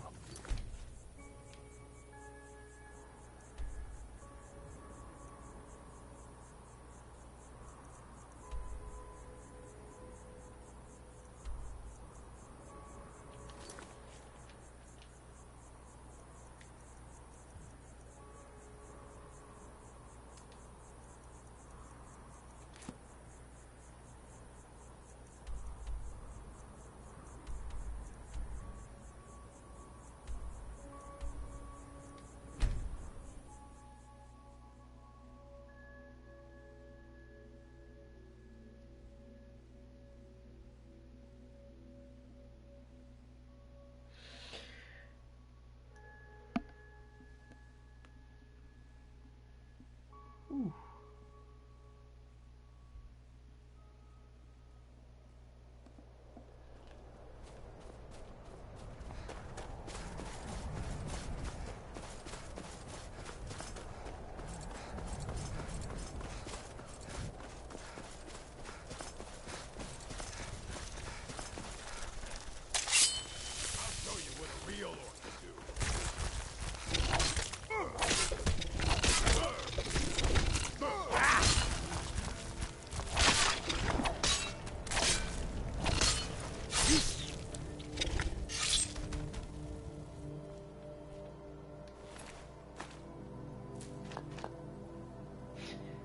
Ooh.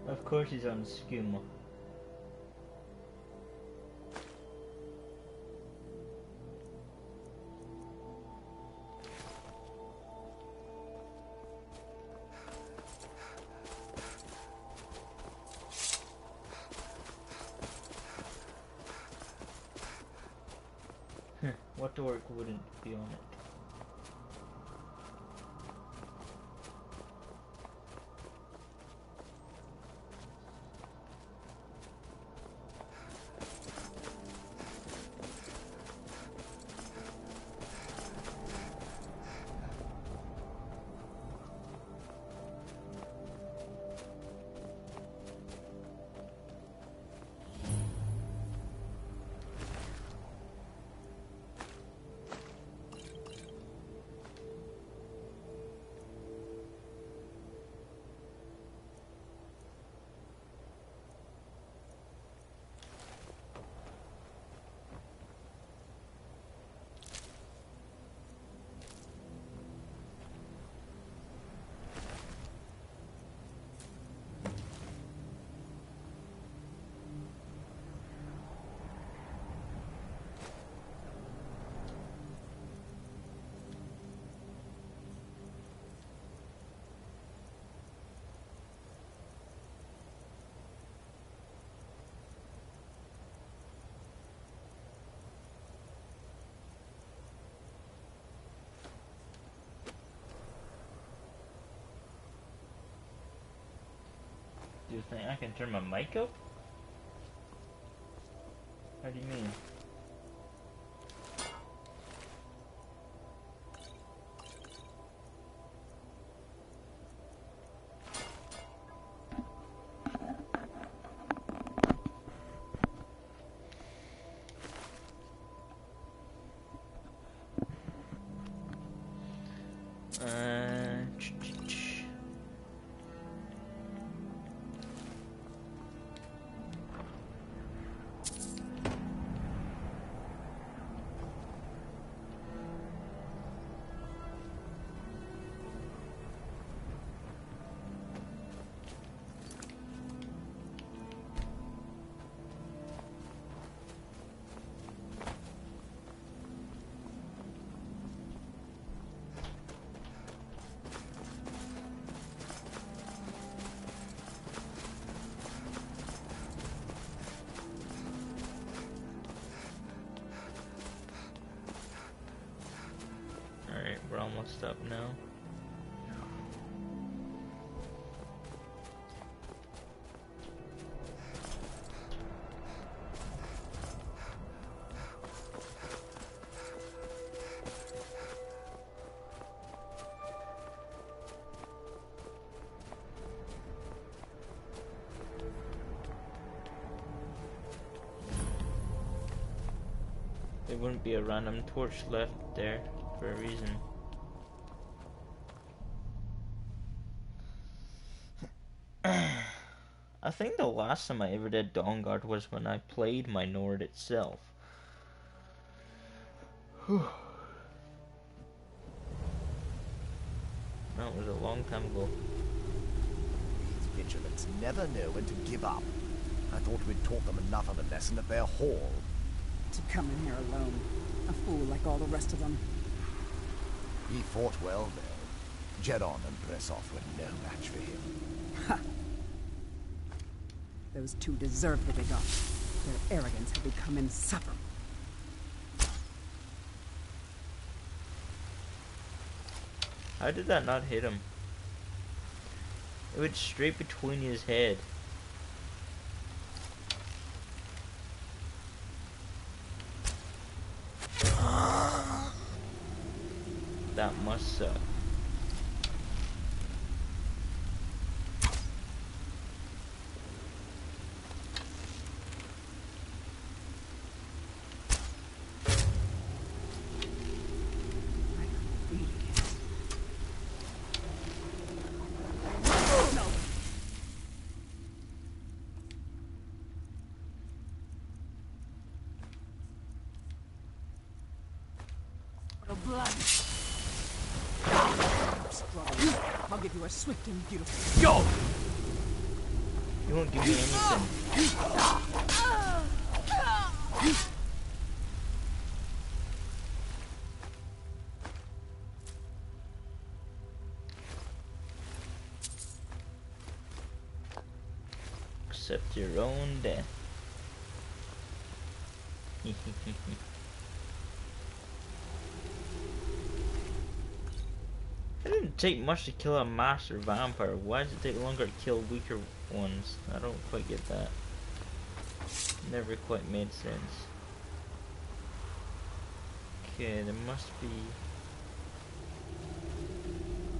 Of course he's on skooma. What orc wouldn't be on it? Do you think I can turn my mic up? How do you mean? We're almost up now. There wouldn't be a random torch left there for a reason. I think the last time I ever did Dawnguard was when I played my Nord itself. That was a long time ago. These vigilants never know when to give up. I thought we'd taught them enough of a lesson at their hall. To come in here alone. A fool like all the rest of them. He fought well, though. Jedon and Bresov were no match for him. Ha! Those two deserve what they got. Their arrogance had become insufferable. How did that not hit him? It went straight between his head. That must suck. I'll give you a swift and beautiful. Go! You won't give me anything. Accept your own death. It didn't take much to kill a master vampire. Why does it take longer to kill weaker ones? I don't quite get that. Never quite made sense. Okay, there must be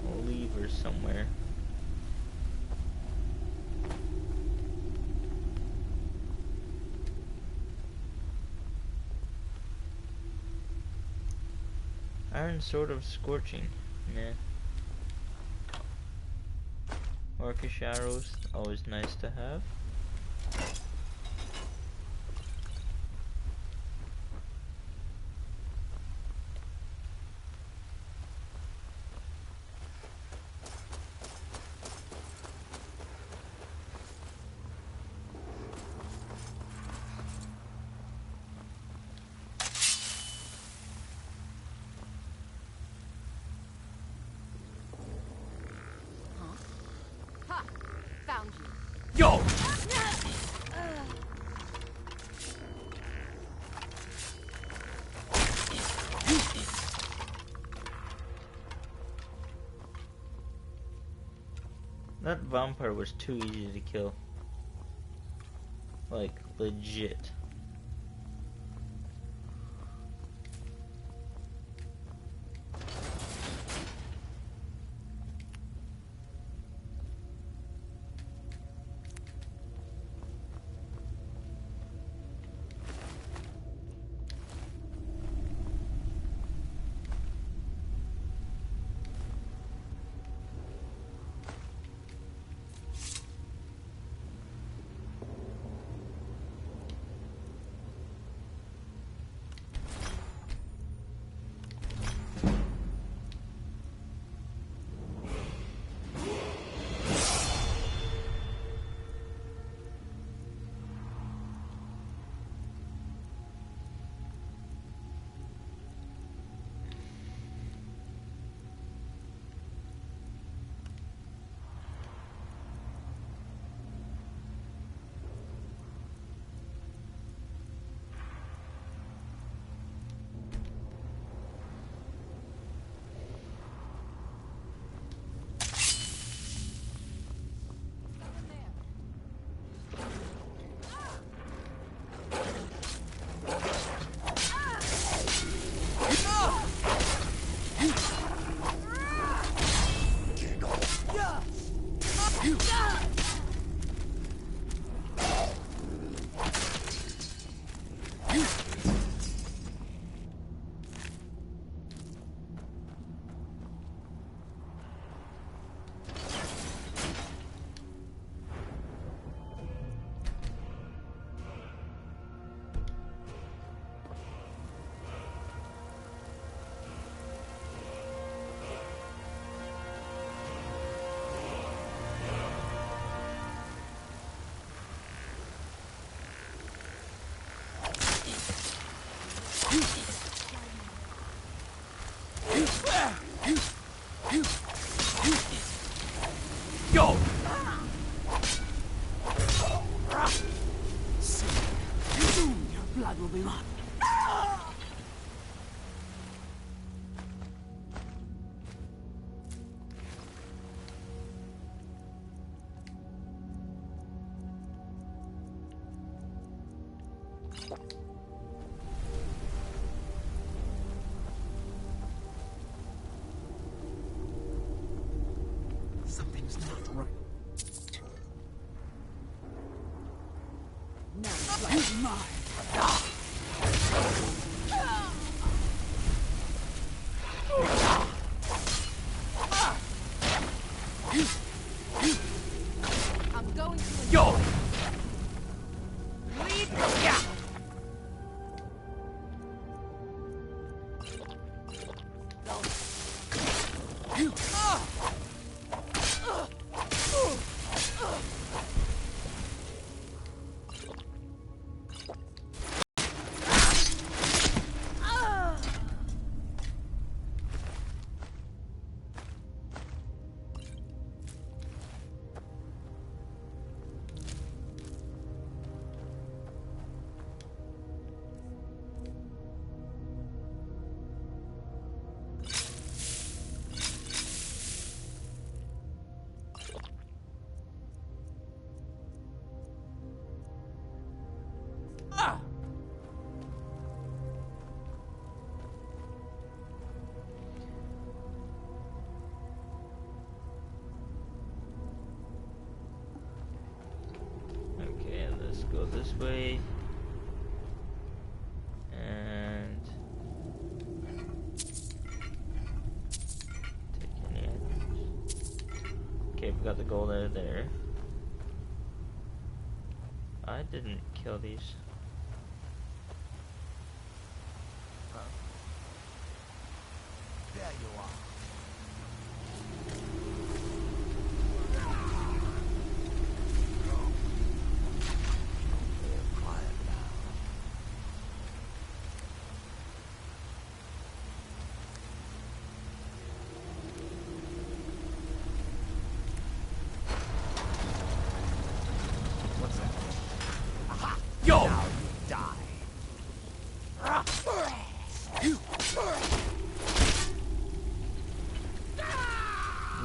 a lever somewhere. Iron Sword of Scorching. Meh. Orcish arrows, always nice to have. Found you. Yo! That vampire was too easy to kill. Like, legit. Yo! Soon your blood will be mine. Something's not right. Now it's mine. I'm going to Yo! leave. Yeah! go this way. And take any items. Okay, we got the gold out of there. I didn't kill these. There you are. Yo! Now you die.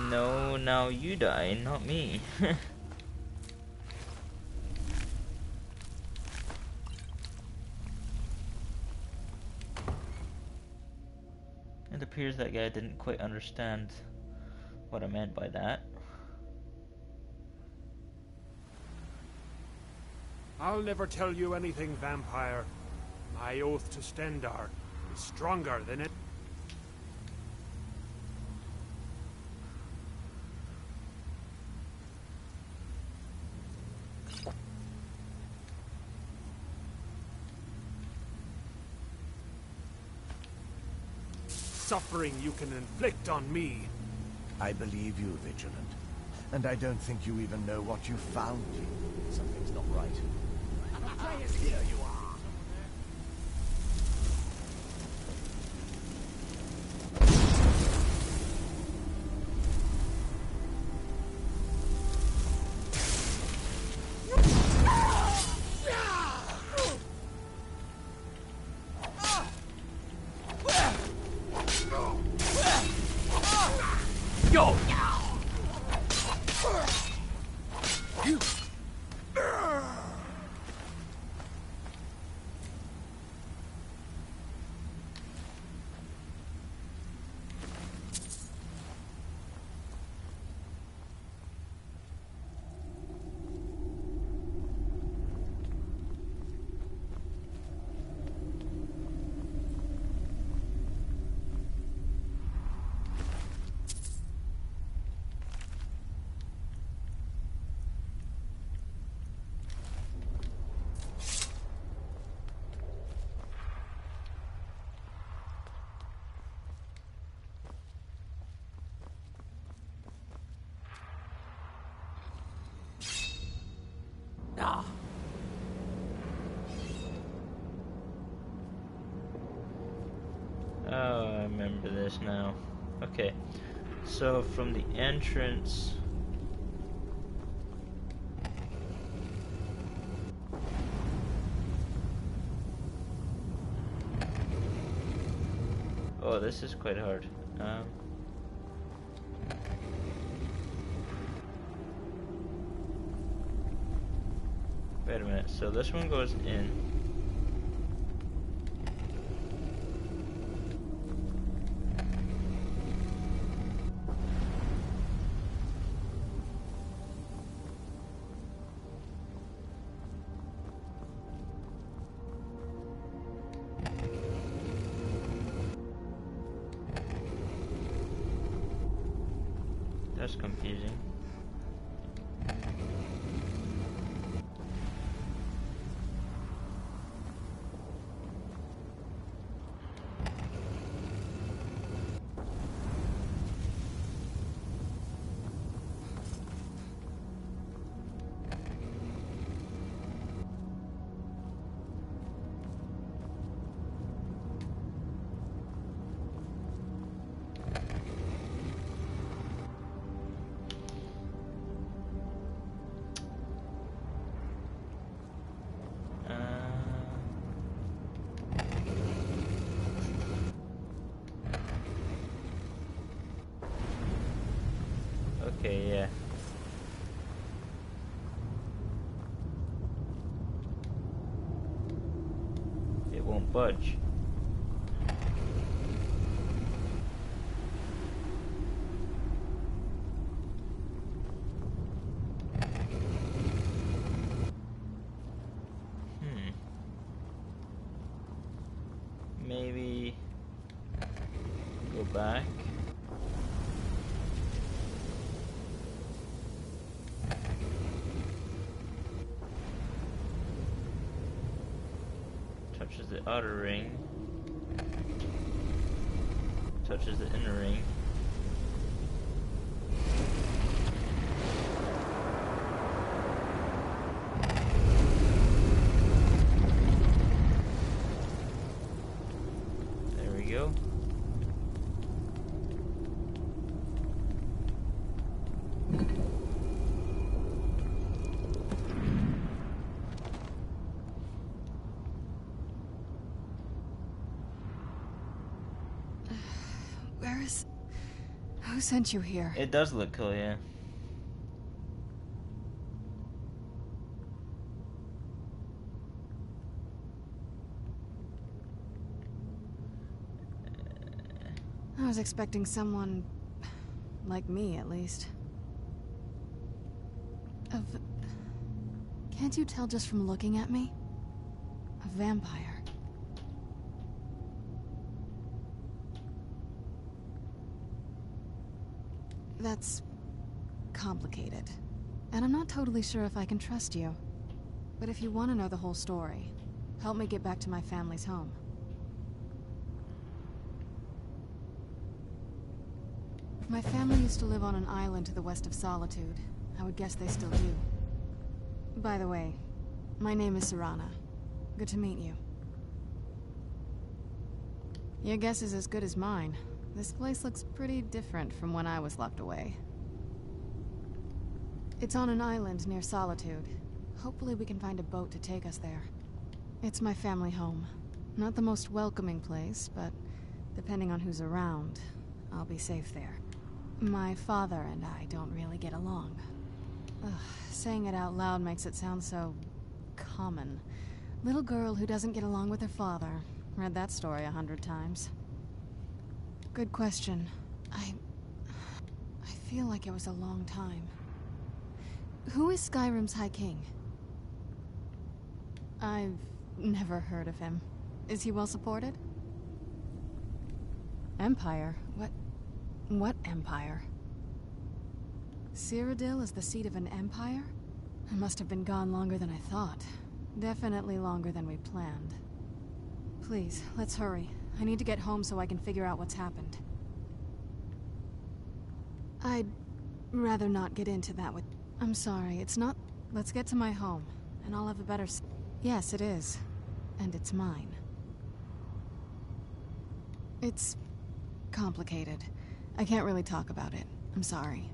No, now you die, not me. It appears that guy didn't quite understand what I meant by that. I'll never tell you anything, vampire. My oath to Stendar is stronger than it. Suffering you can inflict on me. I believe you, Vigilant. And I don't think you even know what you found. Something's not right. Here you are. Yo! Ah. Oh, I remember this now. Okay, so from the entrance... Oh, this is quite hard. Wait a minute, so this one goes in. That's confusing. Okay, yeah. It won't budge. maybe go back. Touches the outer ring. Touches the inner ring. There we go. Who sent you here? It does look cool, yeah. I was expecting someone like me, at least. Can't you tell just from looking at me? A vampire. That's complicated. And I'm not totally sure if I can trust you. But if you want to know the whole story, help me get back to my family's home. My family used to live on an island to the west of Solitude. I would guess they still do. By the way, my name is Serana. Good to meet you. Your guess is as good as mine. This place looks pretty different from when I was locked away. It's on an island near Solitude. Hopefully we can find a boat to take us there. It's my family home. Not the most welcoming place, but depending on who's around, I'll be safe there. My father and I don't really get along. Ugh, saying it out loud makes it sound so common. Little girl who doesn't get along with her father. Read that story 100 times. Good question. I feel like it was a long time. Who is Skyrim's High King? I've never heard of him. Is he well supported? Empire? What empire? Cyrodiil is the seat of an empire? I must have been gone longer than I thought. Definitely longer than we planned. Please, let's hurry. I need to get home so I can figure out what's happened. I'd rather not get into that with... I'm sorry, it's not... Let's get to my home, and I'll have a better... Yes, it is. And it's mine. It's... complicated. I can't really talk about it. I'm sorry.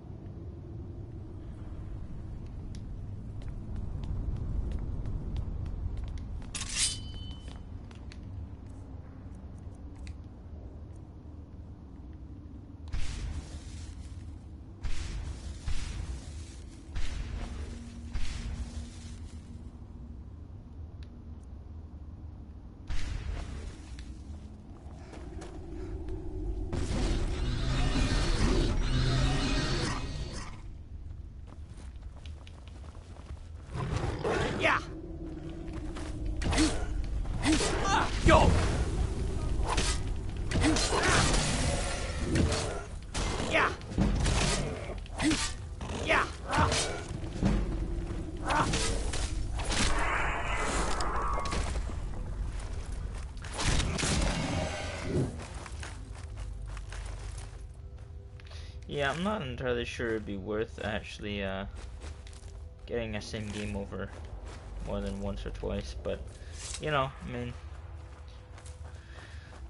Yeah, I'm not entirely sure it'd be worth actually getting a same game over more than once or twice, but you know, I mean,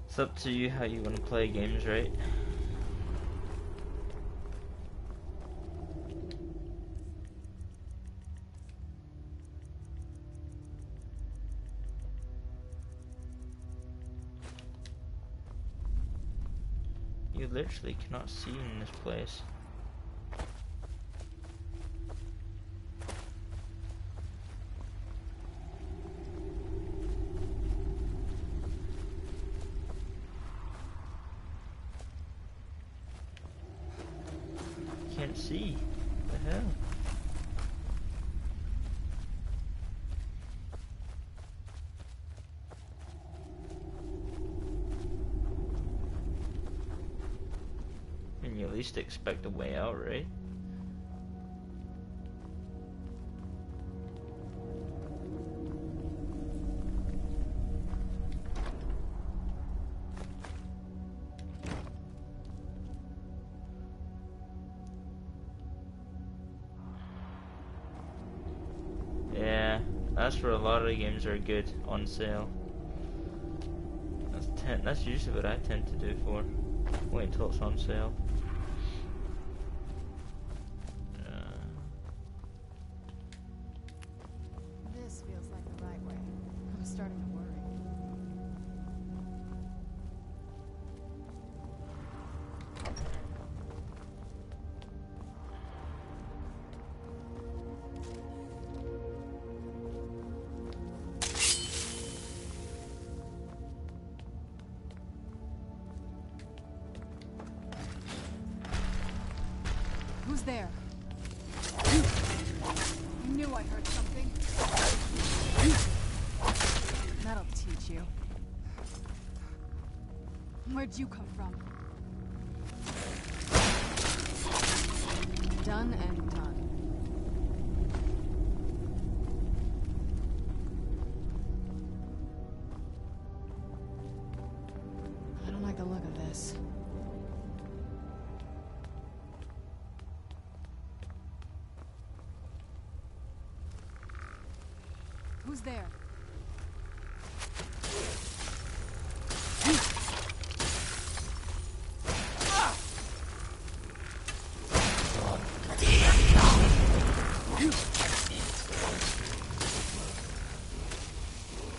it's up to you how you want to play games, right? You literally cannot see in this place. Can't see. What the hell? least expect a way out, right? Yeah, that's where a lot of the games are good on sale. That's usually what I tend to do for. Wait until it's on sale. This feels like the right way. I'm starting to worry. Who's there? I knew I heard something. That'll teach you. Where'd you come from? Done and done. I don't like the look of this. Who's there?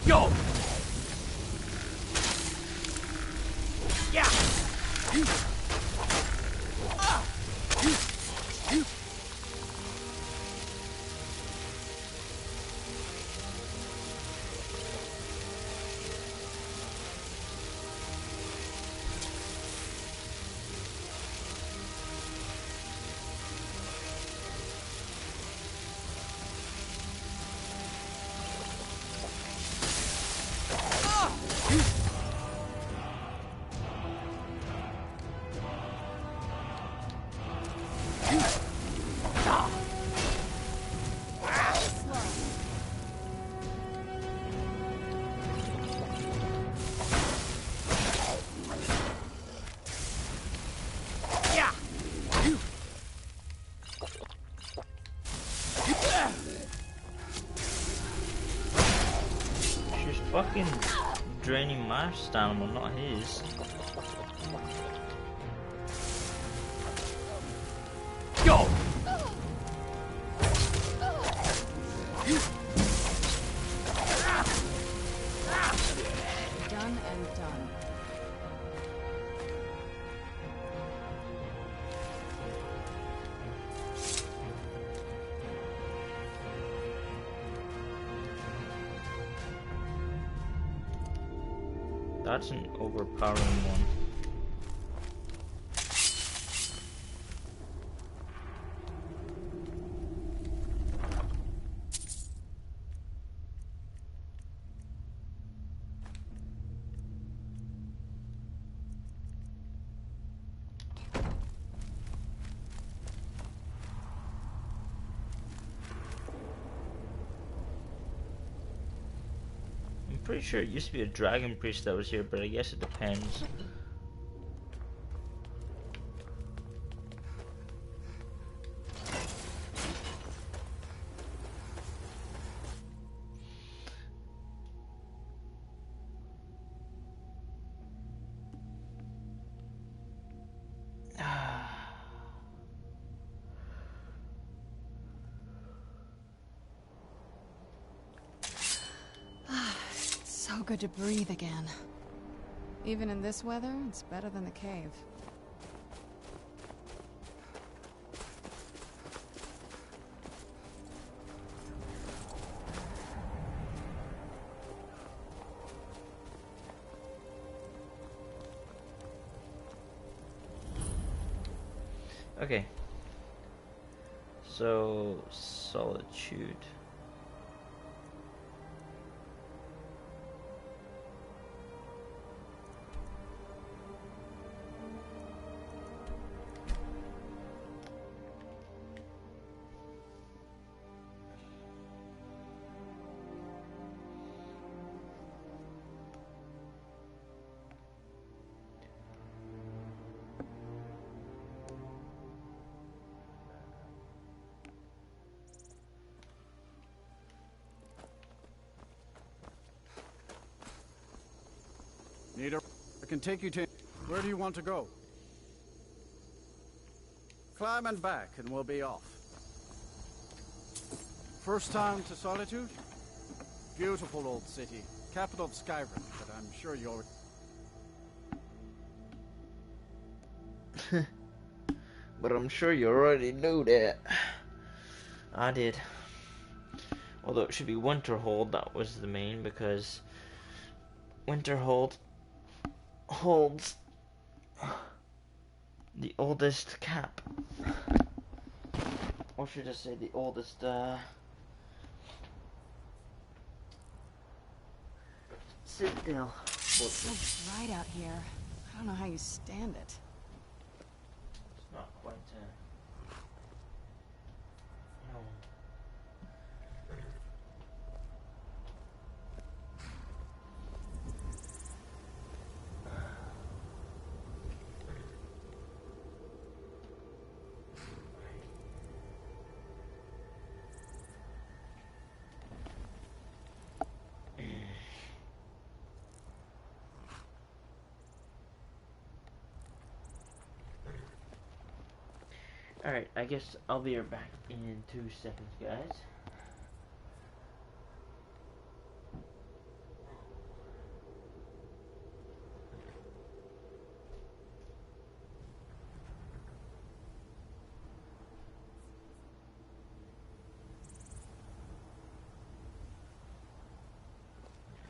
Yo! Yeah! She's fucking draining my stamina, not his. Go! Done and done. That's an overpowering one. I'm pretty sure it used to be a dragon priest that was here, but I guess it depends. So good to breathe again. Even in this weather, it's better than the cave. Okay. So, solitude. I can take you to... Where do you want to go? Climb and back, and we'll be off. First time to Solitude? Beautiful old city. Capital of Skyrim, but I'm sure you'll... But I'm sure you already knew that. I did. Although it should be Winterhold, that was the main, because Winterhold holds the oldest cap. Or should I say the oldest, citadel. It's so bright out here. I don't know how you stand it. It's not quite, no. Alright, I guess I'll be right back in 2 seconds, guys.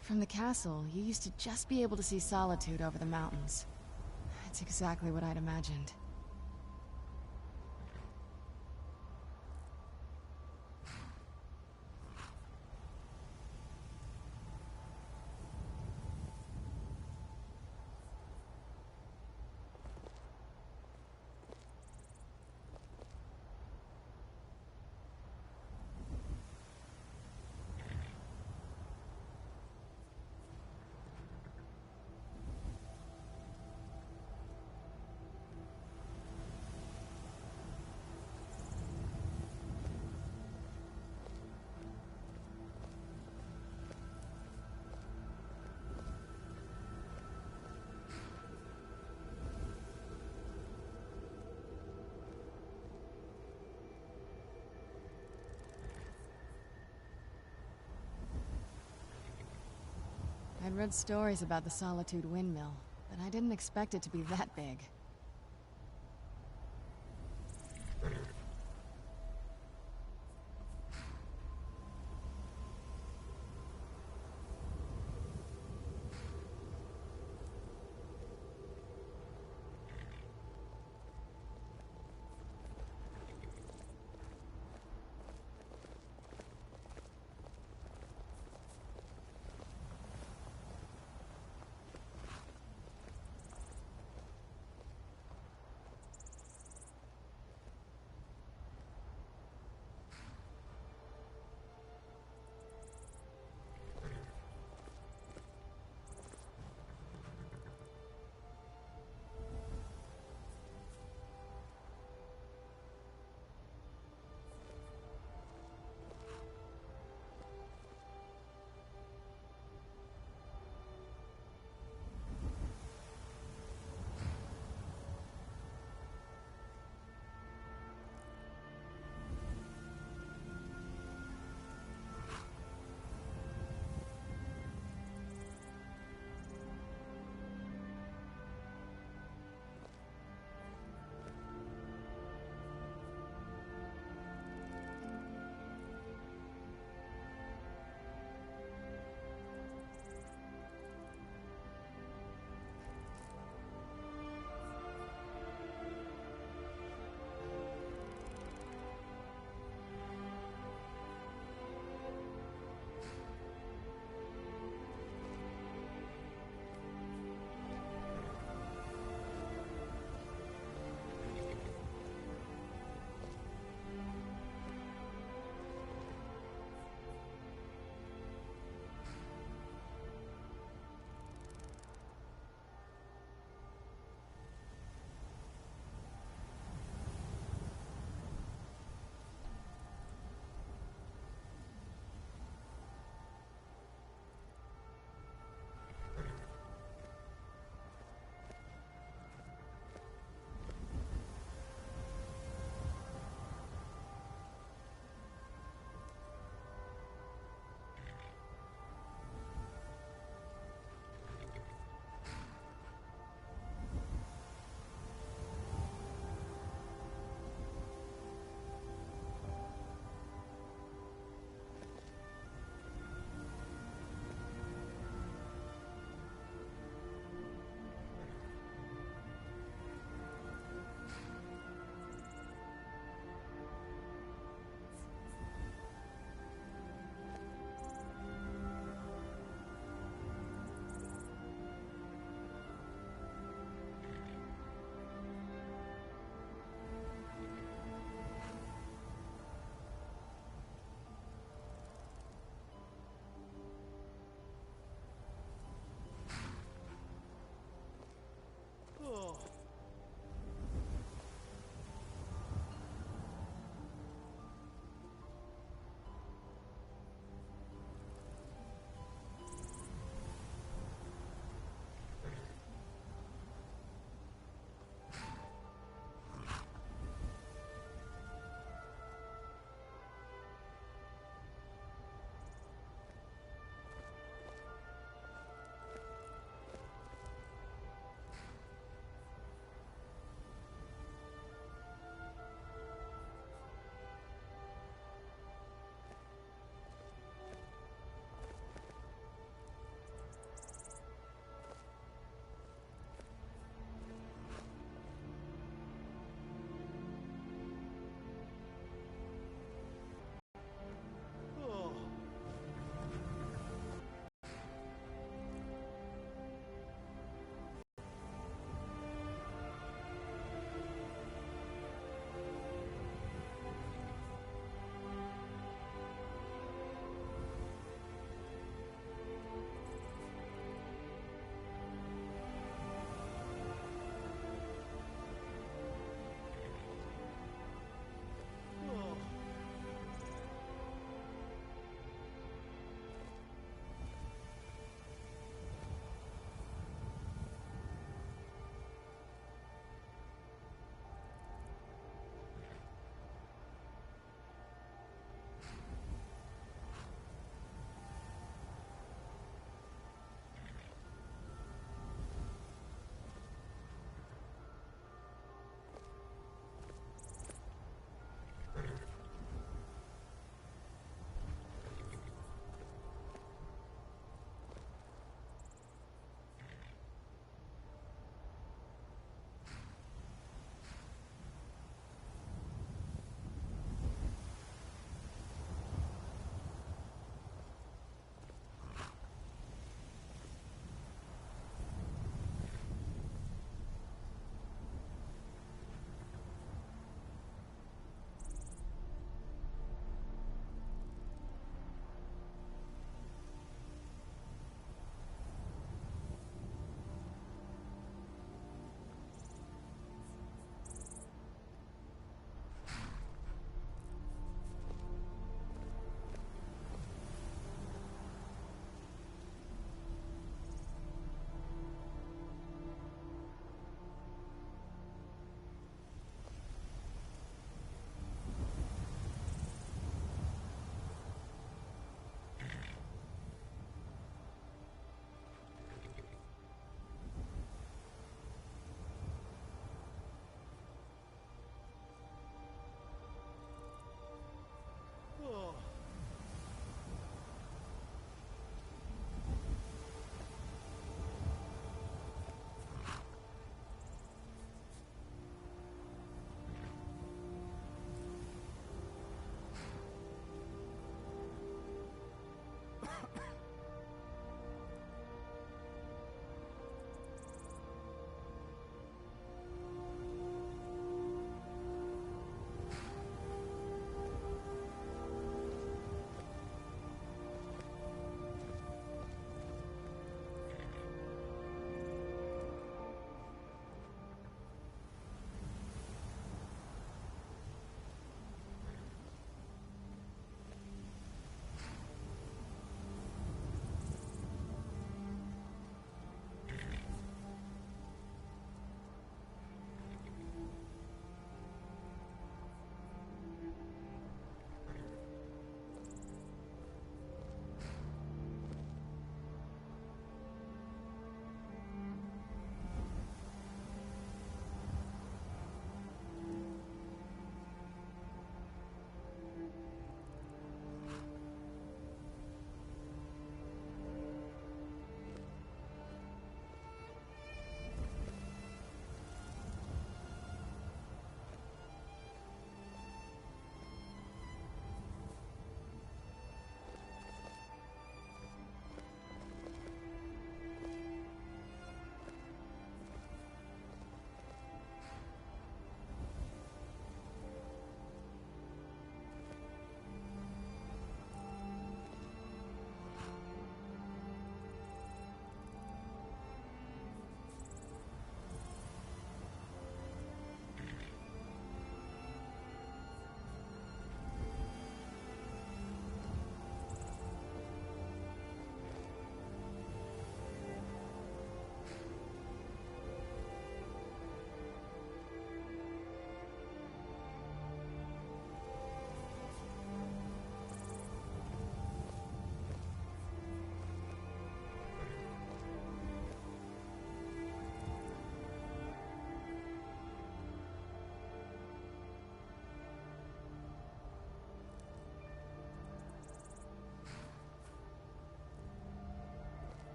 From the castle, you used to just be able to see Solitude over the mountains. It's exactly what I'd imagined. I'd read stories about the Solitude windmill, but I didn't expect it to be that big.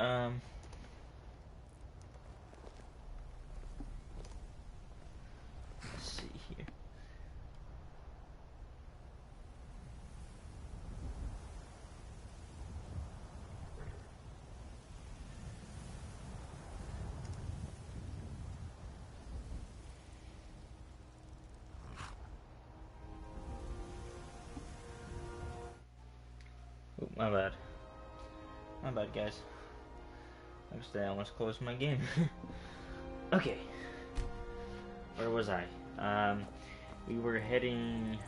Let's see here. Oh, my bad. My bad, guys. Actually, I almost closed my game. Okay. Where was I? We were heading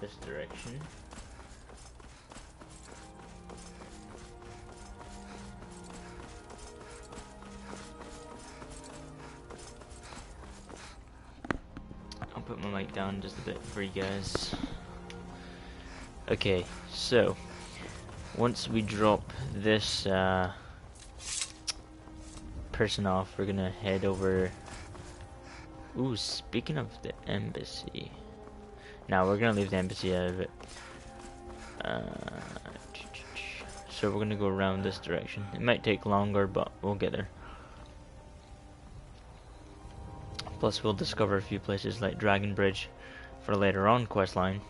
this direction. I'll put my mic down just a bit for you guys. Okay, so once we drop this person off, we're gonna head over. Ooh, speaking of the embassy, now we're gonna leave the embassy out of it. So we're gonna go around this direction. It might take longer, but we'll get there. Plus, we'll discover a few places like Dragon Bridge for later on questline.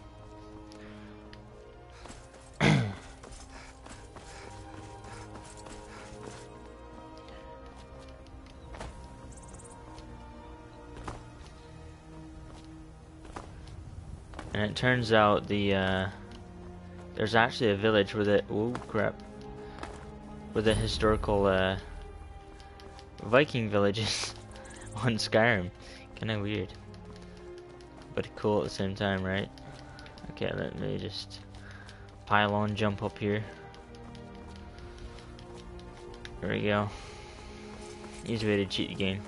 And it turns out there's actually a village with it. Oh crap! With the historical Viking villages on Skyrim. Kind of weird, but cool at the same time, right? Okay, let me just pile on, jump up here. There we go. Easy way to cheat the game.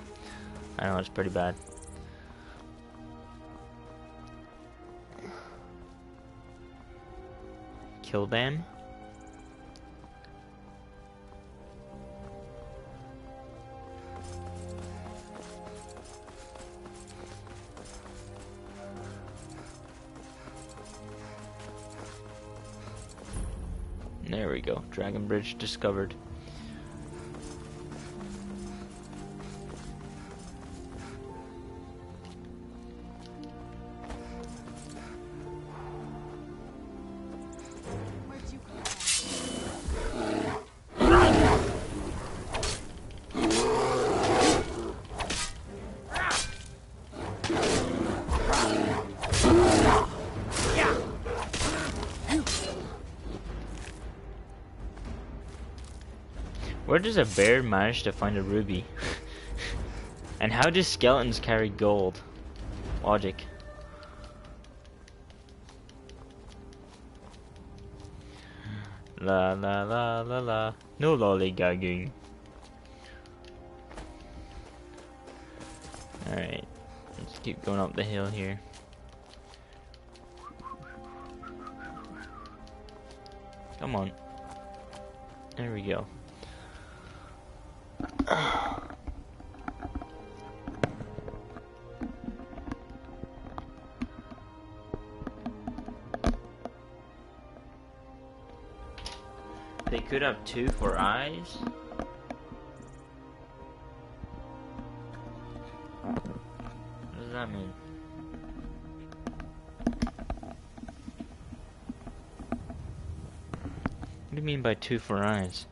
I know it's pretty bad. Killbam. There we go. Dragon Bridge discovered. Where does a bear manage to find a ruby? And how do skeletons carry gold? Logic. La la la la la. No lollygagging. Alright. Let's keep going up the hill here. Come on. There we go. They could have 2 for eyes. What does that mean? What do you mean by 2 for eyes?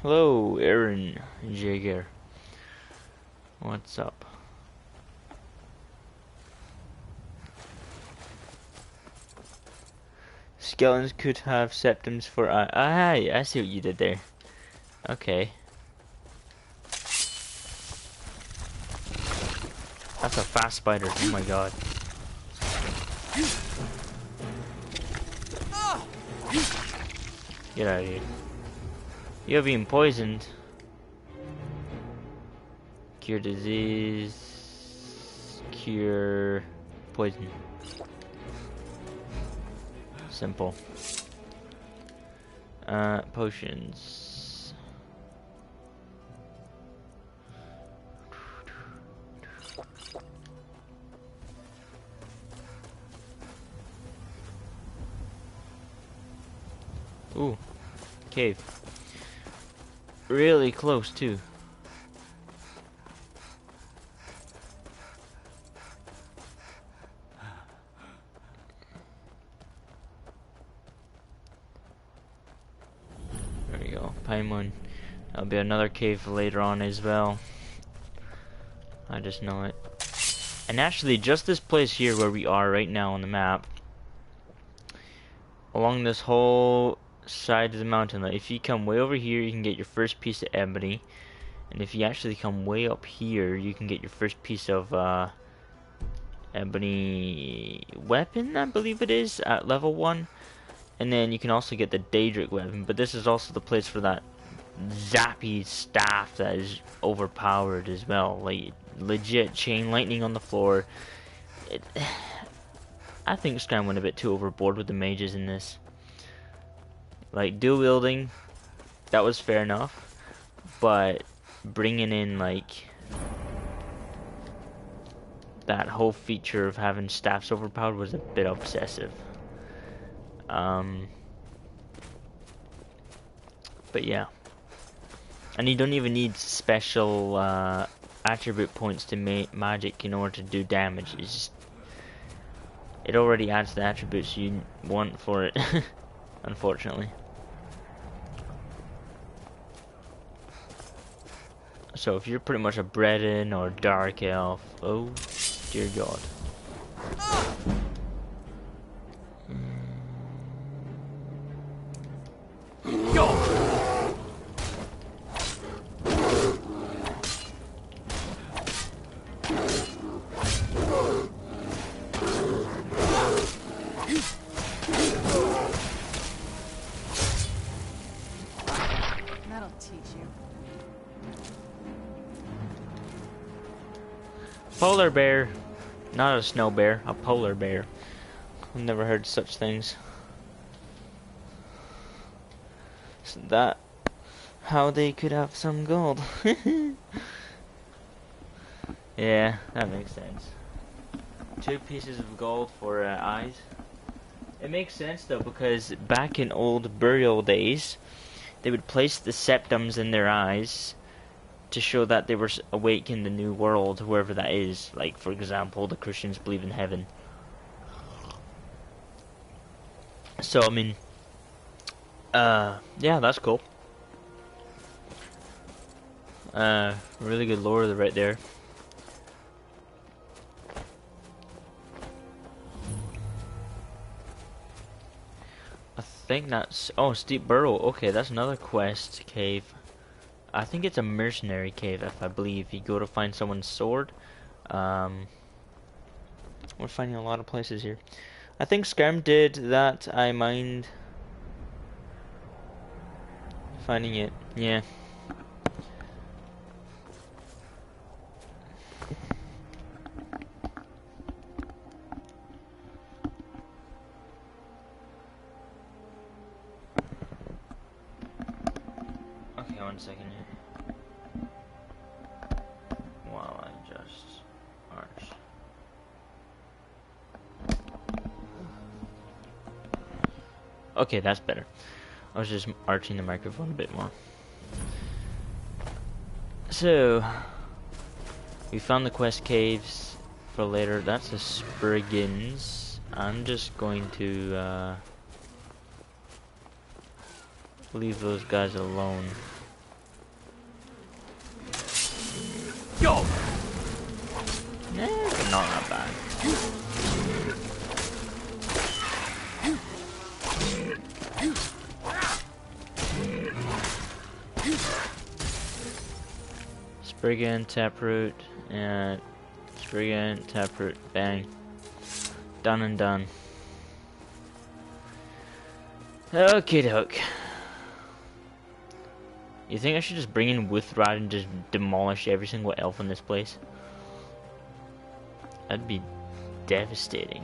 Hello, Aaron Jaeger. What's up? Skeletons could have septums for eye. I see what you did there. Okay. That's a fast spider. Oh my god. Get out of here. You have been poisoned. Cure disease. Cure poison. Simple. Potions. Ooh, cave. Really close too. There we go, Paimon. There'll be another cave later on as well. I just know it. And actually, just this place here where we are right now on the map, along this whole side of the mountain, like if you come way over here, you can get your first piece of ebony, and if you actually come way up here, you can get your first piece of ebony weapon, I believe it is, at level 1. And then you can also get the Daedric weapon, but this is also the place for that zappy staff that is overpowered as well, like legit chain lightning on the floor. I think Skyrim went a bit too overboard with the mages in this. Like, dual wielding, that was fair enough, but bringing in, like, that whole feature of having staffs overpowered was a bit obsessive. But yeah. And you don't even need special attribute points to magic in order to do damage. It's just, it already adds the attributes you want for it, unfortunately. So if you're pretty much a Breton or Dark Elf, oh dear God. That'll teach you. Polar bear. Not a snow bear, a polar bear. I've never heard such things. Is that how they could have some gold? Yeah, that makes sense. 2 pieces of gold for eyes. It makes sense though, because back in old burial days, they would place the septums in their eyes to show that they were awake in the new world, wherever that is. Like, for example, the Christians believe in heaven. So, I mean, yeah, that's cool. Really good lore right there. I think that's... Oh, Steep Burrow. Okay, that's another quest cave. I think it's a mercenary cave, if I believe. You go to find someone's sword. We're finding a lot of places here. I think Skyrim did that. I mind finding it. Yeah. Okay, 1 second here. While I just arch. Okay, that's better. I was just arching the microphone a bit more. So, we found the quest caves for later. That's a Spriggans. I'm just going to leave those guys alone. Yo! Not that bad. Spriggan, taproot, and Spriggan, taproot, bang. Done and done. Okie doke. You think I should just bring in Withrad and just demolish every single elf in this place? That'd be devastating.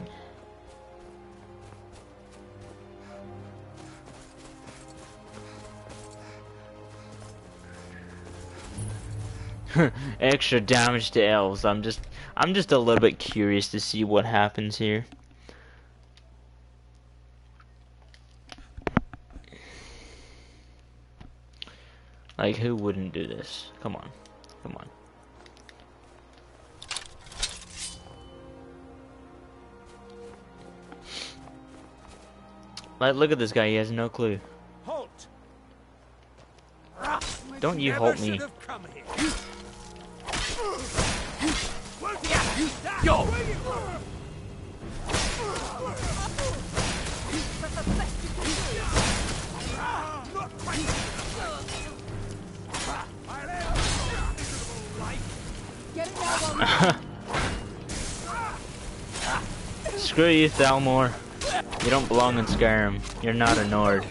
Extra damage to elves. I'm just a little bit curious to see what happens here. Like, who wouldn't do this? Come on. Come on. Like, look at this guy, he has no clue. Halt! Don't you halt me. Yo! Screw you, Thalmor. You don't belong in Skyrim. You're not a Nord.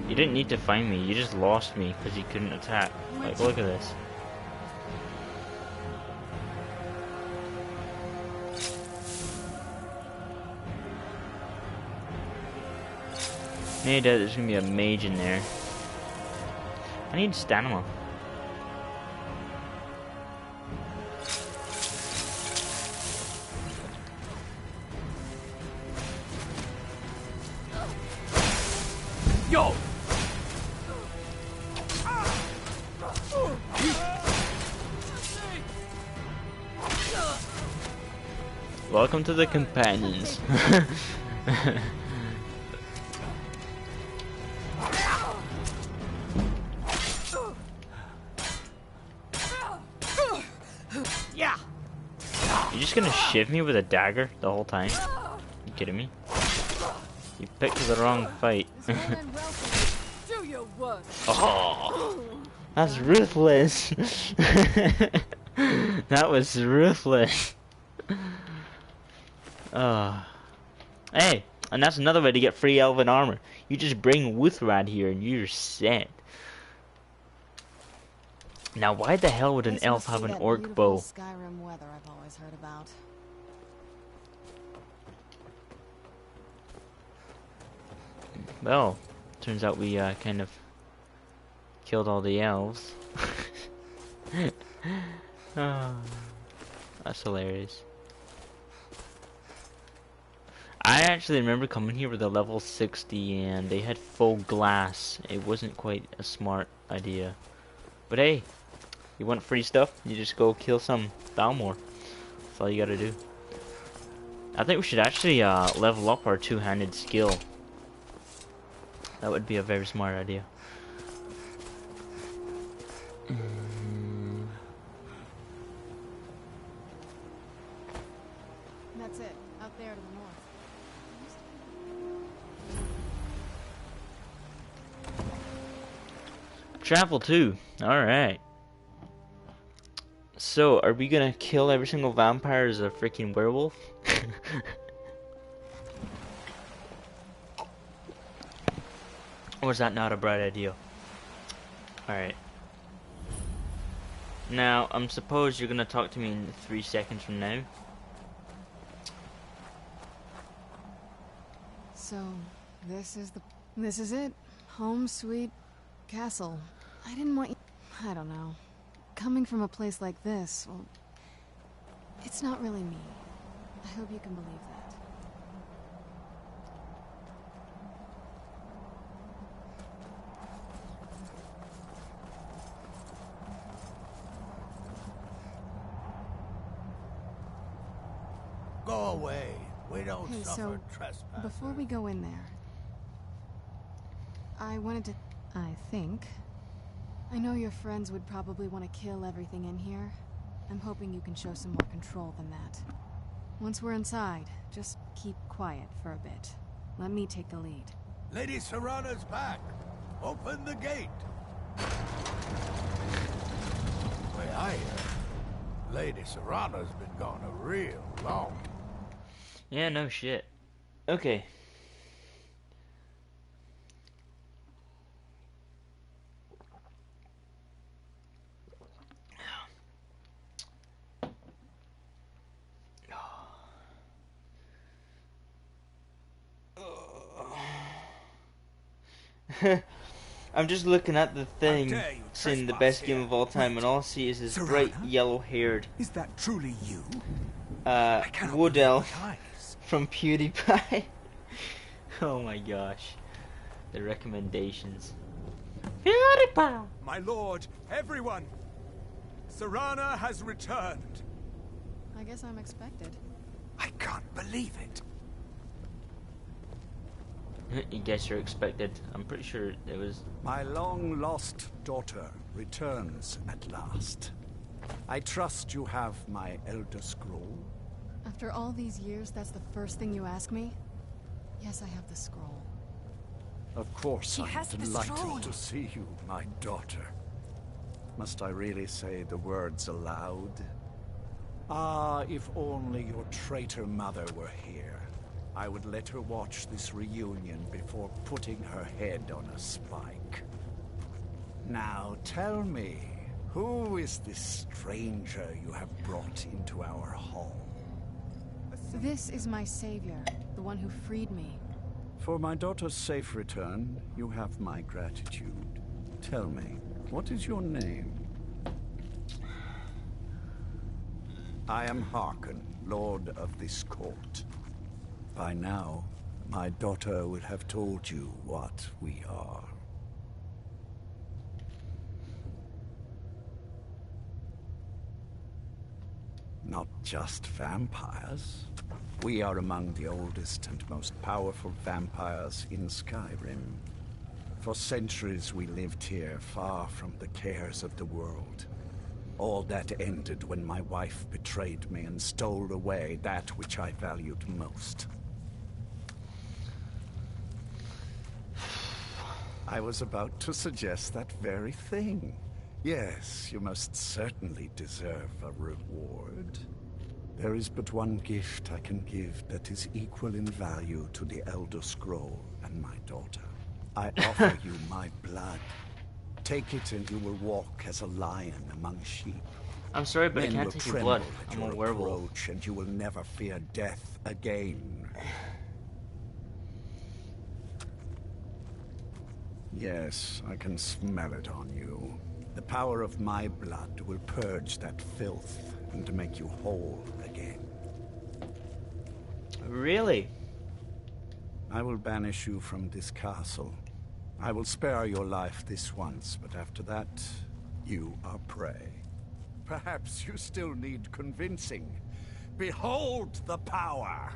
You didn't need to find me, you just lost me because you couldn't attack. Like, look at this. Maybe there's gonna be a mage in there. I need stamina. Yo! Welcome to the companions. Yeah. You just gonna shiv me with a dagger the whole time? You kidding me? You picked the wrong fight. Oh, that's ruthless. That was ruthless. Hey, and that's another way to get free elven armor. You just bring Wuthrad here and you're set. Now, why the hell would an elf have an orc bow? Skyrim weather I've always heard about. Well, turns out we kind of killed all the elves. Oh, that's hilarious. I actually remember coming here with a level 60 and they had full glass. It wasn't quite a smart idea. But hey, you want free stuff? You just go kill some Thalmor. That's all you gotta do. I think we should actually level up our two-handed skill. That would be a very smart idea. That's it, out there to the north. Travel too. Alright. So, are we gonna kill every single vampire as a freaking werewolf? Or is that not a bright idea? Alright. Now, I'm suppose you're gonna talk to me in 3 seconds from now. So, this is it. Home sweet castle. I didn't want you... I don't know. Coming from a place like this, well... It's not really me. I hope you can believe that. Go away. We don't Hey, suffer so, trespass. before we go in there... I wanted to... I think... I know your friends would probably want to kill everything in here. I'm hoping you can show some more control than that. Once we're inside, just keep quiet for a bit. Let me take the lead. Lady Serrana's back. Open the gate. Way I hear, Lady Serrana's been gone a real long. Yeah, no shit. Okay. I'm just looking at the thing, saying the best game of all time, and all I see is this bright yellow-haired. Is that truly you? Wood elf from PewDiePie. Oh my gosh, the recommendations. PewDiePie. My lord, everyone! Serana has returned. I guess I'm expected. I can't believe it. You guess you're expected. I'm pretty sure it was... My long-lost daughter returns at last. I trust you have my Elder Scroll? After all these years, that's the first thing you ask me? Yes, I have the scroll. Of course, I'm has the delighted scroll. to see you, my daughter. Must I really say the words aloud? Ah, if only your traitor mother were here. I would let her watch this reunion before putting her head on a spike. Now tell me, who is this stranger you have brought into our hall? This is my savior, the one who freed me. For my daughter's safe return, you have my gratitude. Tell me, what is your name? I am Harkon, Lord of this court. By now, my daughter would have told you what we are. Not just vampires. We are among the oldest and most powerful vampires in Skyrim. For centuries we lived here, far from the cares of the world. All that ended when my wife betrayed me and stole away that which I valued most. I was about to suggest that very thing. Yes, you most certainly deserve a reward. There is but one gift I can give that is equal in value to the Elder Scroll and my daughter. I offer you my blood. Take it and you will walk as a lion among sheep. I'm sorry, but I Men can't will take your tremble blood. at I'm your a werewolf. approach, and you will never fear death again. Yes, I can smell it on you. The power of my blood will purge that filth and make you whole again. Really? I will banish you from this castle. I will spare your life this once, but after that, you are prey. Perhaps you still need convincing. Behold the power!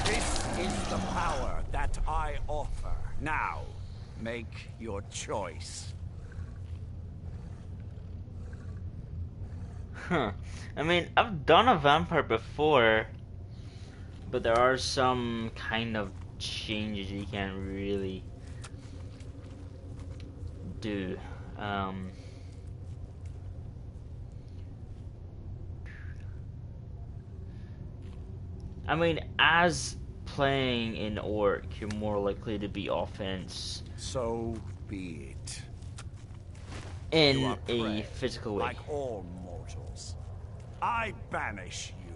This is the power that I offer. Now, make your choice. Huh. I mean, I've done a vampire before, but there are some kind of changes you can't really do. I mean, as playing in Orc, you're more likely to be offense. So be it. In You are a prey, physical way. like all mortals. I banish you.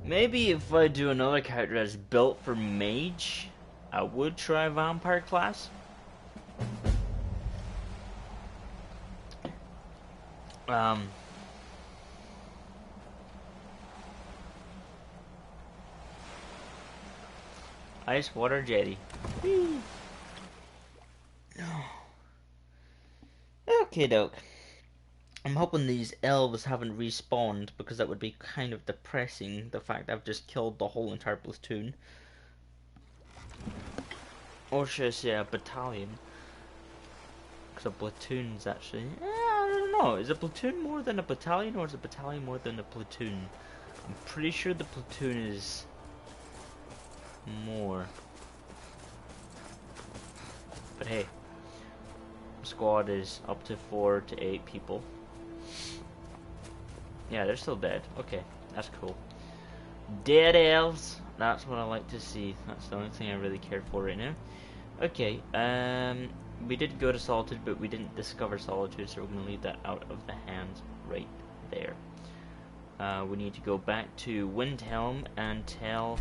Maybe if I do another character that's built for mage, I would try vampire class. Ice water jetty. Okay, doke. I'm hoping these elves haven't respawned, because that would be kind of depressing, the fact I've just killed the whole entire platoon. Or should I say a battalion? Because a platoon's actually... I don't know, is a platoon more than a battalion, or is a battalion more than a platoon? I'm pretty sure the platoon is more. But hey. squad is up to 4 to 8 people. Yeah, they're still dead. Okay, that's cool. Dead elves. That's what I like to see. That's the only thing I really care for right now. Okay, we did go to Solitude, but we didn't discover Solitude, so we're going to leave that out of the hands right there. We need to go back to Windhelm and tell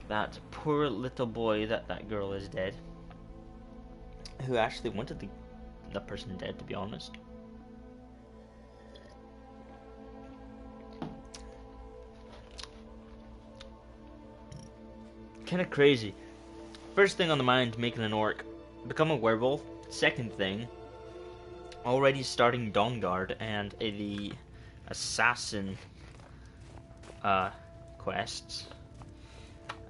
that poor little boy that that girl is dead. Who actually wanted the person dead, to be honest. Kind of crazy. First thing on the mind, making an orc. Become a werewolf. Second thing, already starting Dawnguard and the assassin quests.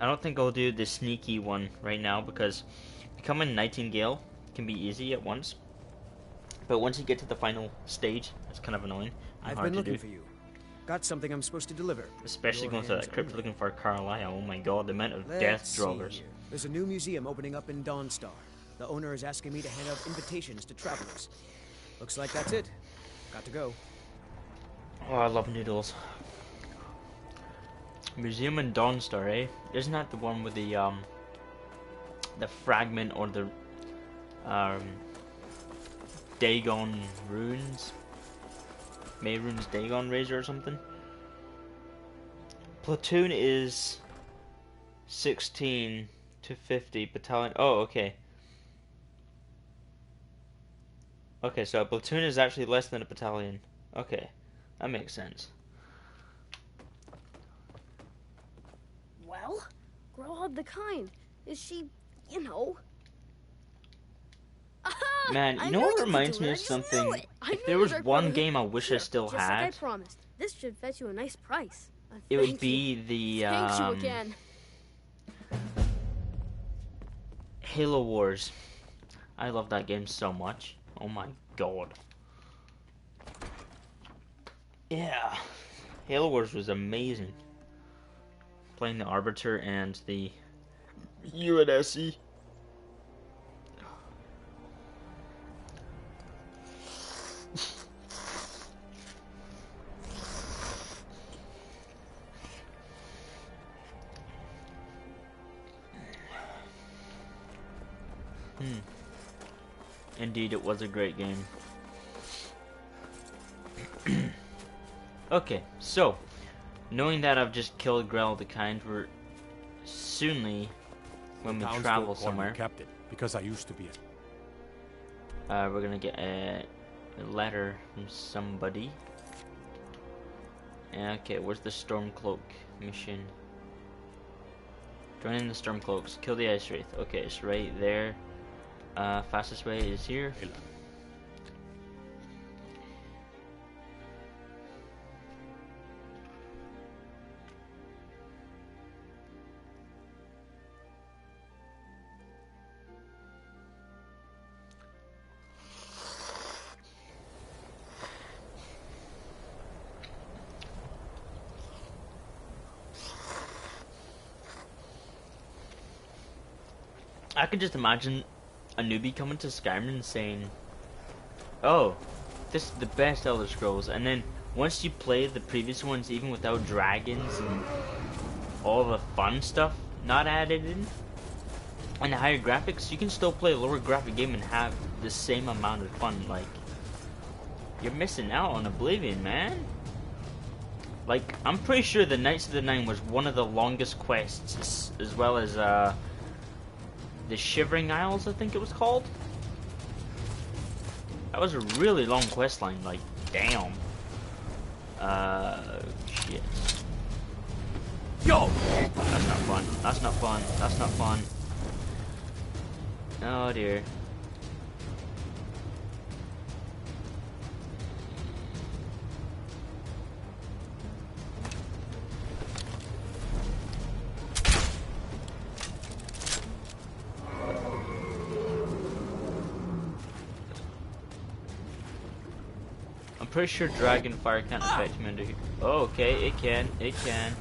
I don't think I'll do the sneaky one right now because becoming Nightingale can be easy at once. But once you get to the final stage, it's kind of annoying and I've hard been to looking do. for you. Got something I'm supposed to deliver. Especially Your going to that hands crypt only. looking for Carlisle. Oh my god, the amount of Let's death see drawers. here. There's a new museum opening up in Dawnstar. The owner is asking me to hand out invitations to travelers. Looks like that's it. Got to go. Oh, I love noodles. Museum in Dawnstar, eh? Isn't that the one with the fragment or the Dagon runes? Mayrune's Dagon Razor or something? Platoon is 16 to 50. Battalion. Oh, okay. Okay, so a platoon is actually less than a battalion. Okay, that makes sense. Well, Grohod the Kind. Is she, you know... Man, you know what reminds me of something? If there was one game I wish I still Just like had, I promised. This should fetch you a nice price. it Thank would be the Thank you again. Halo Wars. I love that game so much. Oh my god. Yeah. Halo Wars was amazing. Playing the Arbiter and the UNSC. Indeed, it was a great game. Okay, so knowing that I've just killed Grell the Kind, we're soonly when we Townsfolk travel call me somewhere. Captain, because I used to be We're gonna get a letter from somebody. Okay, where's the Stormcloak mission? Join in the Stormcloaks. Kill the Ice Wraith. Okay, it's right there. Fastest way is here. I could just imagine a newbie coming to Skyrim and saying, "Oh, this is the best Elder Scrolls," and then once you play the previous ones, even without dragons and all the fun stuff not added in, and the higher graphics, you can still play a lower graphic game and have the same amount of fun. Like, you're missing out on Oblivion, man. Like, I'm pretty sure the Knights of the Nine was one of the longest quests, as well as the Shivering Isles, I think it was called. That was a really long quest line, like, damn. Shit. Yo! That's not fun. That's not fun. That's not fun. Oh dear. I'm pretty sure Dragon Fire can't affect him under here. Oh, okay, it can. It can.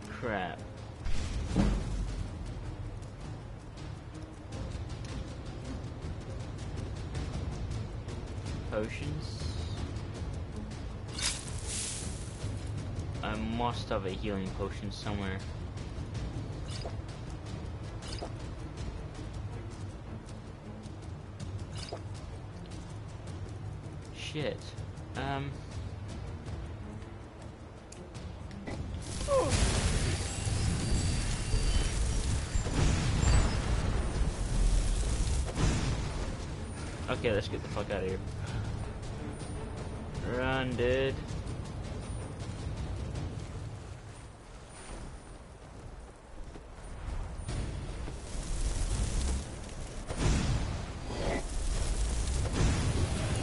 Crap. Potions. I must have a healing potion somewhere. Shit. Okay, let's get the fuck out of here. Run, dude.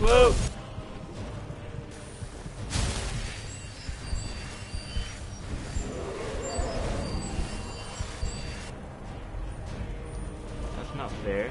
Whoa! That's not fair.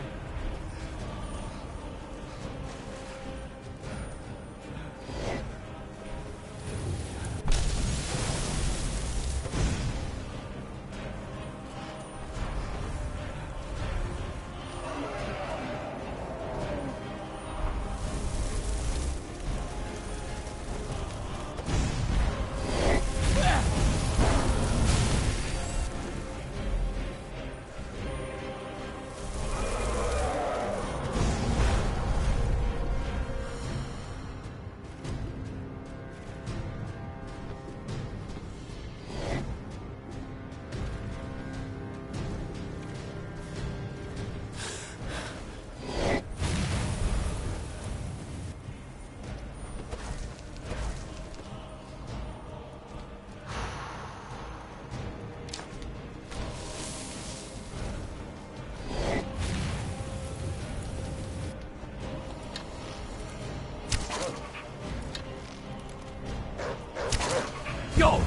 Go!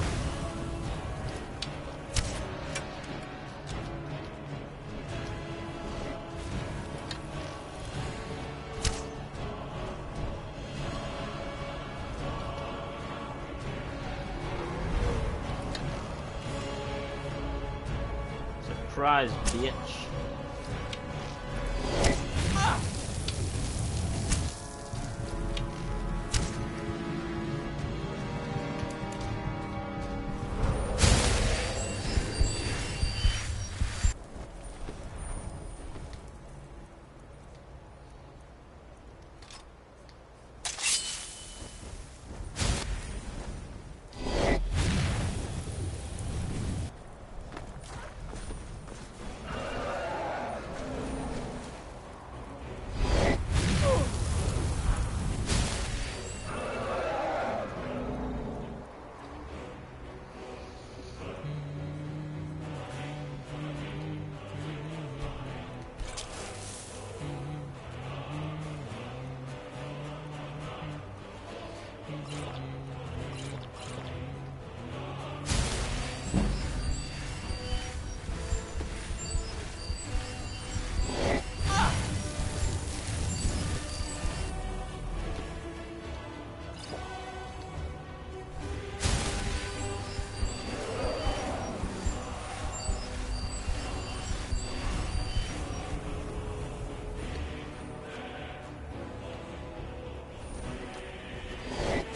Surprise, bitch.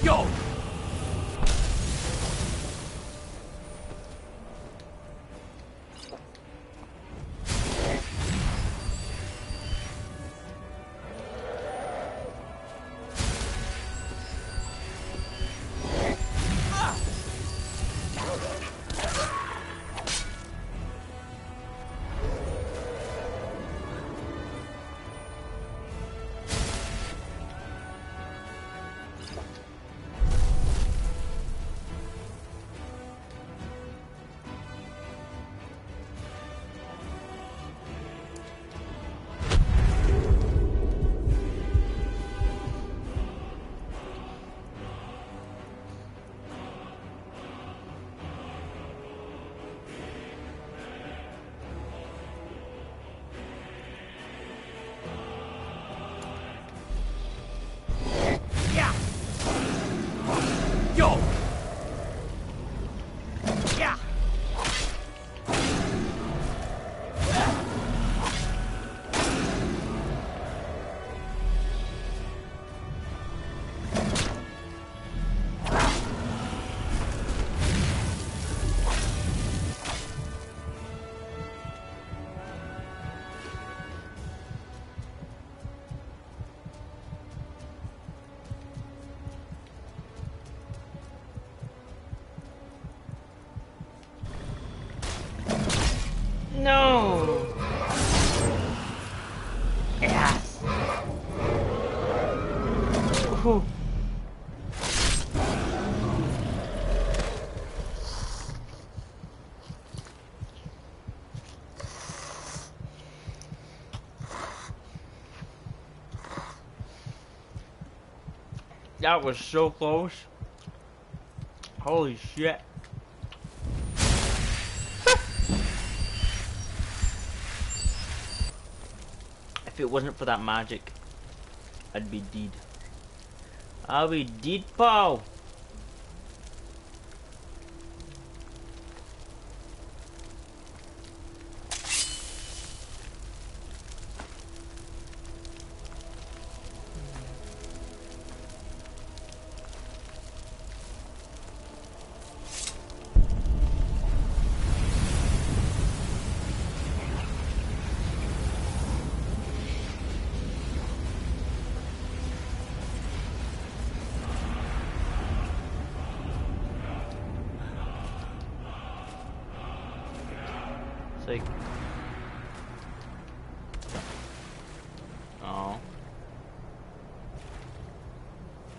Go! Oh. That was so close. Holy shit. If it wasn't for that magic, I'd be dead. I'll be dead, pal. Like, oh,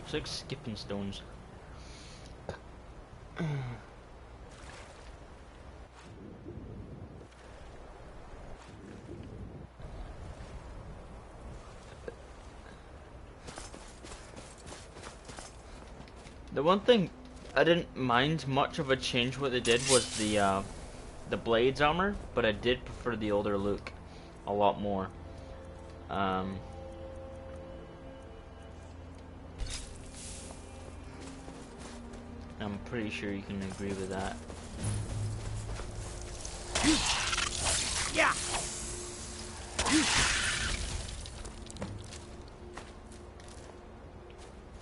it's like skipping stones. The one thing I didn't mind much of a change what they did was the Blades armor, but I did prefer the older look a lot more. I'm pretty sure you can agree with that. Yeah.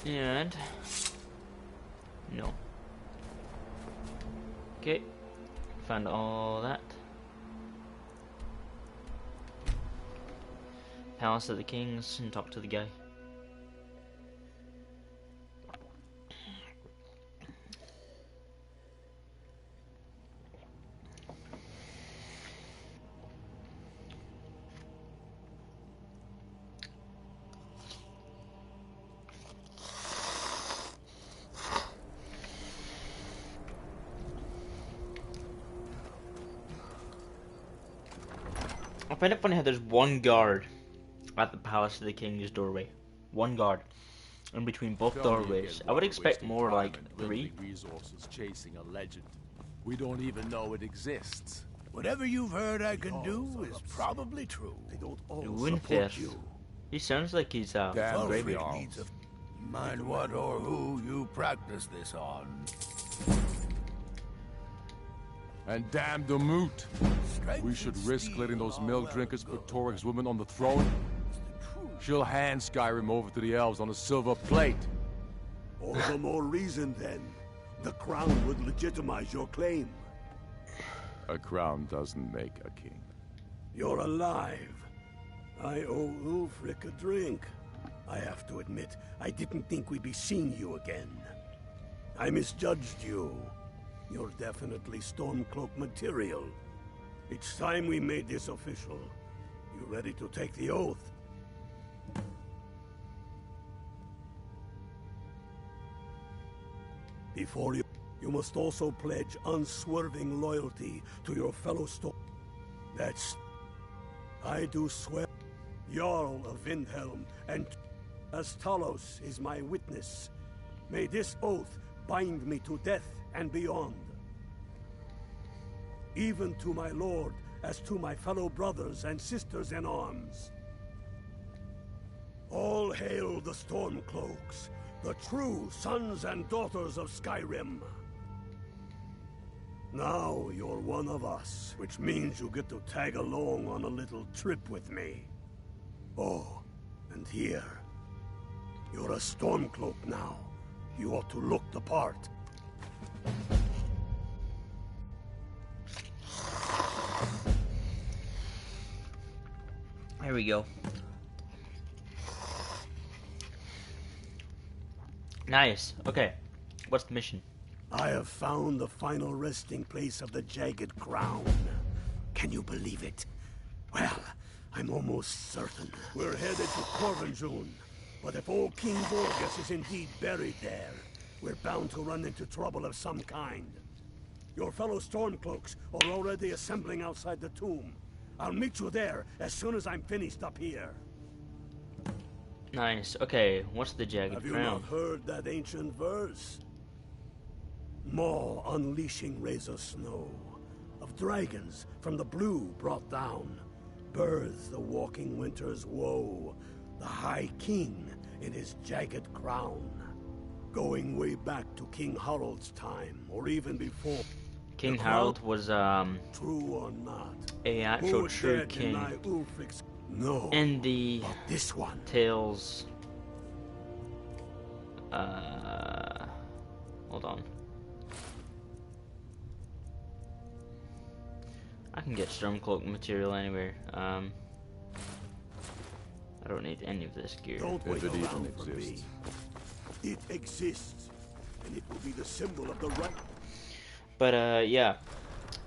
And no. Okay. Found all that. Palace of the Kings and talk to the guy. I find it funny how there's one guard at the Palace of the King's doorway. One guard. In between both doorways. I would expect more, like 3. Resources chasing a legend. We don't even know it exists. Whatever you've heard I can do is probably true. They don't all support you. He sounds like he's gravy needs a mind what or who you practice this on. And damn the moot. We should risk letting those milk drinkers put Torik's woman on the throne. She'll hand Skyrim over to the elves on a silver plate. All the more reason then. The crown would legitimize your claim. A crown doesn't make a king. You're alive. I owe Ulfric a drink. I have to admit, I didn't think we'd be seeing you again. I misjudged you. You're definitely Stormcloak material. It's time we made this official. You ready to take the oath? Before you must also pledge unswerving loyalty to your fellow Storm. That's... I do swear. Jarl of Windhelm, and as Talos is my witness, may this oath bind me to death and beyond. Even to my lord, as to my fellow brothers and sisters in arms. All hail the Stormcloaks, the true sons and daughters of Skyrim. Now you're one of us, which means you get to tag along on a little trip with me. Oh, and here. You're a Stormcloak now. You ought to look the part. There we go. Nice. Okay. What's the mission? I have found the final resting place of the Jagged Crown. Can you believe it? Well, I'm almost certain. We're headed to Corvinjune. But if old King Borgus is indeed buried there, we're bound to run into trouble of some kind. Your fellow Stormcloaks are already assembling outside the tomb. I'll meet you there as soon as I'm finished up here. Nice. Okay, what's the jagged Have you crown? not heard that ancient verse? Maw unleashing rays of snow, of dragons from the blue brought down, births the walking winter's woe, the High King in his jagged crown. Going way back to King Harold's time, or even before. King Harold was true or not, a actual true king no, in the this one. Tales. Hold on. I can get Stormcloak material anywhere. I don't need any of this gear. Don't wait around for me. It exists, and it will be the symbol of the right. But yeah,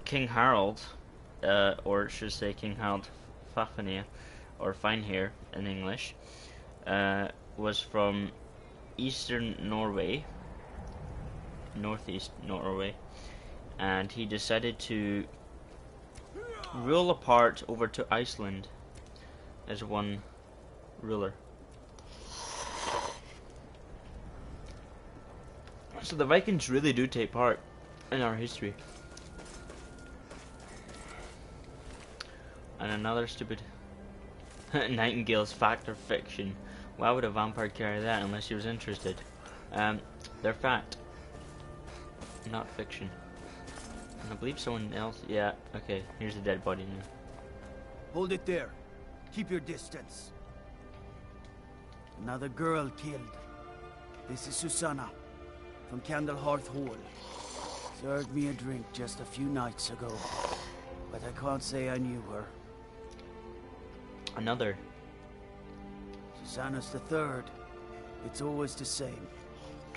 King Harold, or should say King Harold Fafnir, or Finehair in English, was from eastern Norway, northeast Norway, and he decided to rule a part over to Iceland as one ruler. So the Vikings really do take part in our history. And another stupid Nightingale's fact or fiction. Why would a vampire carry that unless he was interested? They're fact, not fiction. And I believe someone else. Yeah, okay, here's a dead body now. Hold it there. Keep your distance. Another girl killed. This is Susanna from Candlehearth Hall. Served me a drink just a few nights ago, but I can't say I knew her. Another. Susanna's the third. It's always the same.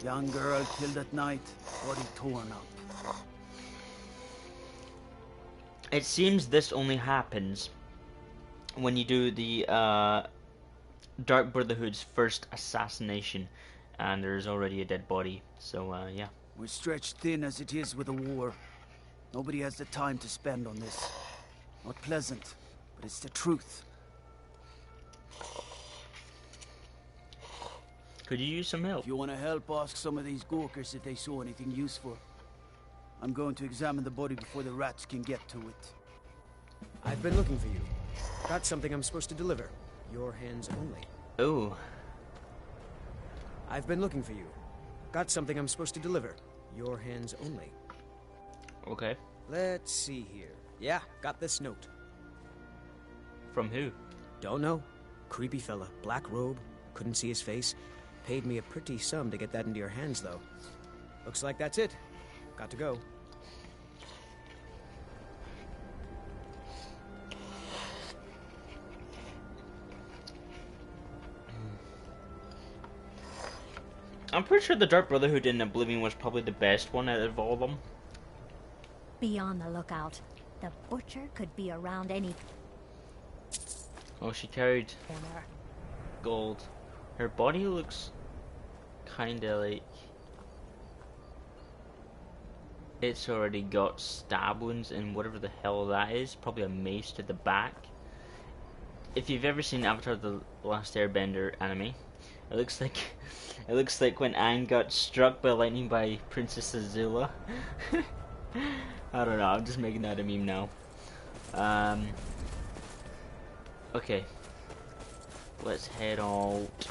Young girl killed at night, body torn up. It seems this only happens when you do the Dark Brotherhood's first assassination, and there's already a dead body. So yeah. We're stretched thin as it is with a war. Nobody has the time to spend on this. Not pleasant, but it's the truth. Could you use some help? If you want to help, ask some of these Gorkers if they saw anything useful. I'm going to examine the body before the rats can get to it. I've been looking for you. Got something I'm supposed to deliver. Your hands only. Oh. I've been looking for you. Got something I'm supposed to deliver. Your hands only. Okay. Let's see here. Yeah, got this note. From who? Don't know. Creepy fella. Black robe. Couldn't see his face. Paid me a pretty sum to get that into your hands, though. Looks like that's it. Got to go. I'm pretty sure the Dark Brotherhood in Oblivion was probably the best one out of all of them. Be on the lookout. The butcher could be around any... Oh, she carried gold. Her body looks kinda like it's already got stab wounds and whatever the hell that is. Probably a mace to the back. If you've ever seen Avatar: The Last Airbender anime, it looks like when Aang got struck by lightning by Princess Azula. I don't know, I'm just making that a meme now. Okay. Let's head out.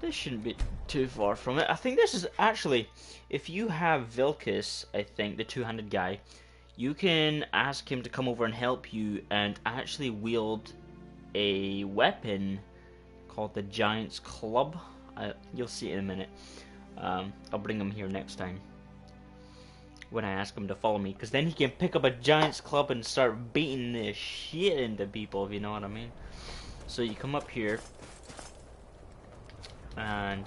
This shouldn't be too far from it. I think this is actually, if you have Vilcus, I think, the two-handed guy, you can ask him to come over and help you and actually wield a weapon called the Giant's Club. You'll see it in a minute. I'll bring him here next time when I ask him to follow me, because then he can pick up a Giant's Club and start beating the shit into people, if you know what I mean. So you come up here, and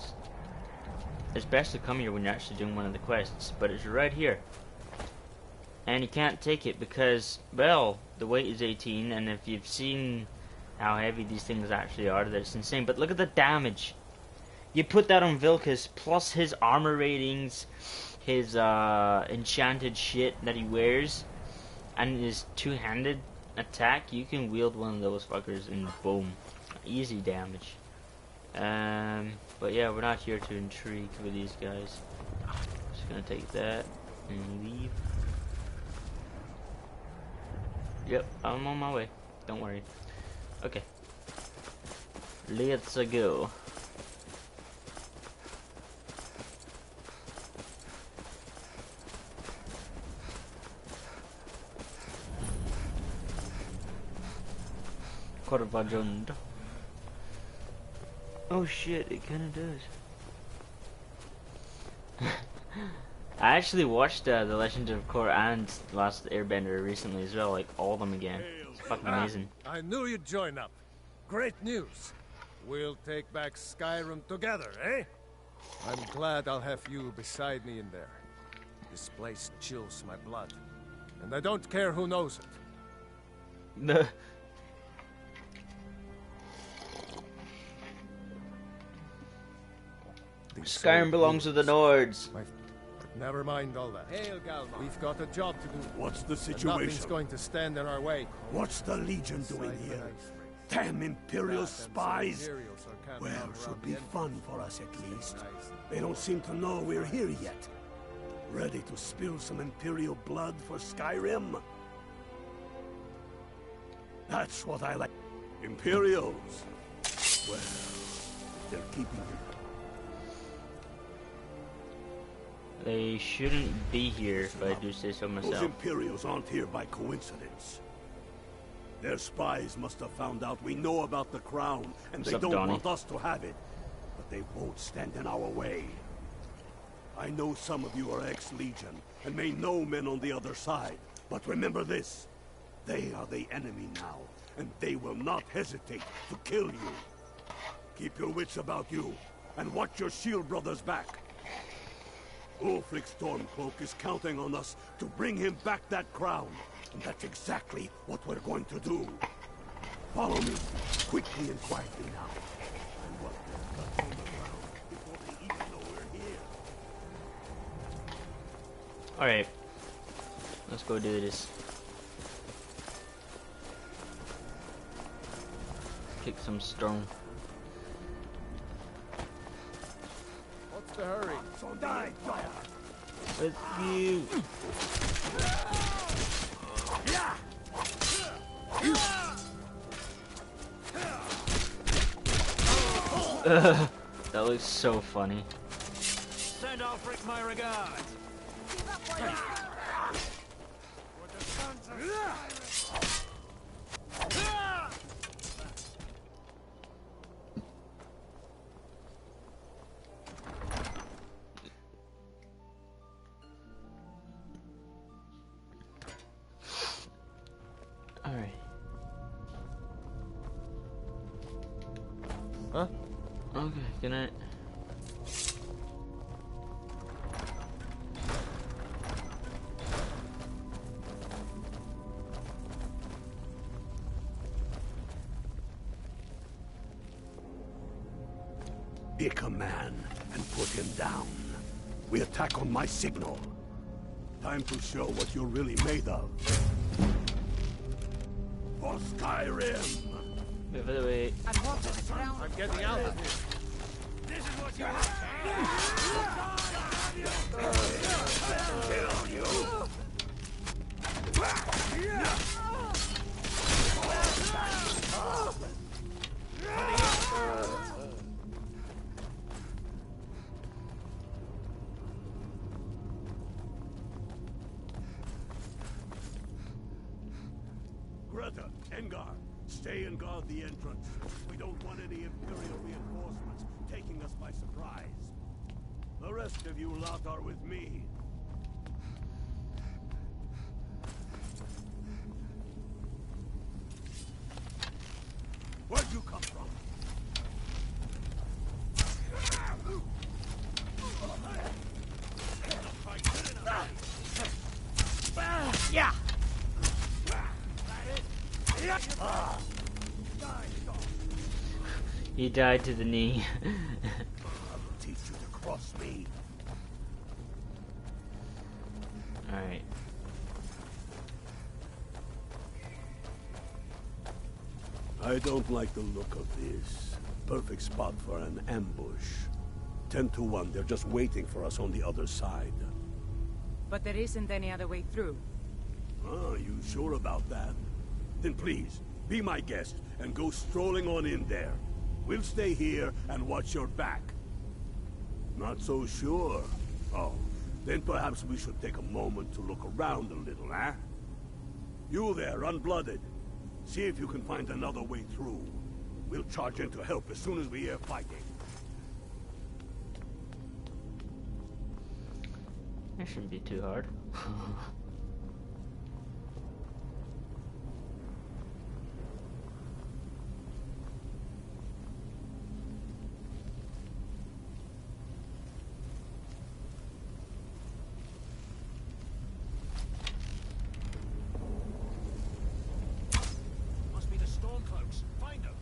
it's best to come here when you're actually doing one of the quests, but it's right here. And you can't take it because, well, the weight is 18, and if you've seen how heavy these things actually are, that's insane. But look at the damage. You put that on Vilcus, plus his armor ratings, his enchanted shit that he wears, and his two-handed attack, you can wield one of those fuckers and boom. Easy damage. But yeah, we're not here to intrigue with these guys. Just gonna take that and leave. Yep, I'm on my way. Don't worry. Okay. Let's go. Corvajund. Oh shit, it kinda does. I actually watched The Legend of Korra and Last Airbender recently as well, like all of them again. It's fucking amazing. I knew you'd join up. Great news. We'll take back Skyrim together, eh? I'm glad I'll have you beside me in there. This place chills my blood. And I don't care who knows it. Skyrim belongs to the Nords. Never mind all that. Hail, Galma. We've got a job to do. What's the situation? Nothing's going to stand in our way. What's the Legion doing here? Damn Imperial spies! Well, should be fun for us at least. They don't seem to know we're here yet. Ready to spill some Imperial blood for Skyrim? That's what I like. Imperials. Well, they're keeping it. They shouldn't be here, if I do say so myself. Those Imperials aren't here by coincidence. Their spies must have found out we know about the crown, and they don't want us to have it. But they won't stand in our way. I know some of you are ex-Legion, and may know men on the other side. But remember this. They are the enemy now, and they will not hesitate to kill you. Keep your wits about you, and watch your shield brothers back. Ulfric Stormcloak is counting on us to bring him back that crown. And that's exactly what we're going to do. Follow me, quickly and quietly now. And what they've got on the ground before they even know we're here. Alright. Let's go do this. Kick some stone. What's the hurry? So die, fire! With you. That looks so funny. Send Ulfric my regards. Alright. Huh? Okay, good night. Pick a man and put him down. We attack on my signal. Time to show what you're really made of. For Skyrim! Wait, by the way. I'm getting out of here. This is what you want. Kill you! Greta, Engar, stay and guard the entrance. We don't want any Imperial reinforcements taking us by surprise. The rest of you lot are with me. Where'd you come from? He died to the knee. I will teach you to cross me. Alright. I don't like the look of this. Perfect spot for an ambush. 10 to 1, they're just waiting for us on the other side. But there isn't any other way through. Ah, you sure about that? Then please, be my guest and go strolling on in there. We'll stay here and watch your back. Not so sure. Oh, then perhaps we should take a moment to look around a little, eh? You there, unblooded. See if you can find another way through. We'll charge in to help as soon as we hear fighting. That shouldn't be too hard. Must be the Stormcloaks. Find them.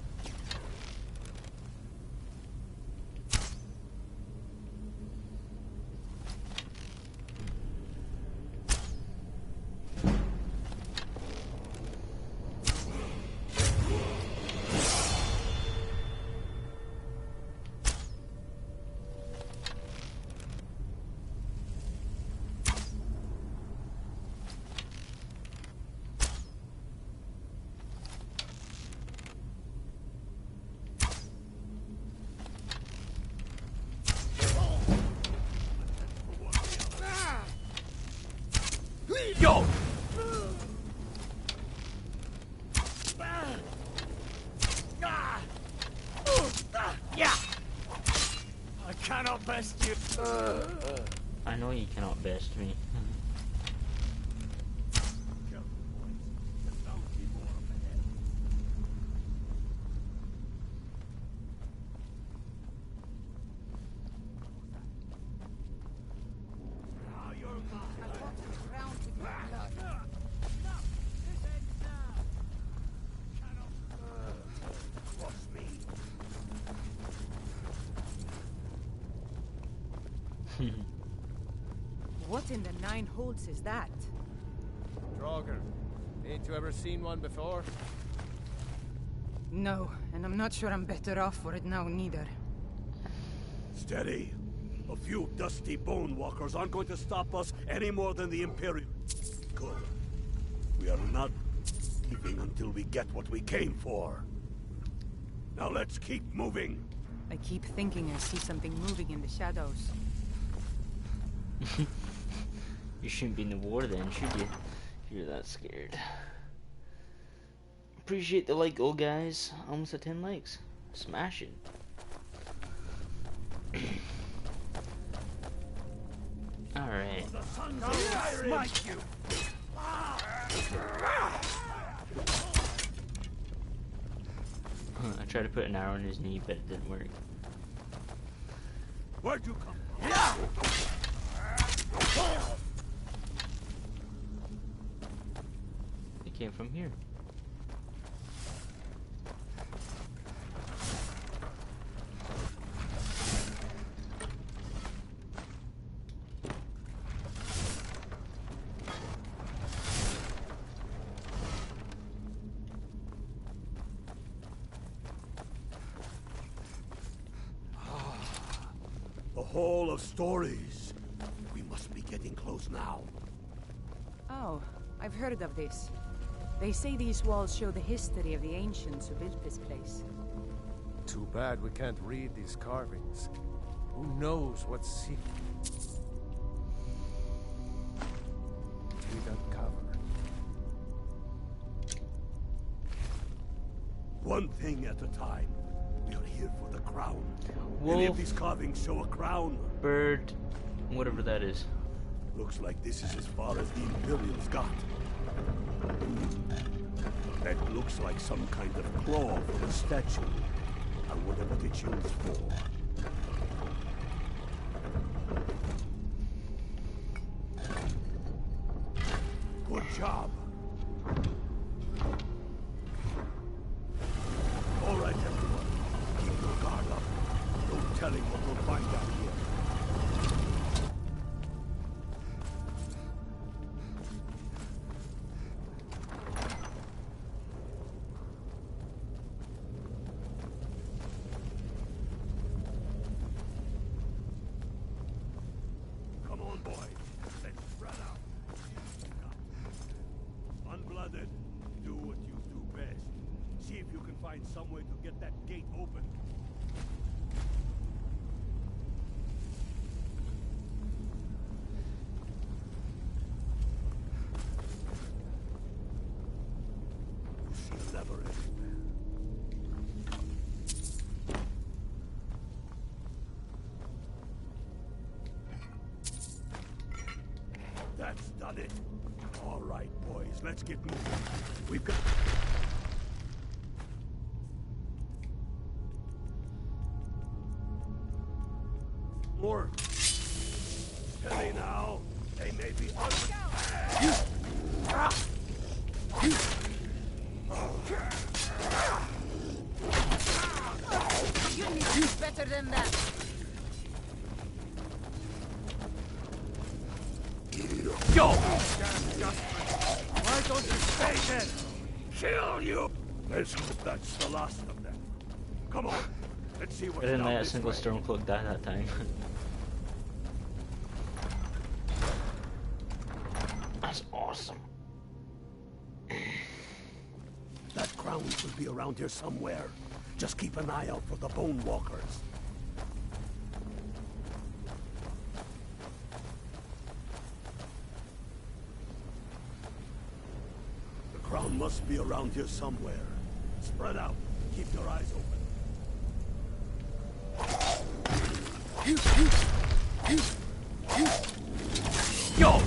Yo! Yeah! I cannot best you. I know you cannot best me. What in the nine holes is that? Draugr, ain't you ever seen one before? No, and I'm not sure I'm better off for it now neither. Steady. A few dusty bone walkers aren't going to stop us any more than the Imperial. Good. We are not leaving until we get what we came for. Now let's keep moving. I keep thinking I see something moving in the shadows. You shouldn't be in the war then, should you? If you're that scared. Appreciate the like goal, guys. Almost at 10 likes. Smashing. Alright. I tried to put an arrow in his knee, but it didn't work. Where'd you come from? It came from here. A hall of stories. We must be getting close now. Oh, I've heard of this. They say these walls show the history of the ancients who built this place. Too bad we can't read these carvings. Who knows what secret we'd uncover. One thing at a time. We are here for the crown. Wolf. Any of these carvings show a crown? Bird, whatever that is. Looks like this is as far as the Imperials got. That looks like some kind of claw from a statue. I wonder what it's used for. Good job. if you can find some way to get that gate open. That's done it. All right, boys, let's get moving. We've got... more. Steady now. They may be on... You need to do better than that. Go! Why don't you stay dead? Kill you! Let's hope that's the last of them. Come on, let's see I what's didn't down let a this single way. Stormcloak die that time. That's awesome. That crown should be around here somewhere. Just keep an eye out for the Bone Walkers. The crown must be around here somewhere. Spread out. Keep your eyes open. Go!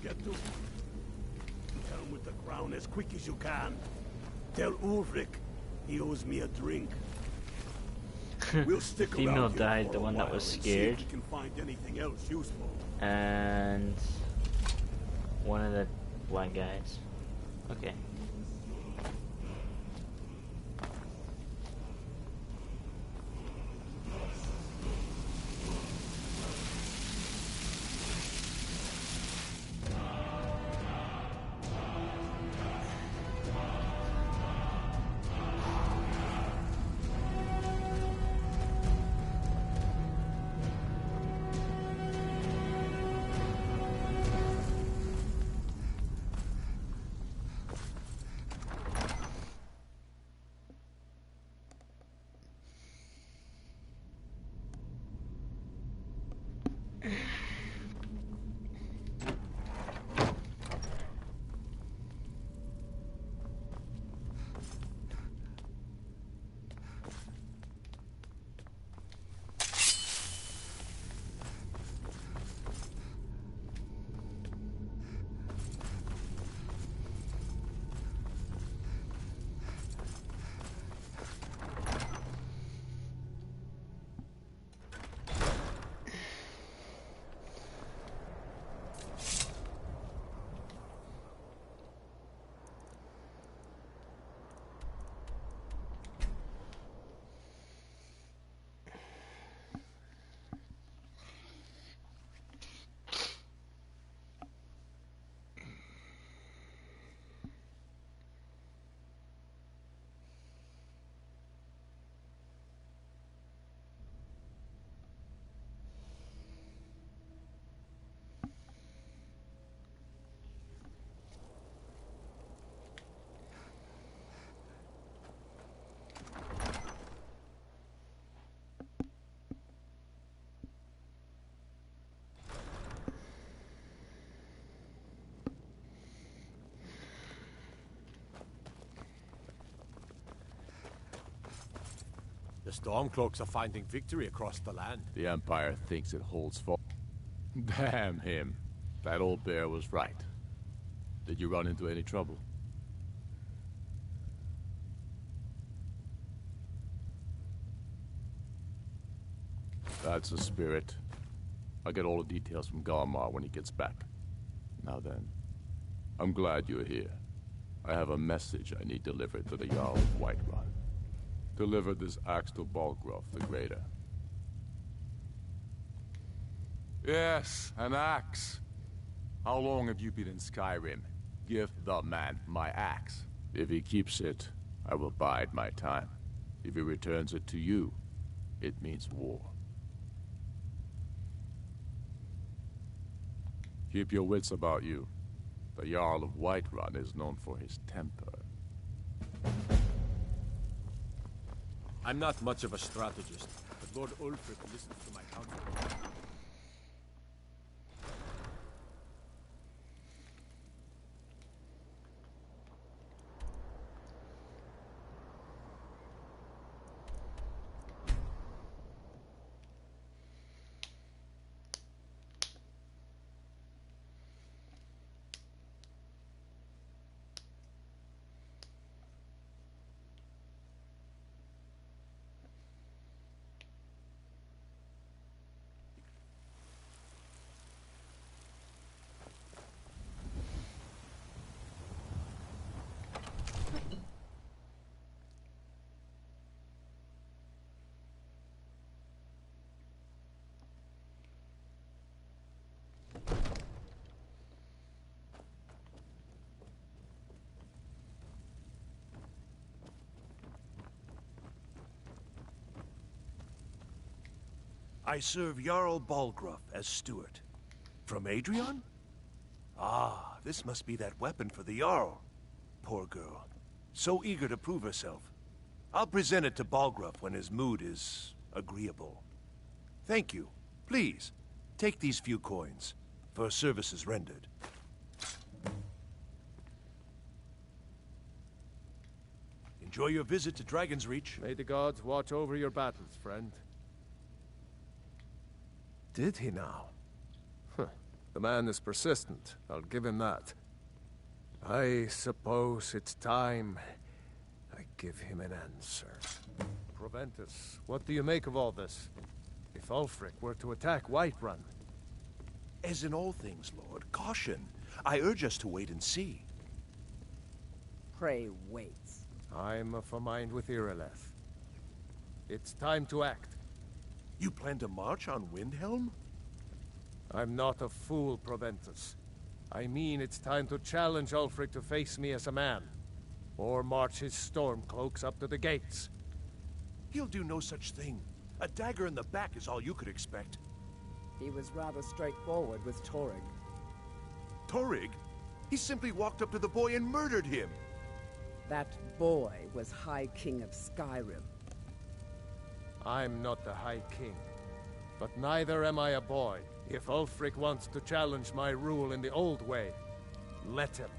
Get to him. Tell him with the crown as quick as you can. Tell Ulrich he owes me a drink. We'll stick Female around here died, for the a one that while was and see scared. if we can find anything else useful. And one of the black guys. Okay. Stormcloaks are finding victory across the land. The Empire thinks it holds for... Damn him. That old bear was right. Did you run into any trouble? That's the spirit. I'll get all the details from Galmar when he gets back. Now then, I'm glad you're here. I have a message I need delivered to the Jarl of Whiterun. Deliver this axe to Balgruuf the Greater. Yes, an axe. How long have you been in Skyrim? Give the man my axe. If he keeps it, I will bide my time. If he returns it to you, it means war. Keep your wits about you. The Jarl of Whiterun is known for his temper. I'm not much of a strategist, but Lord Ulfric listens to my counsel. I serve Jarl Balgruuf as steward. From Adrian? Ah, this must be that weapon for the Jarl. Poor girl. So eager to prove herself. I'll present it to Balgruuf when his mood is agreeable. Thank you. Please, take these few coins for services rendered. Enjoy your visit to Dragon's Reach. May the gods watch over your battles, friend. Did he now? Huh. The man is persistent, I'll give him that. I suppose it's time I give him an answer. Proventus, what do you make of all this? If Ulfric were to attack Whiterun... As in all things, Lord, caution. I urge us to wait and see. Pray wait. I'm of a mind with Irileth. It's time to act. You plan to march on Windhelm? I'm not a fool, Proventus. I mean it's time to challenge Ulfric to face me as a man. Or march his Stormcloaks up to the gates. He'll do no such thing. A dagger in the back is all you could expect. He was rather straightforward with Torrig. Torrig? He simply walked up to the boy and murdered him. That boy was High King of Skyrim. I'm not the High King, but neither am I a boy. If Ulfric wants to challenge my rule in the old way, let him.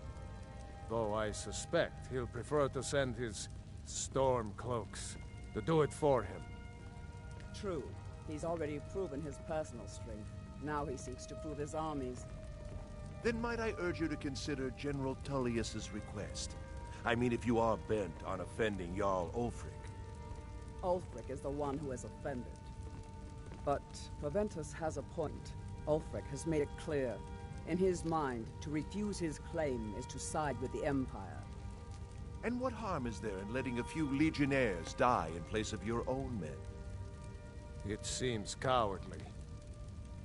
Though I suspect he'll prefer to send his Stormcloaks to do it for him. True. He's already proven his personal strength. Now he seeks to prove his armies. Then might I urge you to consider General Tullius's request? I mean, if you are bent on offending Jarl Ulfric. Ulfric is the one who has offended. But Proventus has a point. Ulfric has made it clear. In his mind, to refuse his claim is to side with the Empire. And what harm is there in letting a few legionnaires die in place of your own men? It seems cowardly.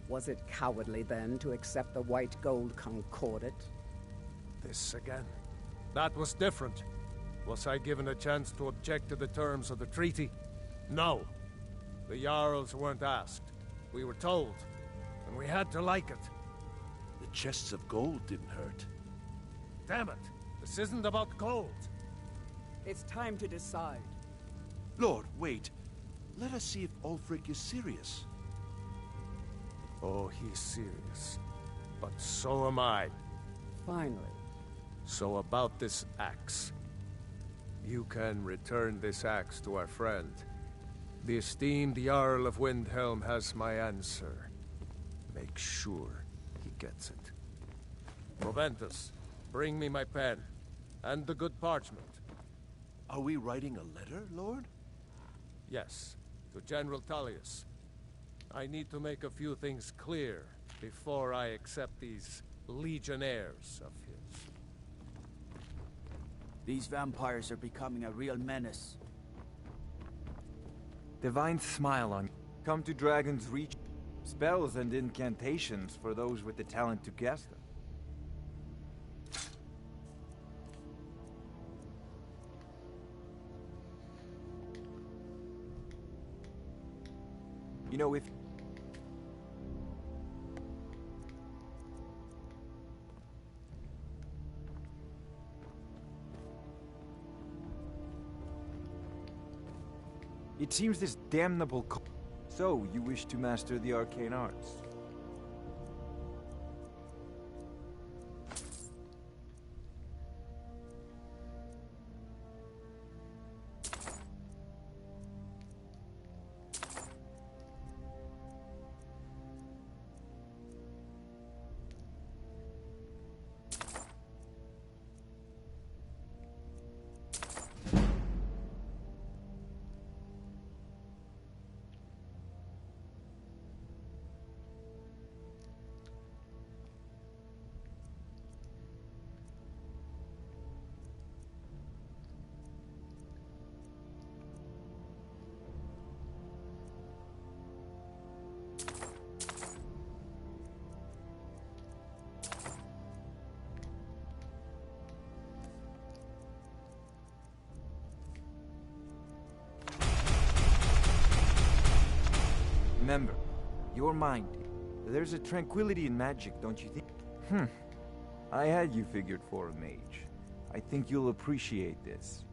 Was it cowardly, then, to accept the white gold concordat? This again. That was different. Was I given a chance to object to the terms of the treaty? No. The Jarls weren't asked. We were told, and we had to like it. The chests of gold didn't hurt. Damn it! This isn't about gold! It's time to decide. Lord, wait. Let us see if Ulfric is serious. Oh, he's serious. But so am I. Finally. So about this axe. You can return this axe to our friend. The esteemed Jarl of Windhelm has my answer. Make sure he gets it. Proventus, bring me my pen. And the good parchment. Are we writing a letter, Lord? Yes, to General Tullius. I need to make a few things clear before I accept these legionnaires of his. These vampires are becoming a real menace. Divine smile on you. Come to Dragon's Reach. Spells and incantations for those with the talent to cast them. You know, if... It seems this damnable So, you wish to master the arcane arts? Remember, your mind. There's a tranquility in magic, don't you think? I had you figured for a mage. I think you'll appreciate this.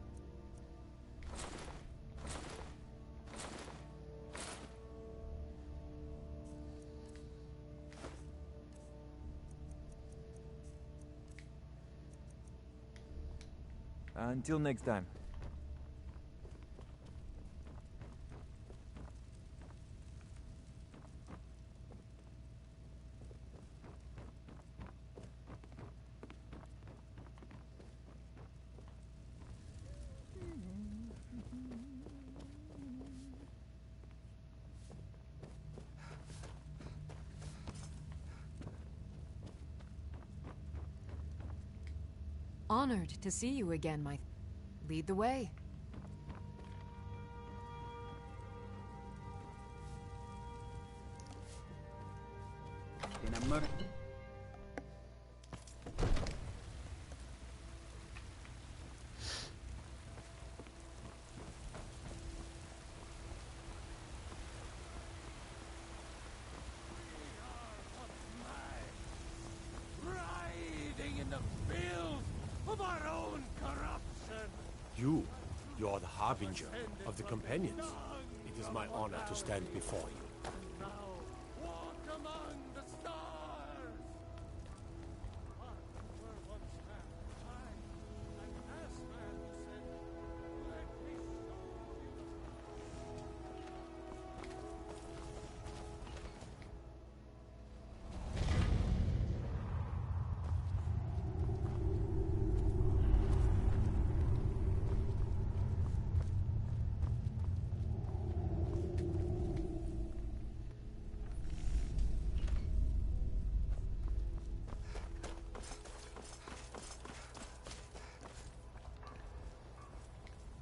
Until next time. Honored to see you again, my... Lead the way. In a murder. You are the harbinger of the companions. It is my honor to stand before you. Walk among the stars!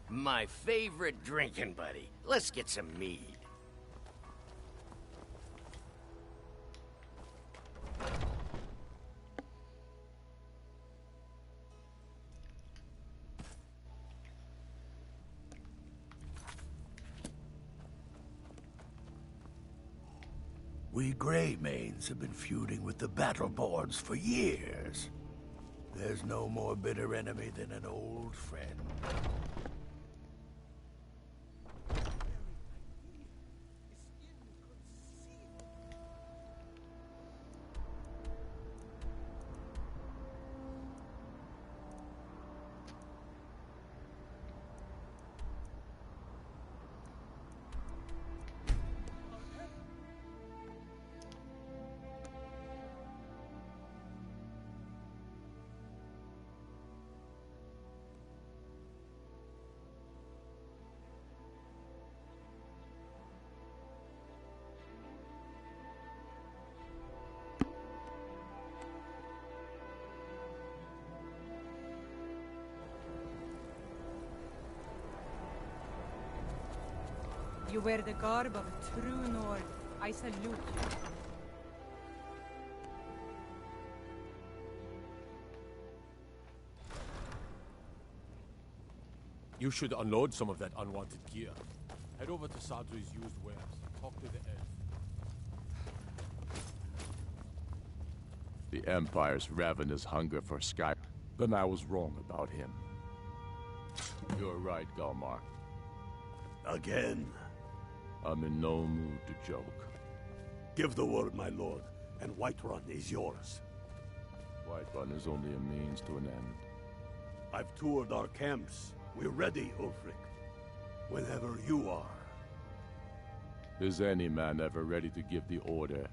My favorite drinking buddy. Let's get some mead. We Greymanes have been feuding with the Battleborns for years. There's no more bitter enemy than an old friend. You wear the garb of a true Nord. I salute you. You should unload some of that unwanted gear. Head over to Sadri's used wares. Talk to the elf. The Empire's ravenous hunger for Skyrim. Then I was wrong about him. You're right, Galmar. Again. I'm in no mood to joke. Give the word, my lord, and Whiterun is yours. Whiterun is only a means to an end. I've toured our camps. We're ready, Ulfric. Whenever you are. Is any man ever ready to give the order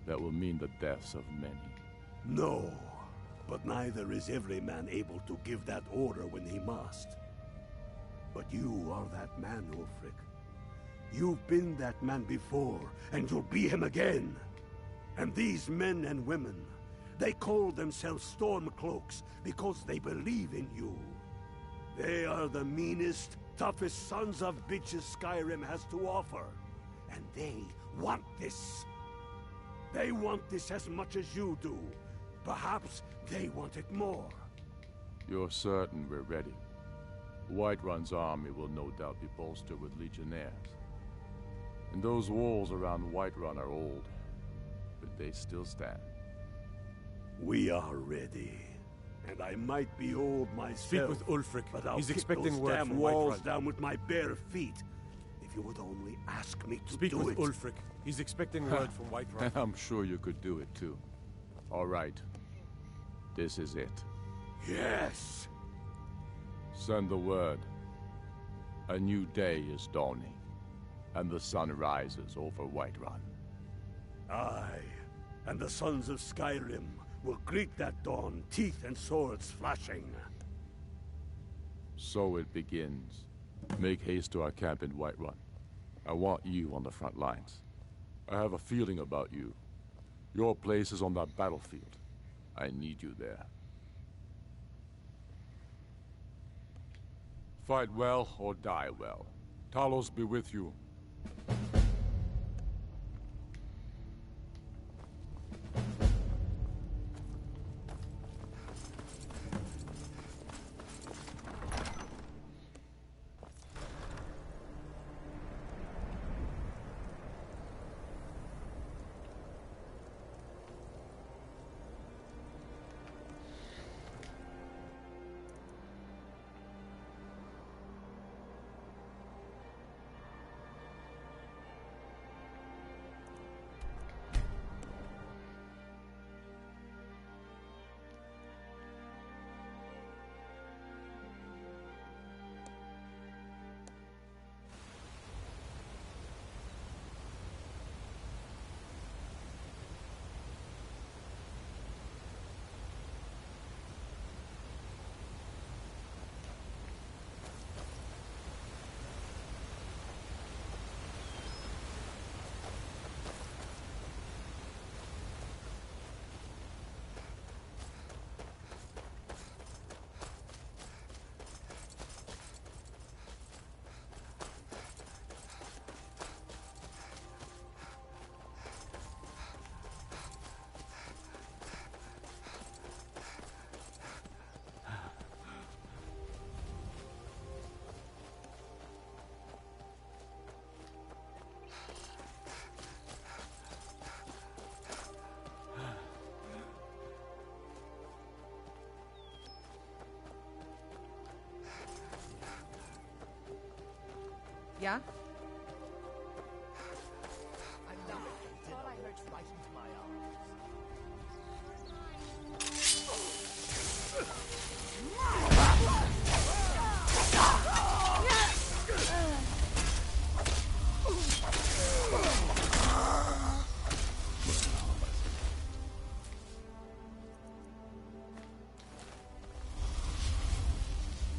that will mean the deaths of many? No, but neither is every man able to give that order when he must. But you are that man, Ulfric. You've been that man before, and you'll be him again. And these men and women, they call themselves Stormcloaks because they believe in you. They are the meanest, toughest sons of bitches Skyrim has to offer. And they want this. They want this as much as you do. Perhaps they want it more. You're certain we're ready? Whiterun's army will no doubt be bolstered with legionnaires. And those walls around Whiterun are old, but they still stand. We are ready. And I might be old myself. Speak with Ulfric. But I'll He's kick expecting those word damn from walls Whiterun. down with my bare feet. If you would only ask me to Speak do with it. Ulfric. He's expecting word from Whiterun. I'm sure you could do it too. All right. This is it. Yes. Send the word. A new day is dawning, and the sun rises over Whiterun. Aye, and the sons of Skyrim will greet that dawn, teeth and swords flashing. So it begins. Make haste to our camp in Whiterun. I want you on the front lines. I have a feeling about you. Your place is on that battlefield. I need you there. Fight well or die well. Talos be with you. Yeah? I love it. Thought I heard right into my arms.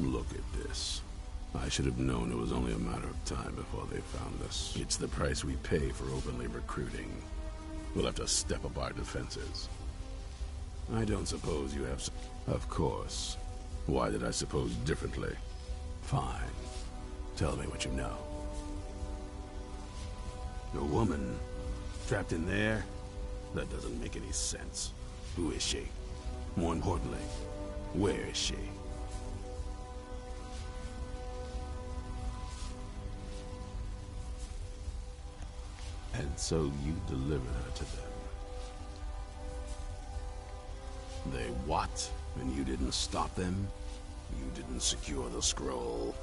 Look at this. I should have known it was only a matter of time before they found us. It's the price we pay for openly recruiting. We'll have to step up our defenses. I don't suppose you have... Of course. Why did I suppose differently? Fine. Tell me what you know. A woman? Trapped in there? That doesn't make any sense. Who is she? More importantly, where is she? And so you delivered her to them. They what? And you didn't stop them? You didn't secure the scroll?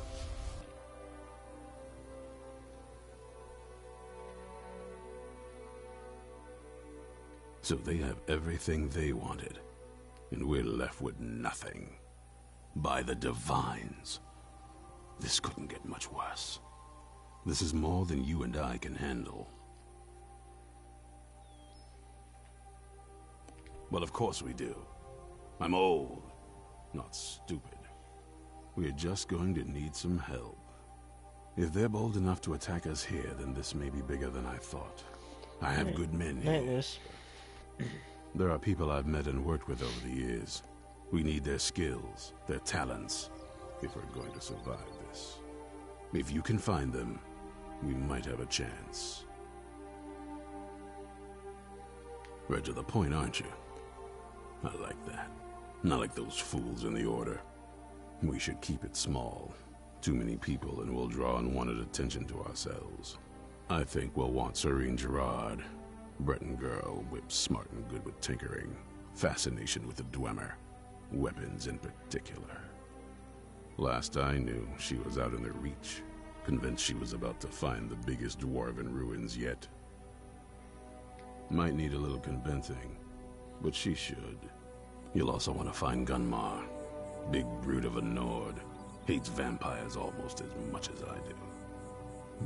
So they have everything they wanted, and we're left with nothing. By the Divines. This couldn't get much worse. This is more than you and I can handle. Well, of course we do. I'm old, not stupid. We're just going to need some help. If they're bold enough to attack us here, then this may be bigger than I thought. I have good men here. There are people I've met and worked with over the years. We need their skills, their talents, if we're going to survive this. If you can find them, we might have a chance. Right to the point, aren't you? I like that. Not like those fools in the Order. We should keep it small. Too many people and we'll draw unwanted attention to ourselves. I think we'll want Serene Gerard. Breton girl, whip smart and good with tinkering. Fascination with the Dwemer. Weapons in particular. Last I knew, she was out in the Reach. Convinced she was about to find the biggest dwarven ruins yet. Might need a little convincing, but she should. You'll also want to find Gunmar. Big brute of a Nord. Hates vampires almost as much as I do.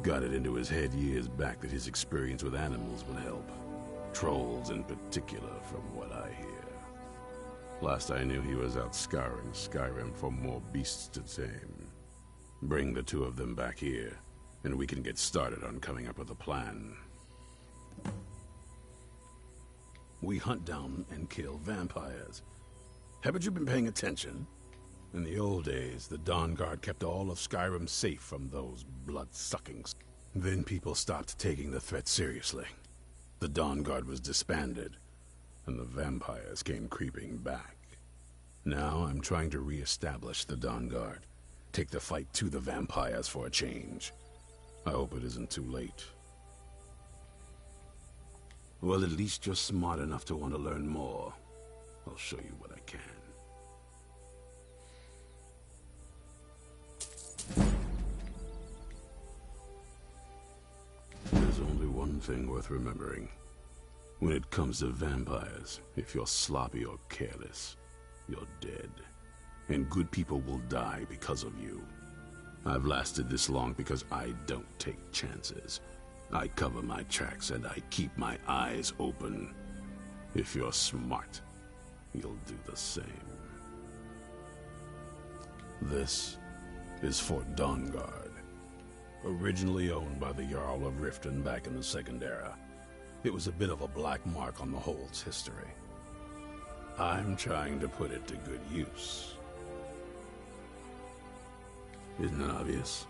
Got it into his head years back that his experience with animals would help. Trolls in particular, from what I hear. Last I knew, he was out scouring Skyrim for more beasts to tame. Bring the two of them back here, and we can get started on coming up with a plan. We hunt down and kill vampires. Haven't you been paying attention? In the old days, the Dawn Guard kept all of Skyrim safe from those blood-suckings. Then people stopped taking the threat seriously. The Dawn Guard was disbanded, and the vampires came creeping back. Now I'm trying to re-establish the Dawn Guard. Take the fight to the vampires for a change. I hope it isn't too late. Well, at least you're smart enough to want to learn more. I'll show you what I can. There's only one thing worth remembering. When it comes to vampires, if you're sloppy or careless, you're dead. And good people will die because of you. I've lasted this long because I don't take chances. I cover my tracks and I keep my eyes open. If you're smart, you'll do the same. This is Fort Dawnguard, originally owned by the Jarl of Riften back in the Second Era. It was a bit of a black mark on the Hold's history. I'm trying to put it to good use. Isn't it obvious?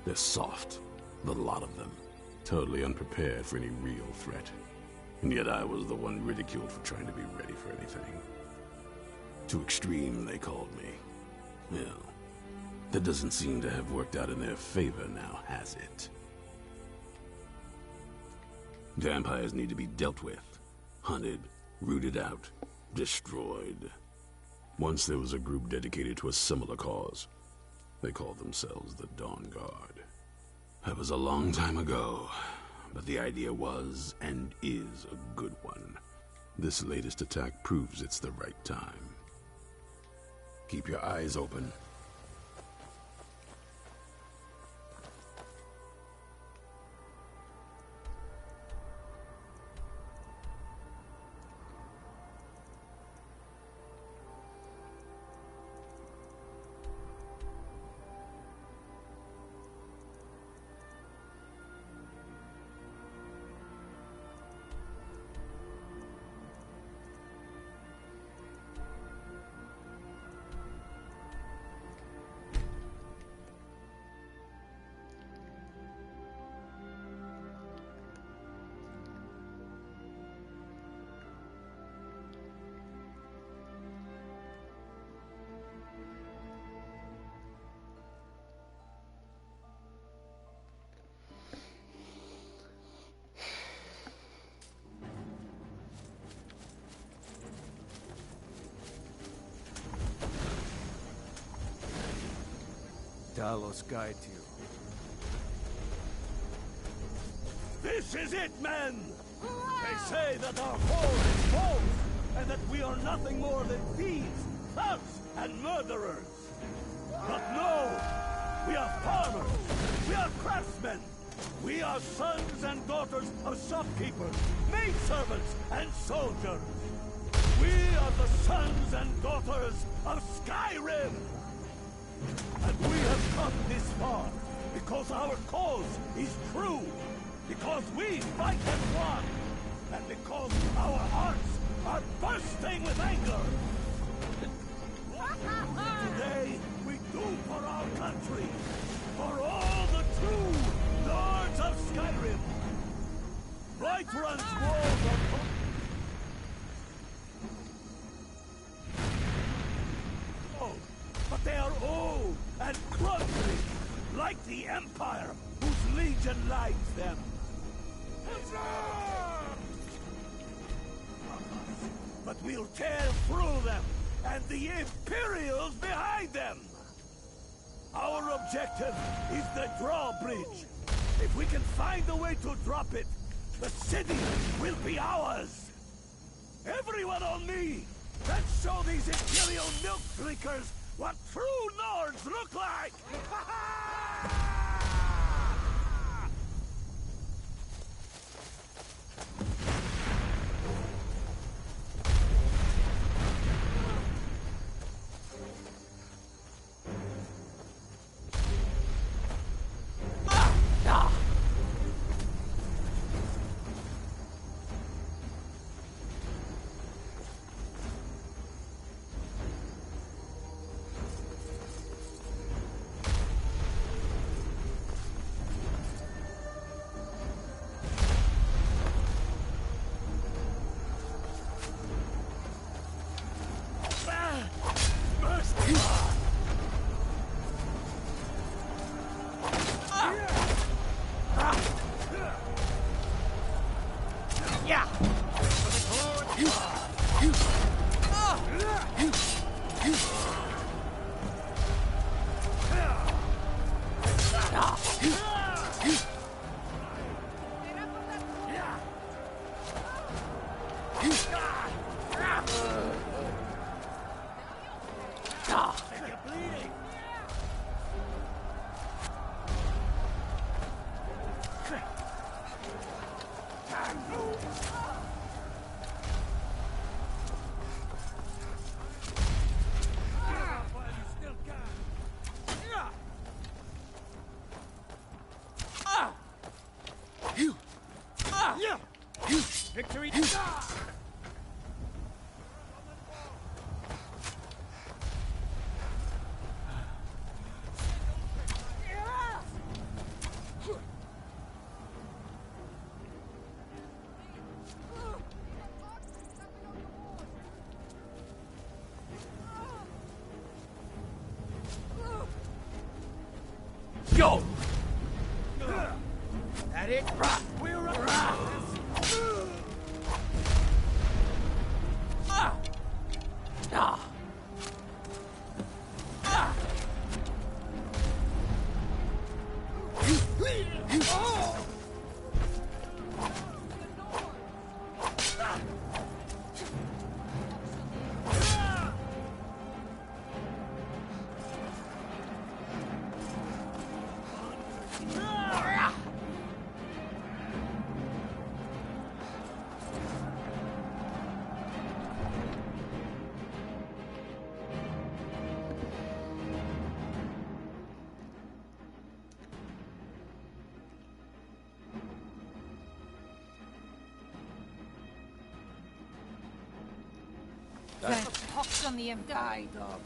They're soft, the lot of them. Totally unprepared for any real threat. And yet I was the one ridiculed for trying to be ready for anything. Too extreme, they called me. Well, that doesn't seem to have worked out in their favor now, has it? Vampires need to be dealt with, hunted, rooted out, destroyed. Once there was a group dedicated to a similar cause. They called themselves the Dawn Guard. That was a long time ago, but the idea was and is a good one. This latest attack proves it's the right time. Keep your eyes open. Talos guide you. This is it, men! They say that our foe is false, and that we are nothing more than thieves, thugs, and murderers. But no! We are farmers! We are craftsmen! We are sons and daughters of shopkeepers, maidservants, and soldiers! We are the sons and daughters of Skyrim! And we have come this far because our cause is true! Because we fight as one! And because our hearts are bursting with anger! Today, we do for our country! For all the true lords of Skyrim! Whiterun's walls are... Oh, but they are old and clumsy, like the Empire, whose legion lights them. But we'll tear through them, and the Imperials behind them! Our objective is the drawbridge. If we can find a way to drop it, the city will be ours! Everyone on me! Let's show these Imperial milk drinkers what true Nords look like! Victory! Go! That it? We're up! Hawks on the die, dog.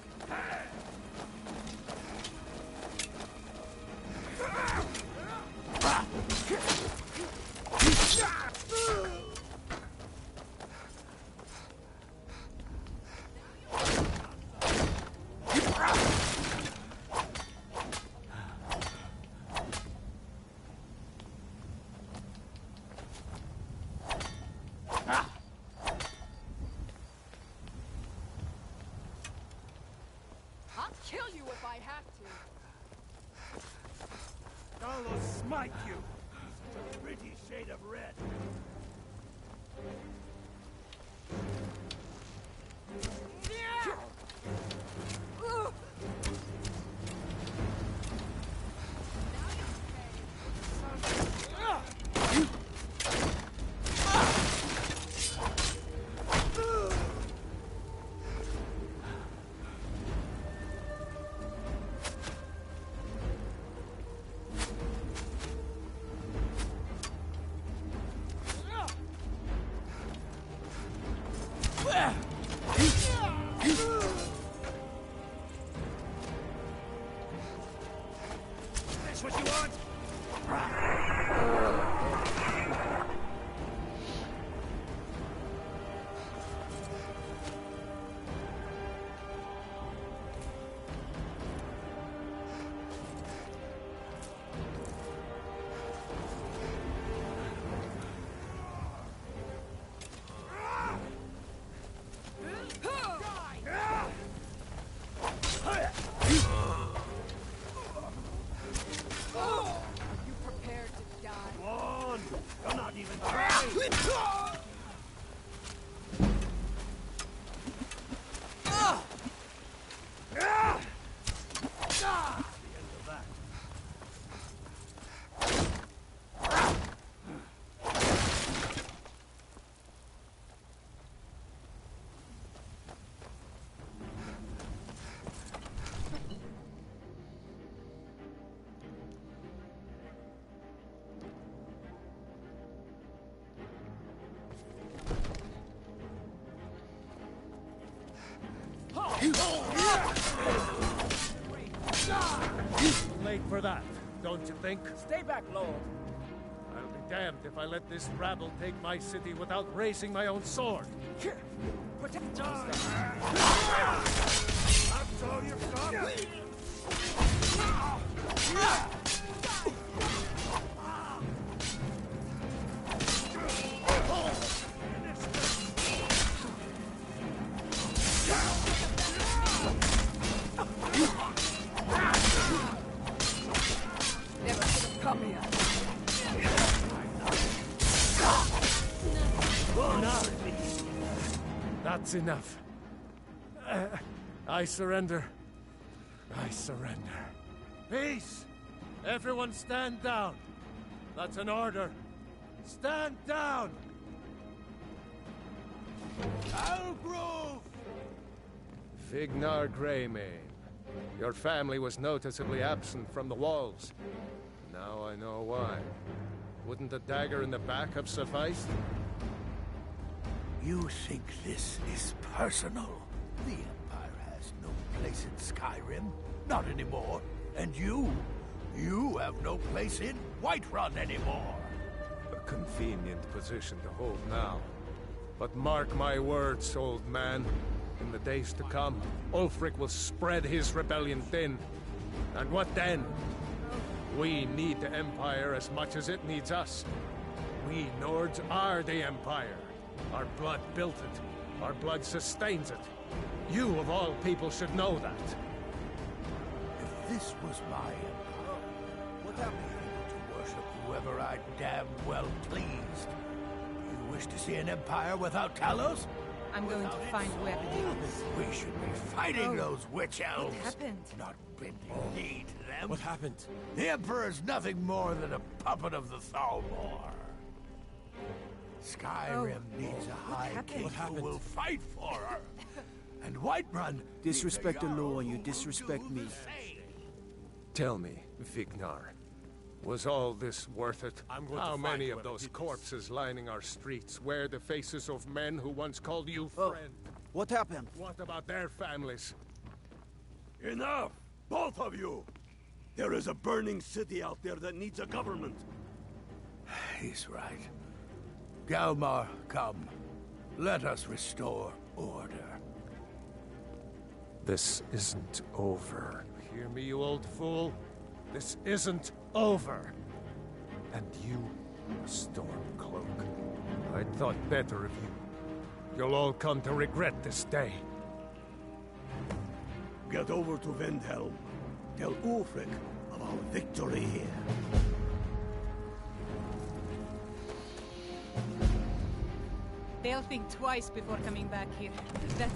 I'll kill you if I have to. smite you! Such a pretty shade of red. That's what you want? Late for that, don't you think? Stay back, Lord. I'll be damned if I let this rabble take my city without raising my own sword. Protect That's all you've got? Never should have come here. Enough. That's enough. I surrender. I surrender. Peace! Everyone stand down. That's an order. Stand down! OrcWolf! Vignar Greymane. Your family was noticeably absent from the walls. Now I know why. Wouldn't a dagger in the back have sufficed? You think this is personal? The Empire has no place in Skyrim. Not anymore. And you have no place in Whiterun anymore. A convenient position to hold now. But mark my words, old man. In the days to come, Ulfric will spread his rebellion thin. And what then? We need the Empire as much as it needs us. We Nords are the Empire. Our blood built it. Our blood sustains it. You, of all people, should know that. If this was my Empire, would I be able to worship whoever I damn well pleased? You wish to see an Empire without Talos? I'm going to find whoever did this. We should be fighting those witch elves. What happened? Not bending knee to them. What happened? The Emperor's nothing more than a puppet of the Thalmor. Skyrim needs a high king who will fight for her. And Whiterun Disrespect the law and you disrespect me. Tell me, Vignar, was all this worth it? How many of those corpses lining our streets wear the faces of men who once called you friend? What happened? What about their families? Enough! Both of you! There is a burning city out there that needs a government. He's right. Galmar, come. Let us restore order. This isn't over. Hear me, you old fool? This isn't over. And you, Stormcloak. I'd thought better of you. You'll all come to regret this day. Get over to Windhelm. Tell Ulfric of our victory here. They'll think twice before coming back here. That's...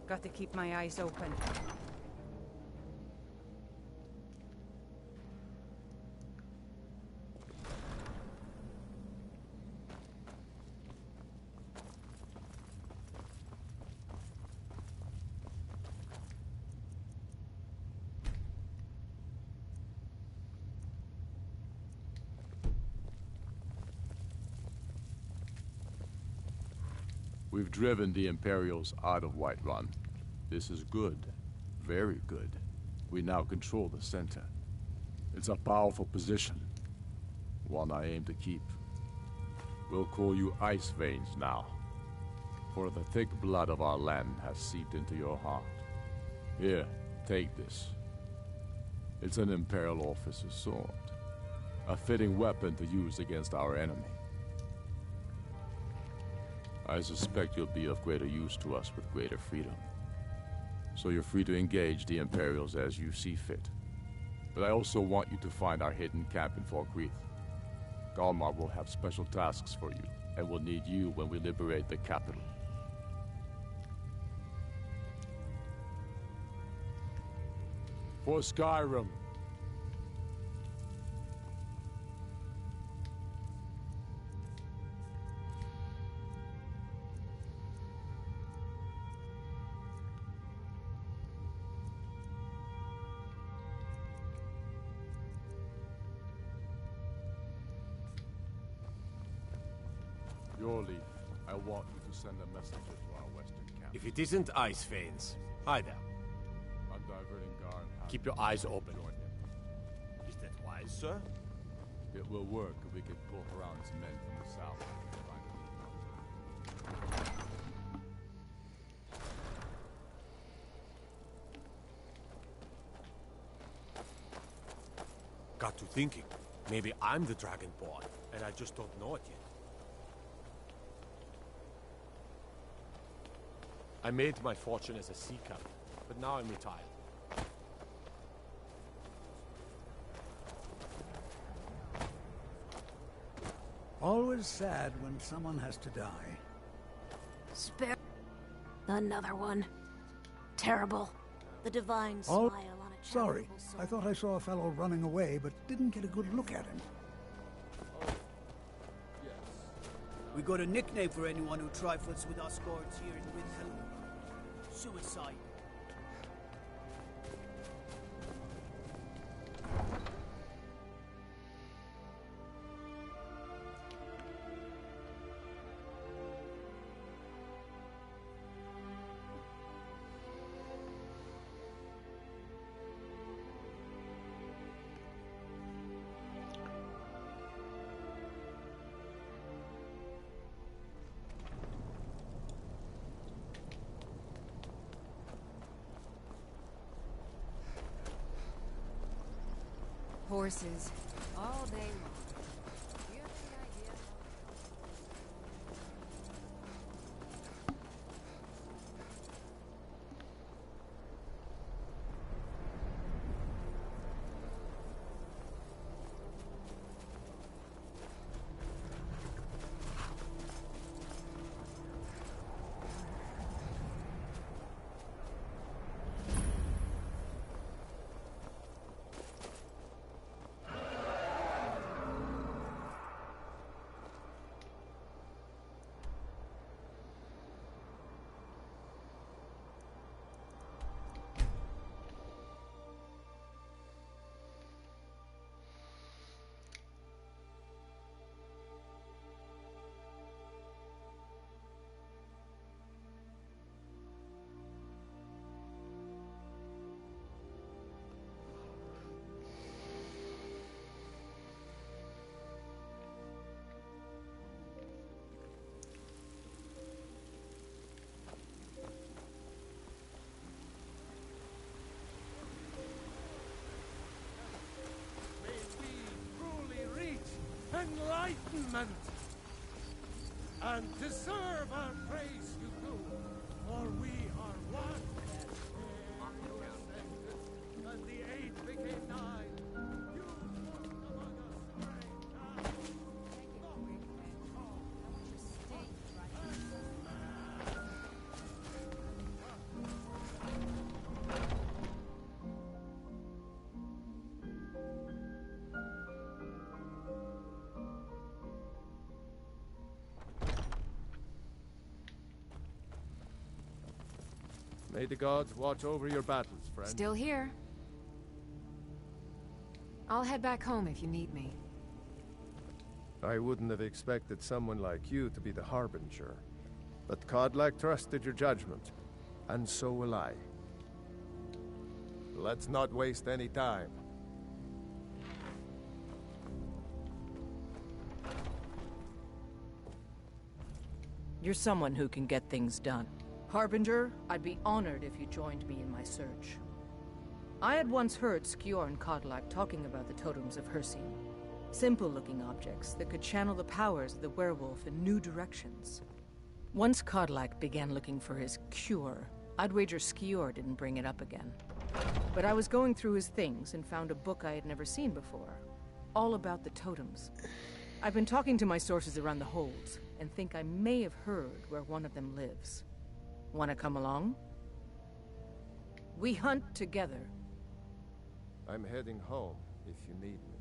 Got to keep my eyes open. We've driven the Imperials out of Whiterun. This is good. Very good. We now control the center. It's a powerful position. One I aim to keep. We'll call you Ice Veins now. For the thick blood of our land has seeped into your heart. Here, take this. It's an Imperial officer's sword. A fitting weapon to use against our enemy. I suspect you'll be of greater use to us with greater freedom. So you're free to engage the Imperials as you see fit. But I also want you to find our hidden camp in Falkreath. Galmar will have special tasks for you, and will need you when we liberate the capital. For Skyrim! Your leaf, I want you to send a messenger to our western camp. If it isn't Ice Veins, hi there. I'm diverting guard. Keep your eyes open. Is that wise, sir? It will work if we can pull Haran's men from the south. Got to thinking. Maybe I'm the Dragonborn, and I just don't know it yet. I made my fortune as a sea captain, but now I'm retired. Always sad when someone has to die. Spare... Another one. Terrible. The divine smile on a Sorry, charitable soul. I thought I saw a fellow running away, but didn't get a good look at him. We got a nickname for anyone who trifles with us guards here in Windhelm. Suicide. Horses. All day long. Do you have any idea? enlightenment. And deserve our praise you do, for we are one. And the 8 became 9. You put among us great. May the gods watch over your battles, friend. Still here. I'll head back home if you need me. I wouldn't have expected someone like you to be the Harbinger. But Kodlak trusted your judgment, and so will I. Let's not waste any time. You're someone who can get things done. Harbinger, I'd be honored if you joined me in my search. I had once heard Skjor and Kodlak talking about the totems of Hercene. Simple-looking objects that could channel the powers of the werewolf in new directions. Once Kodlak began looking for his cure, I'd wager Skjor didn't bring it up again. But I was going through his things and found a book I had never seen before. All about the totems. I've been talking to my sources around the holds, and think I may have heard where one of them lives. Want to come along? We hunt together. I'm heading home if you need me.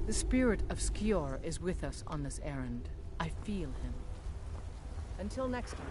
The spirit of Skjor is with us on this errand. I feel him. Until next time.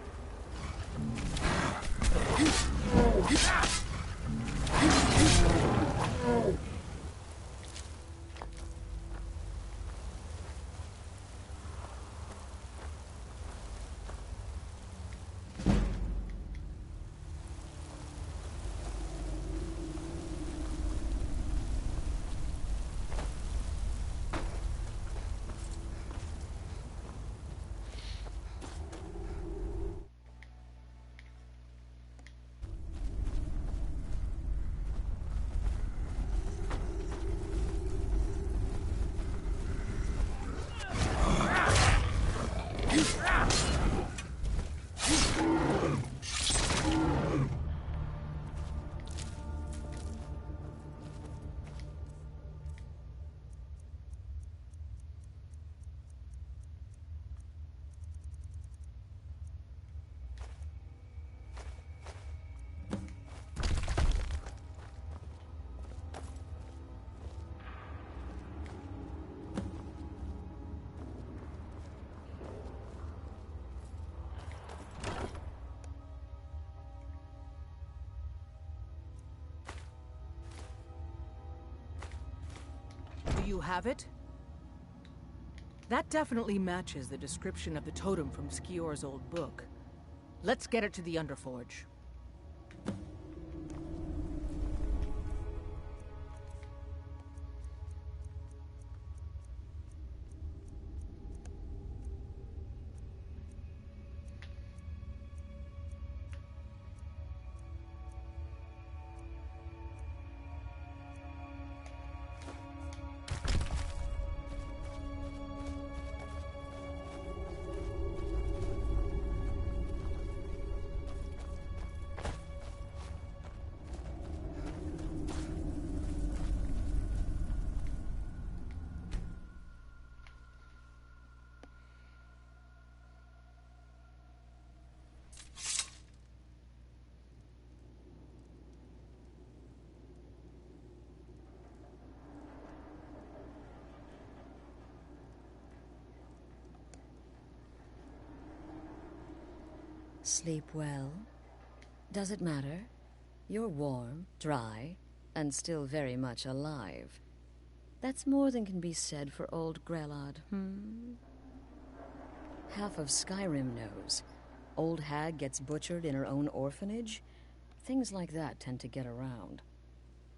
Do you have it? That definitely matches the description of the totem from Skjor's old book. Let's get it to the Underforge. Sleep well? Does it matter? You're warm, dry, and still very much alive. That's more than can be said for old Grelod, Half of Skyrim knows. Old hag gets butchered in her own orphanage. Things like that tend to get around.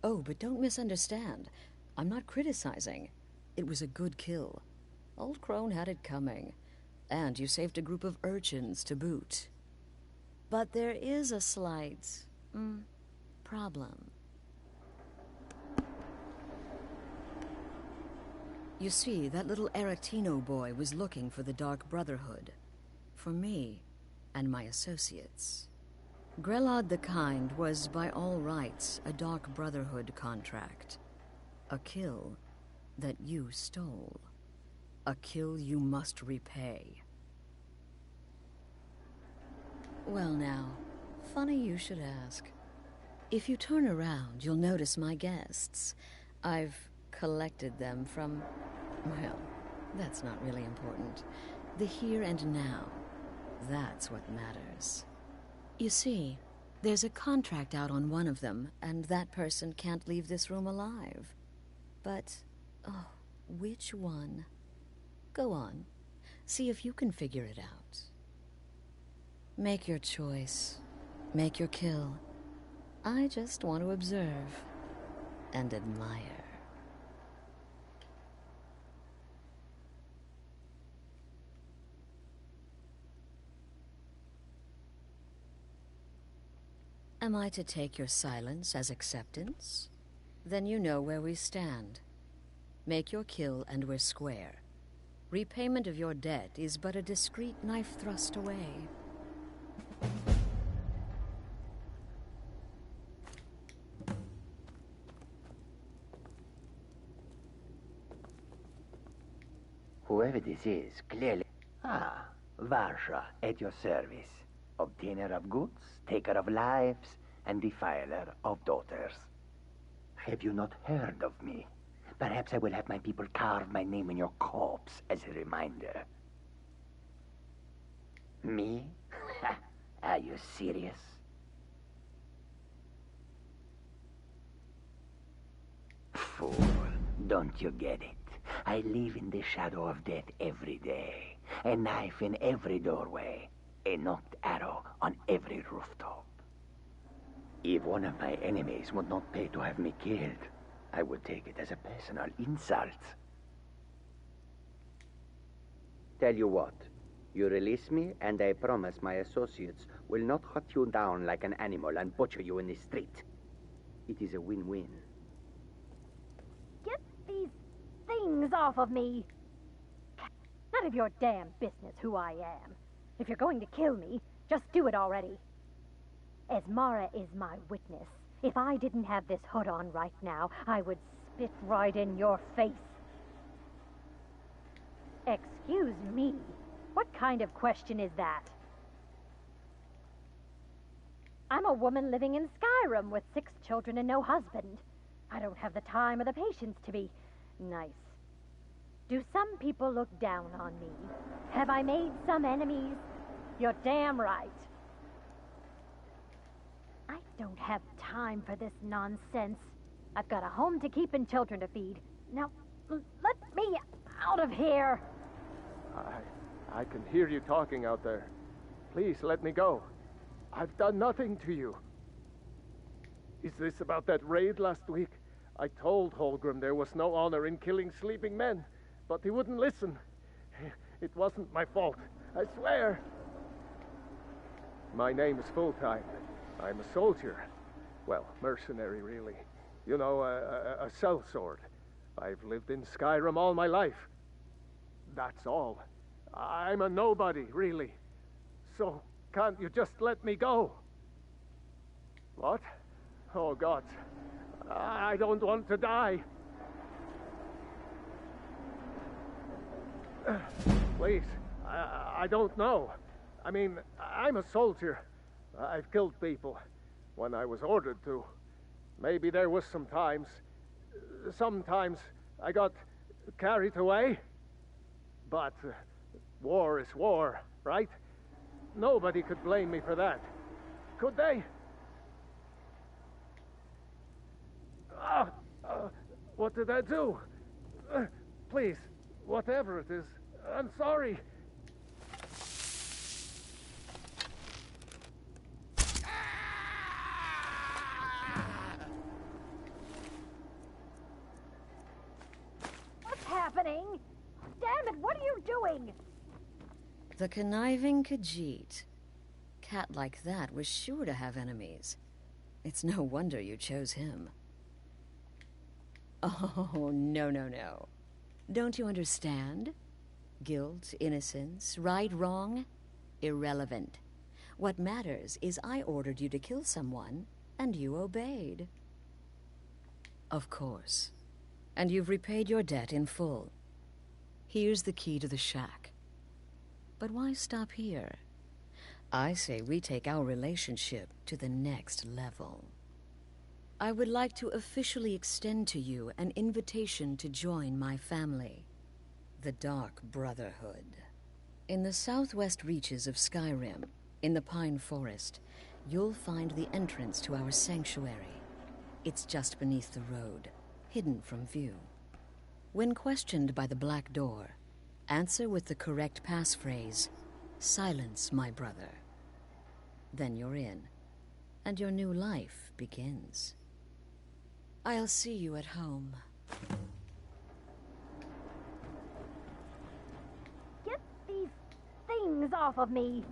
Oh, but don't misunderstand. I'm not criticizing. It was a good kill. Old Crone had it coming. And you saved a group of urchins to boot. But there is a slight, problem. You see, that little Erectino boy was looking for the Dark Brotherhood. For me and my associates. Grelod the Kind was, by all rights, a Dark Brotherhood contract. A kill that you stole. A kill you must repay. Well now, funny you should ask. If you turn around, you'll notice my guests. I've collected them from, well, that's not really important. The here and now, that's what matters. You see, there's a contract out on one of them, and that person can't leave this room alive. But, oh, which one? Go on, see if you can figure it out. Make your choice. Make your kill. I just want to observe and admire. Am I to take your silence as acceptance? Then you know where we stand. Make your kill and we're square. Repayment of your debt is but a discreet knife thrust away. Whoever this is, clearly... Ah, Varsha, at your service. Obtainer of goods, taker of lives, and defiler of daughters. Have you not heard of me? Perhaps I will have my people carve my name in your corpse as a reminder. Me? Are you serious? Fool, don't you get it? I live in the shadow of death every day. A knife in every doorway. A knocked arrow on every rooftop. If one of my enemies would not pay to have me killed, I would take it as a personal insult. Tell you what, you release me and I promise my associates will not hunt you down like an animal and butcher you in the street. It is a win-win. Get these things off of me! None of your damn business who I am. If you're going to kill me, just do it already. Esmara is my witness. If I didn't have this hood on right now, I would spit right in your face. Excuse me. What kind of question is that? I'm a woman living in Skyrim with 6 children and no husband. I don't have the time or the patience to be nice. Do some people look down on me? Have I made some enemies? You're damn right. I don't have time for this nonsense. I've got a home to keep and children to feed. Now, let me out of here. I can hear you talking out there. Please, let me go. I've done nothing to you. Is this about that raid last week? I told Holgrim there was no honor in killing sleeping men, but he wouldn't listen. It wasn't my fault, I swear. My name is Full-Time. I'm a soldier. Well, mercenary, really. You know, a sellsword. I've lived in Skyrim all my life. That's all. I'm a nobody, really. So, can't you just let me go? What? Oh, God. I don't want to die. Please, I don't know. I mean, I'm a soldier. I've killed people when I was ordered to. Maybe there was sometimes I got carried away. But war is war, right? Nobody could blame me for that. Could they? What did I do? Please, whatever it is, I'm sorry. What's happening? Damn it, what are you doing? The conniving Khajiit. Cat like that was sure to have enemies. It's no wonder you chose him. Oh, no, no, no. Don't you understand? Guilt, innocence, right, wrong, irrelevant. What matters is I ordered you to kill someone, and you obeyed. Of course. And you've repaid your debt in full. Here's the key to the shack. But why stop here? I say we take our relationship to the next level. I would like to officially extend to you an invitation to join my family, the Dark Brotherhood. In the southwest reaches of Skyrim, in the Pine Forest, you'll find the entrance to our sanctuary. It's just beneath the road, hidden from view. When questioned by the Black Door, answer with the correct passphrase, "Silence, my brother." Then you're in, and your new life begins. I'll see you at home. Get these things off of me!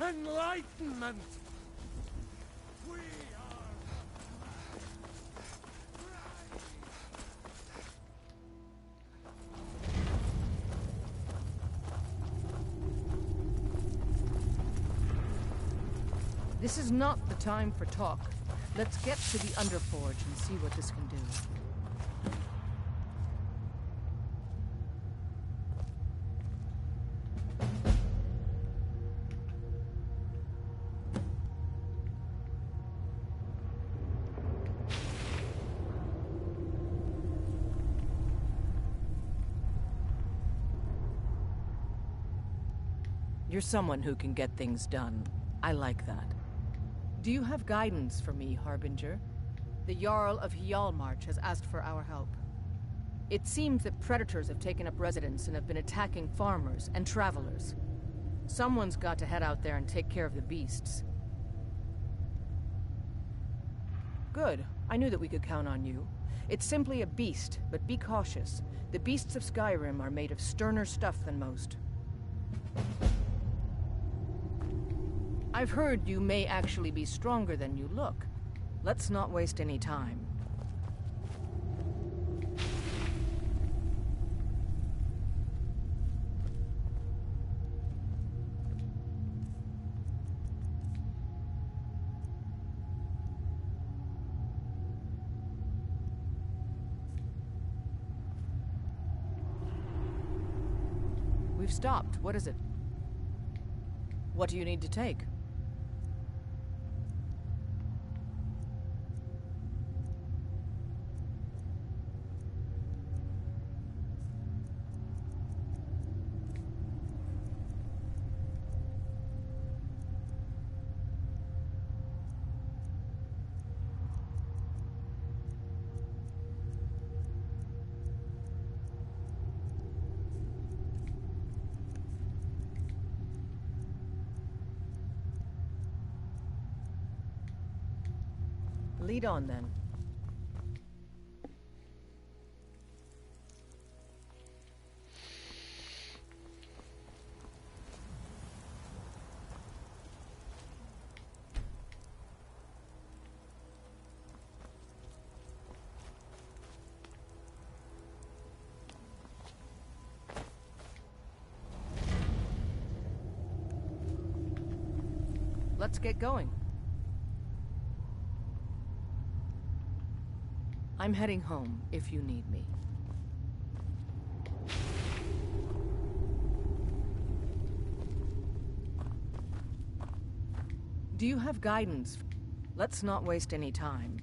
Enlightenment! We This is not the time for talk. Let's get to the Underforge and see what this can do. You're someone who can get things done. I like that. Do you have guidance for me, Harbinger? The Jarl of Hjalmarch has asked for our help. It seems that predators have taken up residence and have been attacking farmers and travelers. Someone's got to head out there and take care of the beasts. Good. I knew that we could count on you. It's simply a beast, but be cautious. The beasts of Skyrim are made of sterner stuff than most. I've heard you may actually be stronger than you look. Let's not waste any time. We've stopped. What is it? What do you need to take? Lead on, then. Let's get going. I'm heading home, if you need me. Do you have guidance? Let's not waste any time.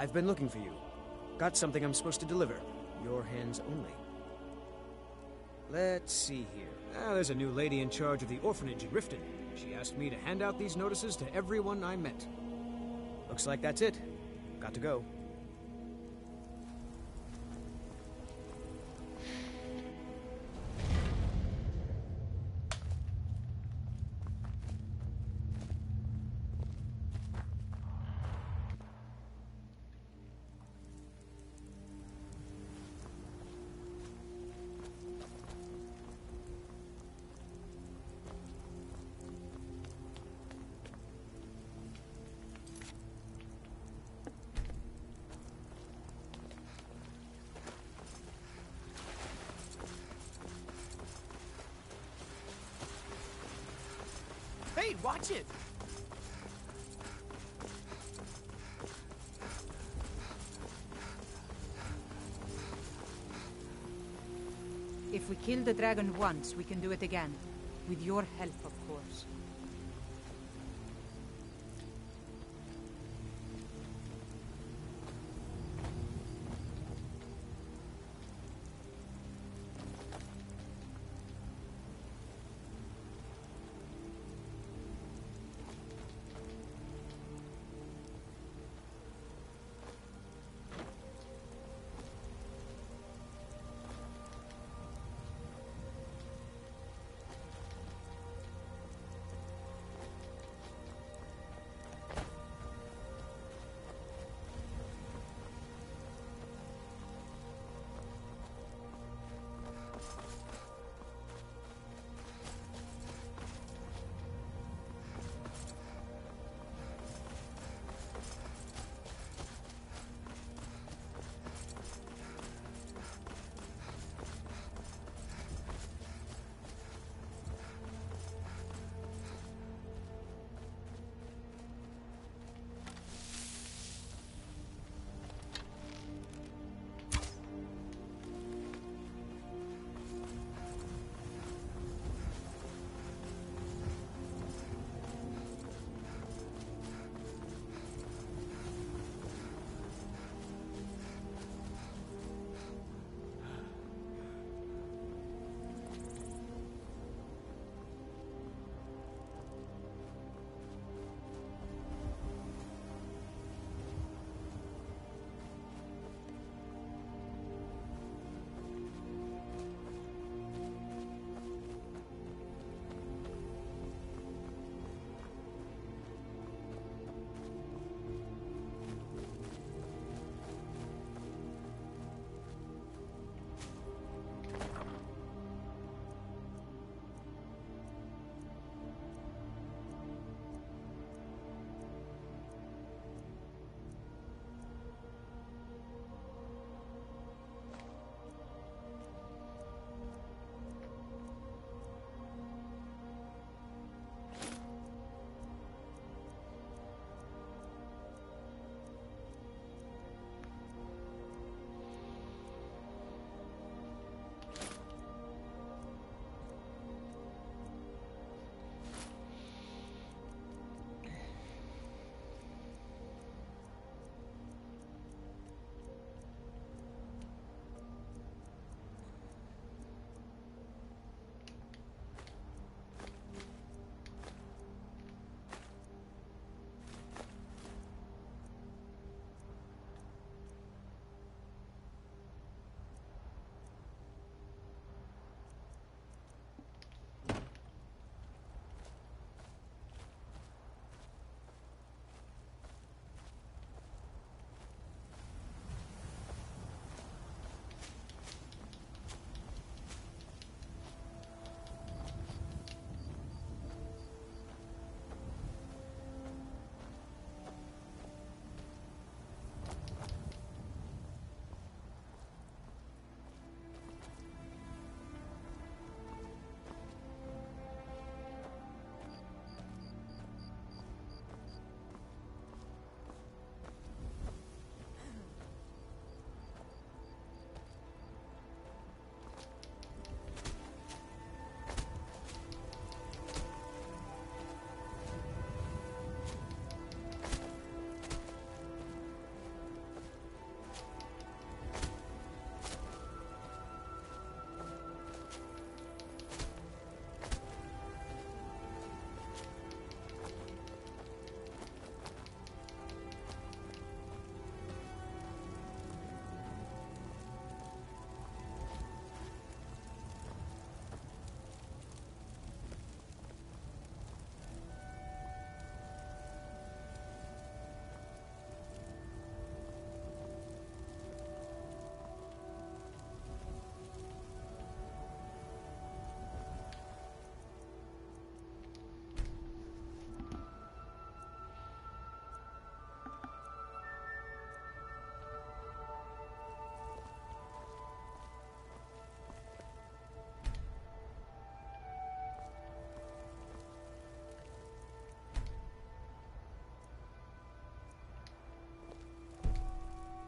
I've been looking for you. Got something I'm supposed to deliver. Your hands only. Let's see here. There's a new lady in charge of the orphanage in Riften. She asked me to hand out these notices to everyone I met. Looks like that's it. Got to go. Hey, watch it! If we kill the dragon once, we can do it again. With your help, of course.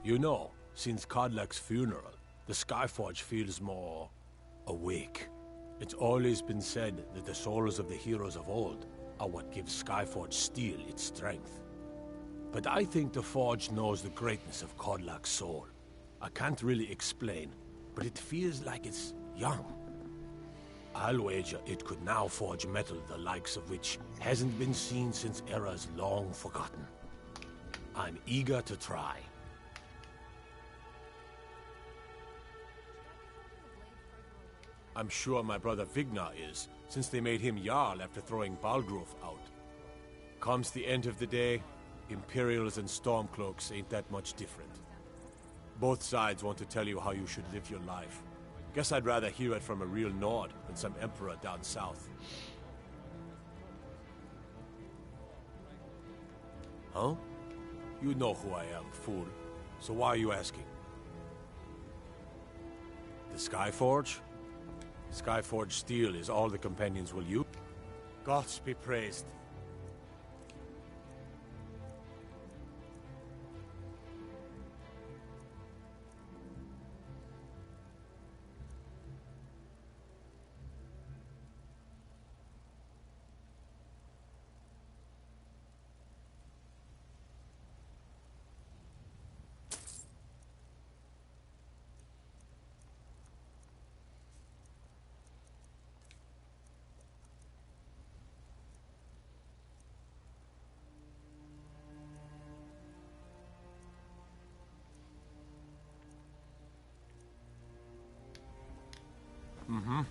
You know, since Kodlak's funeral, the Skyforge feels more awake. It's always been said that the souls of the heroes of old are what gives Skyforge steel its strength. But I think the Forge knows the greatness of Kodlak's soul. I can't really explain, but it feels like it's young. I'll wager it could now forge metal the likes of which hasn't been seen since eras long forgotten. I'm eager to try. I'm sure my brother Vignar is, since they made him Jarl after throwing Balgruf out. Comes the end of the day, Imperials and Stormcloaks ain't that much different. Both sides want to tell you how you should live your life. Guess I'd rather hear it from a real Nord than some emperor down south. Huh? You know who I am, fool. So why are you asking? The Skyforge? Skyforge steel is all the companions will use. Gods be praised. Mm-hmm.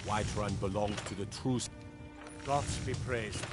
Whiterun belongs to the true... Gods be praised.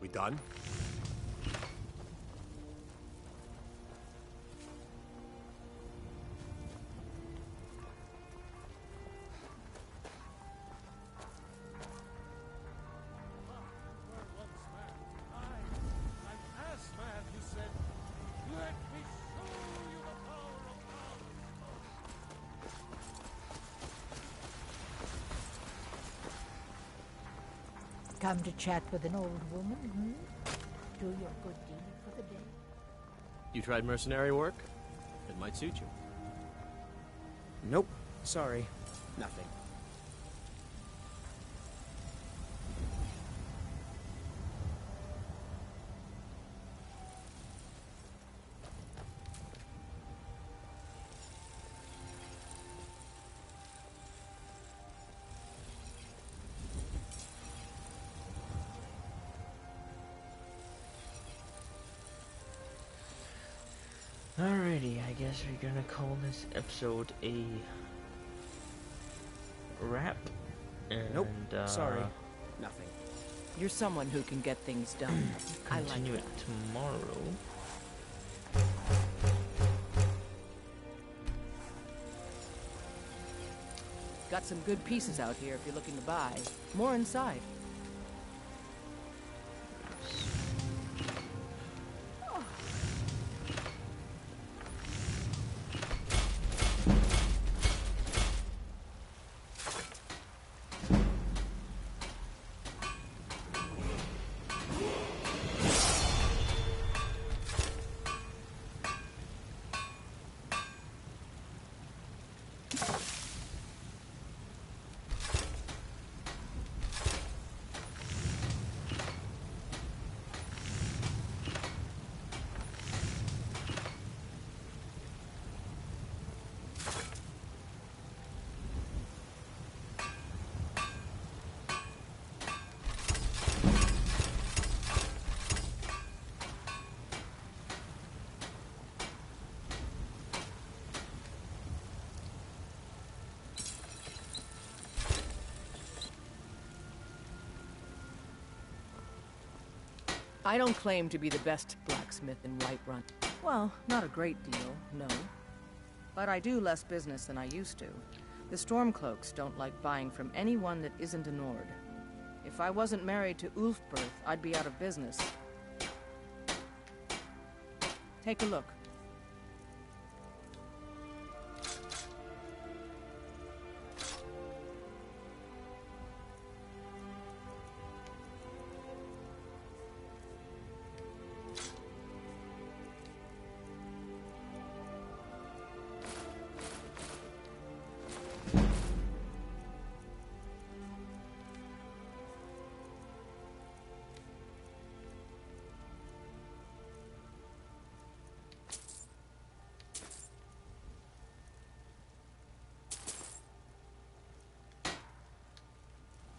We done? Come to chat with an old woman, hmm? Do your good deed for the day. You tried mercenary work? It might suit you. Nope. Sorry. Nothing. Alrighty, I guess we're gonna call this episode a wrap. And, nope. Sorry. Nothing. You're someone who can get things done. I like continue that. it tomorrow. Got some good pieces out here if you're looking to buy. More inside. I don't claim to be the best blacksmith in Whiterun. Well, not a great deal, no. But I do less business than I used to. The Stormcloaks don't like buying from anyone that isn't a Nord. If I wasn't married to Ulfberth, I'd be out of business. Take a look.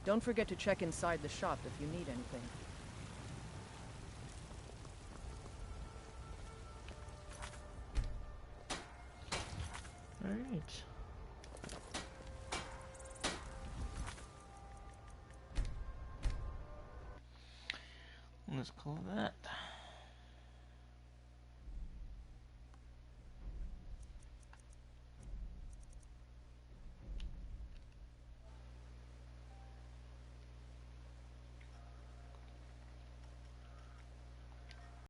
Don't forget to check inside the shop if you need anything. Alright. Let's call that.